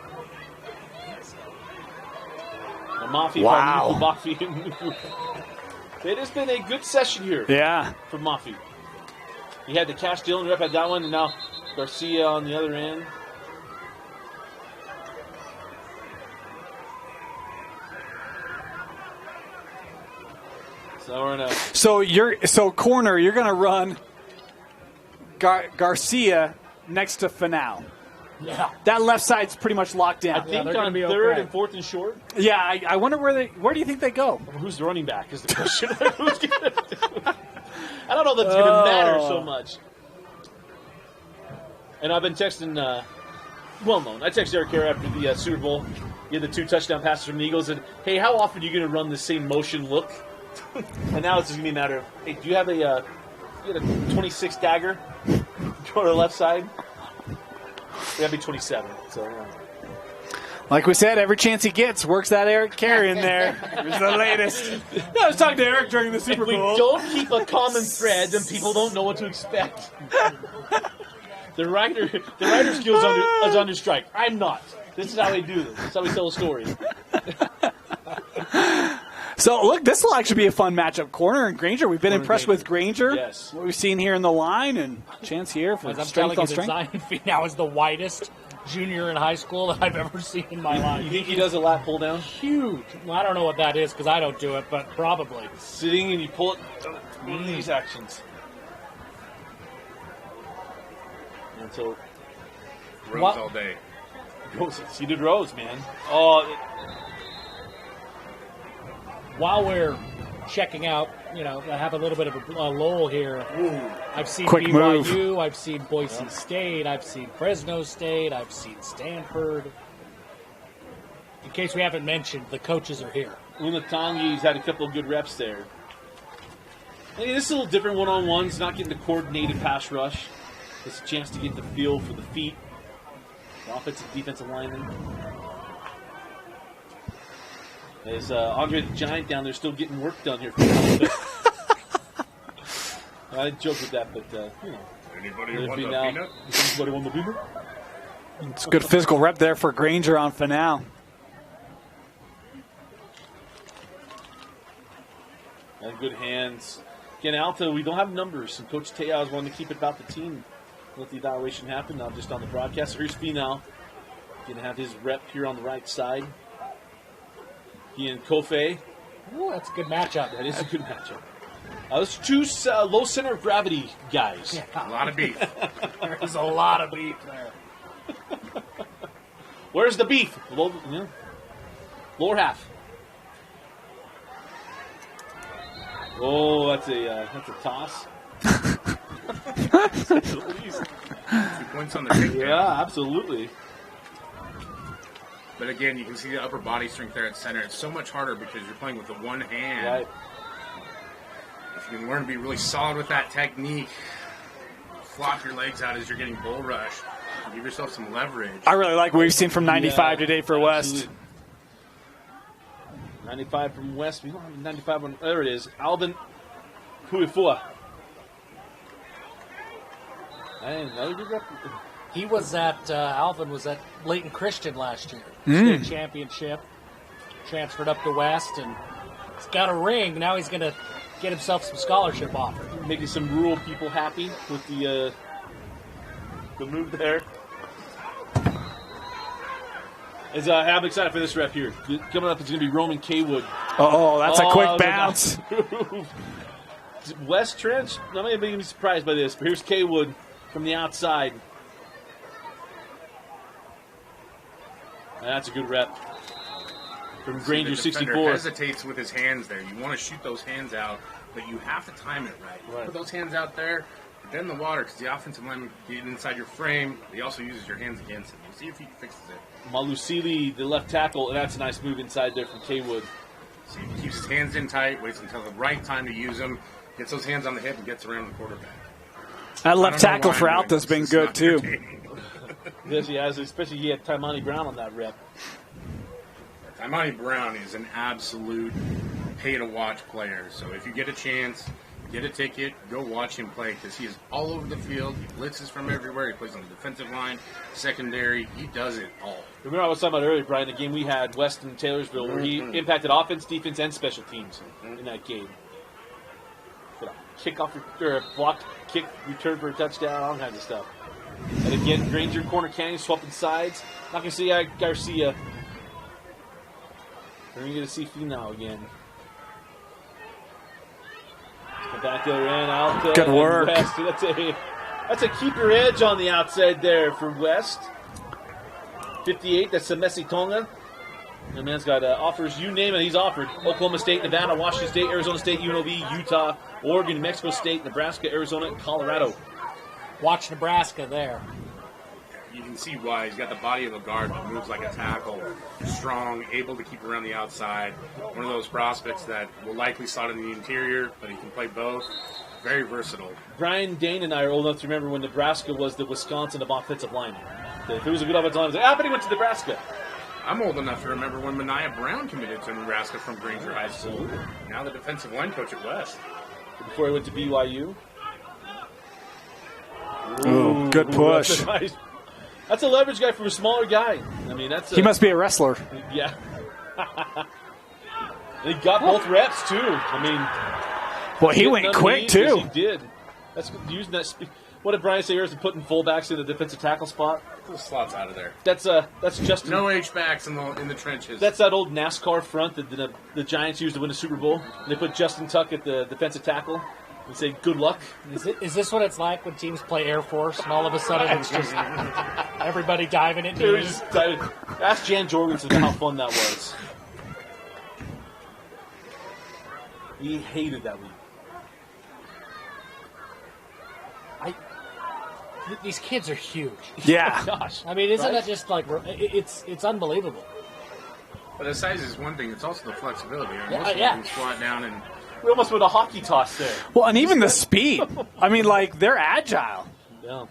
Wow. It has been a good session here Yeah. for Mafi. He had the Cash Dillon rep at that one, and now Garcia on the other end. So we're in a So corner, you're going to run Garcia next to Finau. Yeah. That left side's pretty much locked I down. think they're gonna on be third okay. and fourth and short. Yeah, I wonder where do you think they go? Who's the running back is the question. Who's gonna do? I don't know that it's going to matter so much. And I've been texting, well known. I texted Eric Carr after the Super Bowl. He had the 2 touchdown passes from the Eagles. And, hey, how often are you going to run the same motion look? And now it's just going to be a matter of, hey, do you have a 26 dagger to the left side? That'd be 27. So, yeah. Like we said, every chance he gets, works that Eric Carr in there. Here's the latest. I was talking to Eric during the Super If we Bowl. don't keep a common thread, then people don't know what to expect. The writer skills is under strike. I'm not. This is how we do this. This is how we tell a story. So, look, this will actually be a fun matchup. Corner and Granger. We've been impressed with Granger. Yes. What we've seen here in the line, and chance here for As I'm strength telling on you, that strength. Zion Finau is the widest junior in high school that I've ever seen in my life. You think he does a lat pull down? Huge. Well, I don't know what that is because I don't do it, but probably. Sitting and you pull it. One of these actions. Until Rose What? all day. Rose, seated Rose, man. Oh, While we're checking out, I have a little bit of a lull here. I've seen Quick BYU, move. I've seen Boise State, I've seen Fresno State, I've seen Stanford. In case we haven't mentioned, the coaches are here. Unatangi's had a couple of good reps there. Hey, this is a little different one-on-ones, not getting the coordinated pass rush. It's a chance to get the feel for the feet. The offensive, defensive lineman. There's Andre the Giant down there still getting work done here. I joke with that, but, Anybody there'd want be the now. peanut? Anybody want the peanut? It's a good physical rep there for Granger on Finau. And good hands. Again, Alta, we don't have numbers, and Coach Tejas wanted to keep it about the team. Let the evaluation happen, not just on the broadcast. So here's Finau. Going to have his rep here on the right side. He and Kofe. Ooh, that's a good matchup. That is a good matchup. Those 2 low center of gravity guys. A lot of beef. There's a lot of beef there. Where's the beef? Lower half. Oh, that's a toss. 2 points on the takedown. Yeah, absolutely. But again, you can see the upper body strength there at center. It's so much harder because you're playing with the one hand. Right. If you can learn to be really solid with that technique, flop your legs out as you're getting bull rush, give yourself some leverage. I really like what we've seen from 95 today for West. Absolutely. 95 from West. We don't have 95 on. There it is. Alvin Puifua. Another good rep. He was at, Alvin was at Leighton Christian last year. State championship. Transferred up to West, and he's got a ring. Now he's going to get himself some scholarship offers. Making some rural people happy with the move there. I'm excited for this rep here. Coming up is going to be Roman Kaywood. Oh, that's a quick the bounce. West Trench, I'm not going to be surprised by this, but here's Kaywood from the outside. And that's a good rep. From Granger, The defender 64. hesitates with his hands there. You want to shoot those hands out, but you have to time it right. Put those hands out there, dead in the water, because the offensive lineman can get inside your frame. He also uses your hands against him. You see if he fixes it. Malusili, the left tackle, and that's a nice move inside there from Kaywood. So he keeps his hands in tight, waits until the right time to use them, gets those hands on the hip, and gets around the quarterback. That left I don't know tackle why for I'm doing Alta's this. been It's good, not too. entertaining. Yes, he has, especially he had Taimani Brown on that rep. Taimani Brown is an absolute pay-to-watch player. So if you get a chance, get a ticket, go watch him play because he is all over the field. He blitzes from everywhere. He plays on the defensive line, secondary. He does it all. Remember I was talking about earlier, Brian, the game we had, West and Taylorsville, where he impacted offense, defense, and special teams in that game. kick off or a blocked kick return for a touchdown, all kinds of stuff. And again, Granger, corner canyon, swapping sides. Not going to see Garcia. We're going to get to see Finau again. Go back there and out. Good work. West. That's a keep your edge on the outside there for West. 58, that's a Messi Tonga. The man's got offers, you name it, he's offered. Oklahoma State, Nevada, Washington State, Arizona State, UNLV, Utah, Oregon, Mexico State, Nebraska, Arizona, and Colorado. Watch Nebraska there. You can see why. He's got the body of a guard, but moves like a tackle. Strong, able to keep around the outside. One of those prospects that will likely slot in the interior, but he can play both. Very versatile. Brian Dane and I are old enough to remember when Nebraska was the Wisconsin of offensive linemen. If it was a good offensive lineman, but he went to Nebraska. I'm old enough to remember when Mania Brown committed to Nebraska from Granger High School. Absolutely. Now the defensive line coach at West. Before he went to BYU. Ooh, good push. That's a leverage guy from a smaller guy. I mean, He must be a wrestler. Yeah. He got both reps, too. I mean, well, he went quick, too. Yes, he did. That's using that speed. What did Brian say earlier? Putting fullbacks in the defensive tackle spot? Pull slots out of there. That's Justin. No H-backs in the trenches. That's that old NASCAR front that the Giants used to win the Super Bowl. They put Justin Tuck at the defensive tackle and say, good luck. Is this what it's like when teams play Air Force and all of a sudden it's just everybody diving into it? Ask Jan Jorgensen how fun that was. He hated that week. These kids are huge. Yeah. Oh, gosh. I mean, isn't Right? that just like it's unbelievable? But the size is one thing. It's also the flexibility. I mean, Yeah, most of yeah. them can squat down and We almost went a hockey toss there. Well, and even the speed. I mean, like, they're agile. Yeah.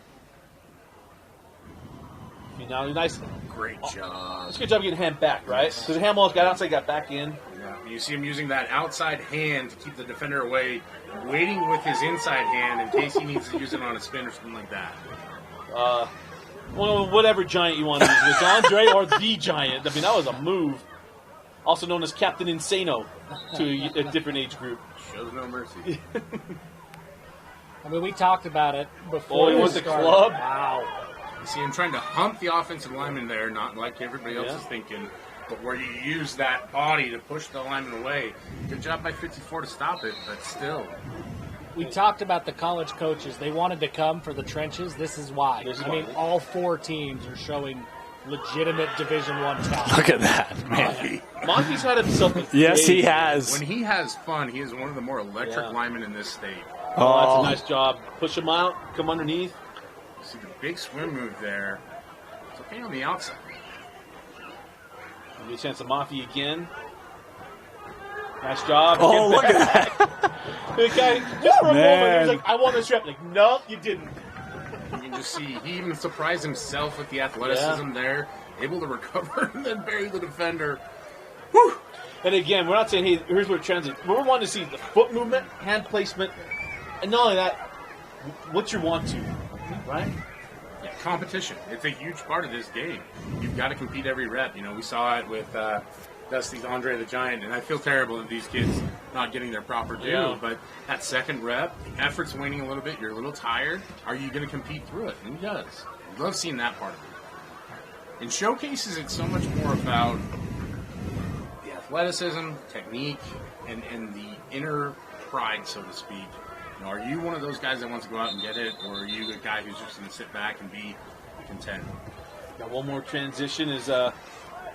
Now, nice. great job. It's a good job getting hand back, right? Because Hamill got outside, got back in. Yeah, you see him using that outside hand to keep the defender away, waiting with his inside hand in case he needs to use it on a spin or something like that. Well, whatever giant you want to use. It's Andre or the Giant. I mean, that was a move. Also known as Captain Insano to a different age group. Shows no mercy. I mean, we talked about it before. Oh, he we wants the started. club? Wow. You see him trying to hump the offensive lineman there, not like everybody else Yeah. is thinking, but where you use that body to push the lineman away. Good job by 54 to stop it, but still. We talked about the college coaches. They wanted to come for the trenches. This is why. This is I mean, why. all four teams are showing legitimate Division I talent. Look at that, man. Monty's had himself a Yes, he day. has. When he has fun, he is one of the more electric Yeah. linemen in this state. Oh, that's a nice job. Push him out, come underneath. See the big swim move there. It's okay on the outside. Give me a chance of Mafi again. Nice job. Oh, Get look back. at that. The guy, just for a moment, he Man. was like, I want this rep. Like, no, you didn't. You can just see he even surprised himself with the athleticism there, able to recover and then bury the defender. Whew. And again, we're not saying, hey, here's where it translates. We're wanting to see the foot movement, hand placement, and not only that, what you want to, right? Yeah, competition. It's a huge part of this game. You've got to compete every rep. You know, we saw it with Dusty's Andre the Giant, and I feel terrible that these kids not getting their proper due. Yeah. But that second rep, the effort's waning a little bit. You're a little tired. Are you going to compete through it? And he does. I love seeing that part of it. In showcases, it's so much more about the athleticism, technique, and the inner pride, so to speak. You know, are you one of those guys that wants to go out and get it, or are you the guy who's just going to sit back and be content? Got one more transition. Is a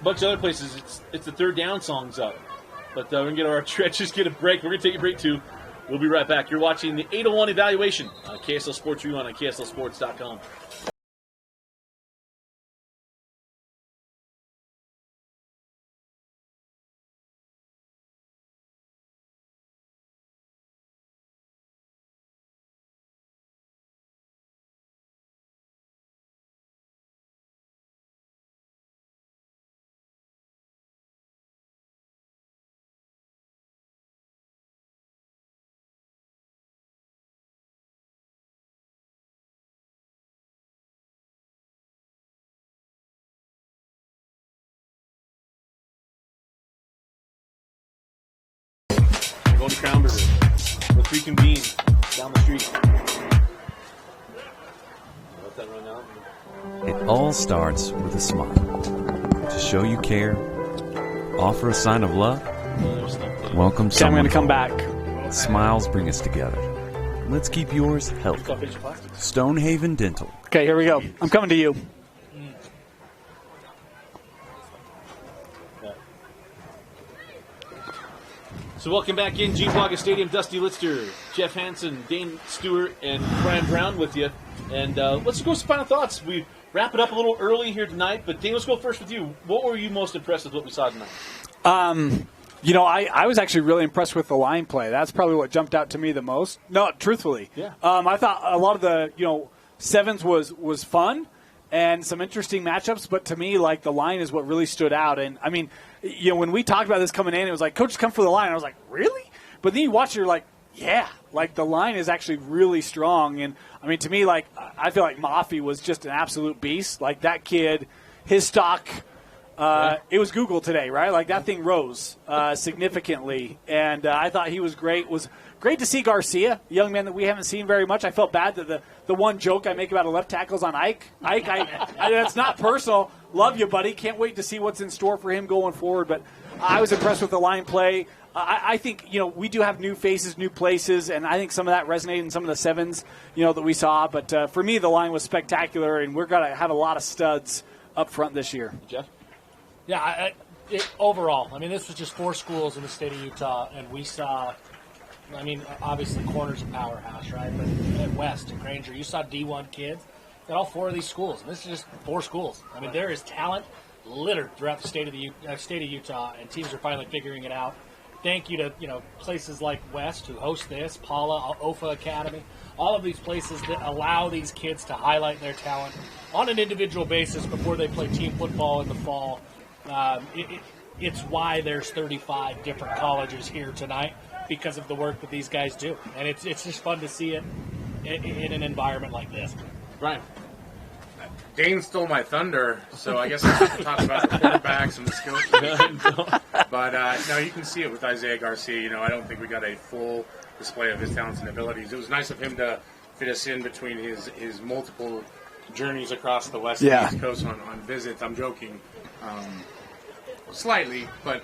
bunch of other places. It's the third down song's up. But we're going to get our stretches, get a break. We're going to take a break, too. We'll be right back. You're watching the 801 Evaluation on KSL Sports Rerun on KSLSports.com. Going to Crown Burger. Let's reconvene. down the street. Let that run out. It all starts with a smile. To show you care, offer a sign of love, welcome I'm someone. going to come back. Smiles bring us together. Let's keep yours healthy. Stonehaven Dental. Okay, here we go. I'm coming to you. So welcome back in, Gene Blaga Stadium. Dusty Litster, Jeff Hansen, Dane Stewart, and Brian Brown with you. And let's go with some final thoughts. We wrap it up a little early here tonight, but Dane, let's go first with you. What were you most impressed with what we saw tonight? I was actually really impressed with the line play. That's probably what jumped out to me the most. No, truthfully. Yeah. I thought a lot of the, sevens was fun and some interesting matchups, but to me, like, the line is what really stood out. And, I mean, when we talked about this coming in, it was like, coaches come for the line. I was like, really? But then you watch it, you're like, yeah, like, the line is actually really strong. And, I mean, to me, like, I feel like Mafi was just an absolute beast. Like, that kid, his stock – it was Google today, right? Like, that thing rose significantly, and I thought he was great. It was great to see Garcia, a young man that we haven't seen very much. I felt bad that the one joke I make about a left tackle is on Ike. Ike, that's not personal. Love you, buddy. Can't wait to see what's in store for him going forward. But I was impressed with the line play. I think, we do have new faces, new places, and I think some of that resonated in some of the sevens, that we saw. But for me, the line was spectacular, and we're going to have a lot of studs up front this year. Jeff? Yeah, overall, this was just 4 schools in the state of Utah, and we saw, obviously Corner's a powerhouse, right? But at West and Granger, you saw D1 kids at all 4 of these schools, and this is just 4 schools. There is talent littered throughout the state of Utah, and teams are finally figuring it out. Thank you to places like West who host this, Paula, OFA Academy, all of these places that allow these kids to highlight their talent on an individual basis before they play team football in the fall. It's why there's 35 different colleges here tonight, because of the work that these guys do. And it's just fun to see it in an environment like this. Brian? Dane stole my thunder, so I guess I have to talk about the quarterbacks and the skill position. But no, you can see it with Isaiah Garcia. I don't think we got a full display of his talents and abilities. It was nice of him to fit us in between his multiple journeys across the West and East Coast on visits. I'm joking. Slightly, but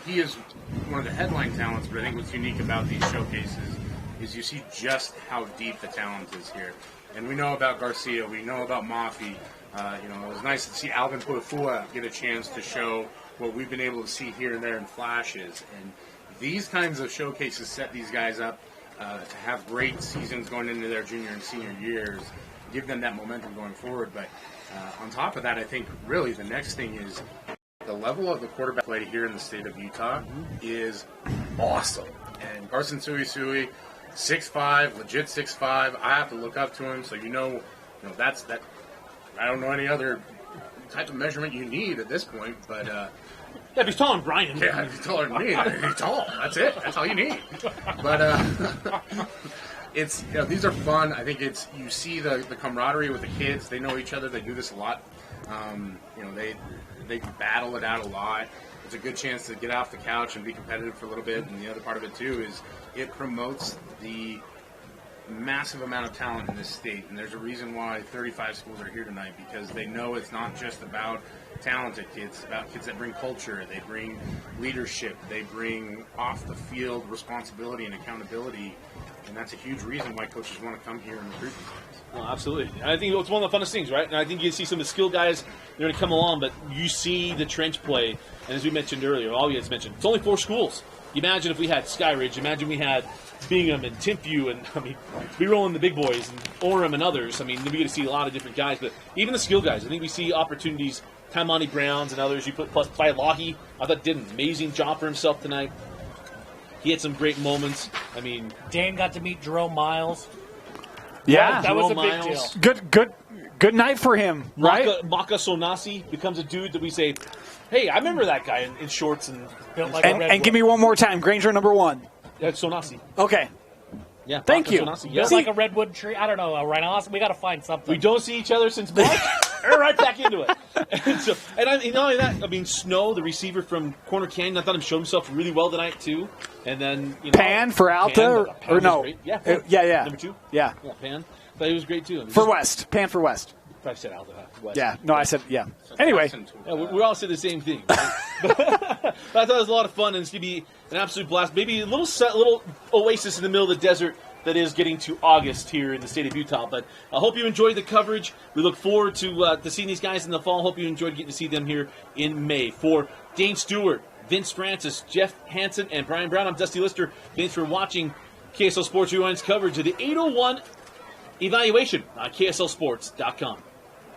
he is one of the headline talents. But I think what's unique about these showcases is you see just how deep the talent is here. And we know about Garcia, we know about Mafi. It was nice to see Alvin Puafua get a chance to show what we've been able to see here and there in flashes. And these kinds of showcases set these guys up to have great seasons going into their junior and senior years, give them that momentum going forward. But on top of that, I think really the next thing is the level of the quarterback play here in the state of Utah is awesome. And Carson Suisui, 6'5", legit 6'5". I have to look up to him, so that's that. I don't know any other type of measurement you need at this point, but if he's taller than Brian. Yeah, if he's taller than me, he's tall. That's it. That's all you need. But it's these are fun. I think you see the camaraderie with the kids. They know each other. They do this a lot. They battle it out a lot. It's a good chance to get off the couch and be competitive for a little bit. And the other part of it, too, is it promotes the massive amount of talent in this state. And there's a reason why 35 schools are here tonight, because they know it's not just about talented kids. It's about kids that bring culture. They bring leadership. They bring off-the-field responsibility and accountability. And that's a huge reason why coaches want to come here and recruit these guys. Well, absolutely. I think it's one of the funnest things, right? And I think you see some of the skilled guys, they're going to come along, but you see the trench play. And as we mentioned earlier, all you guys mentioned, it's only 4 schools. You imagine if we had Skyridge, imagine we had Bingham and Timpview, and we roll in the big boys, and Orem and others. We're going to see a lot of different guys, but even the skilled guys, I think we see opportunities. Taimani Browns and others, you put plus Failahi, I thought did an amazing job for himself tonight. He had some great moments. Dane got to meet Jerome Miles. Yeah, that was a big deal. Good night for him, right? Maka Sonasi becomes a dude that we say, hey, I remember that guy in shorts and built like and give me one more time. Granger number 1. That's Sonasi. Okay. Yeah, Thank Bachman's you. Onasi, yeah. Built like a redwood tree. I don't know, a rhinoceros. We got to find something. We don't see each other since March. We're right back into it. And not only that, I mean, Snow, the receiver from Corner Canyon, I thought him showed himself really well tonight too. And then Pan for Alta Pan or was no? great. Yeah, yeah. Number 2. Yeah. Yeah, Pan. But he was great too. I mean, For West. Pan for West. I said Alta. West. Yeah. No, I said yeah. Anyway. Yeah, we all say the same thing. But I thought it was a lot of fun, and it's going to be an absolute blast. Maybe a little oasis in the middle of the desert that is getting to August here in the state of Utah. But I hope you enjoyed the coverage. We look forward to seeing these guys in the fall. Hope you enjoyed getting to see them here in May. For Dane Stewart, Vince Francis, Jeff Hansen, and Brian Brown, I'm Dusty Lister. Thanks for watching KSL Sports Rewind's coverage of the 801 evaluation on KSLSports.com.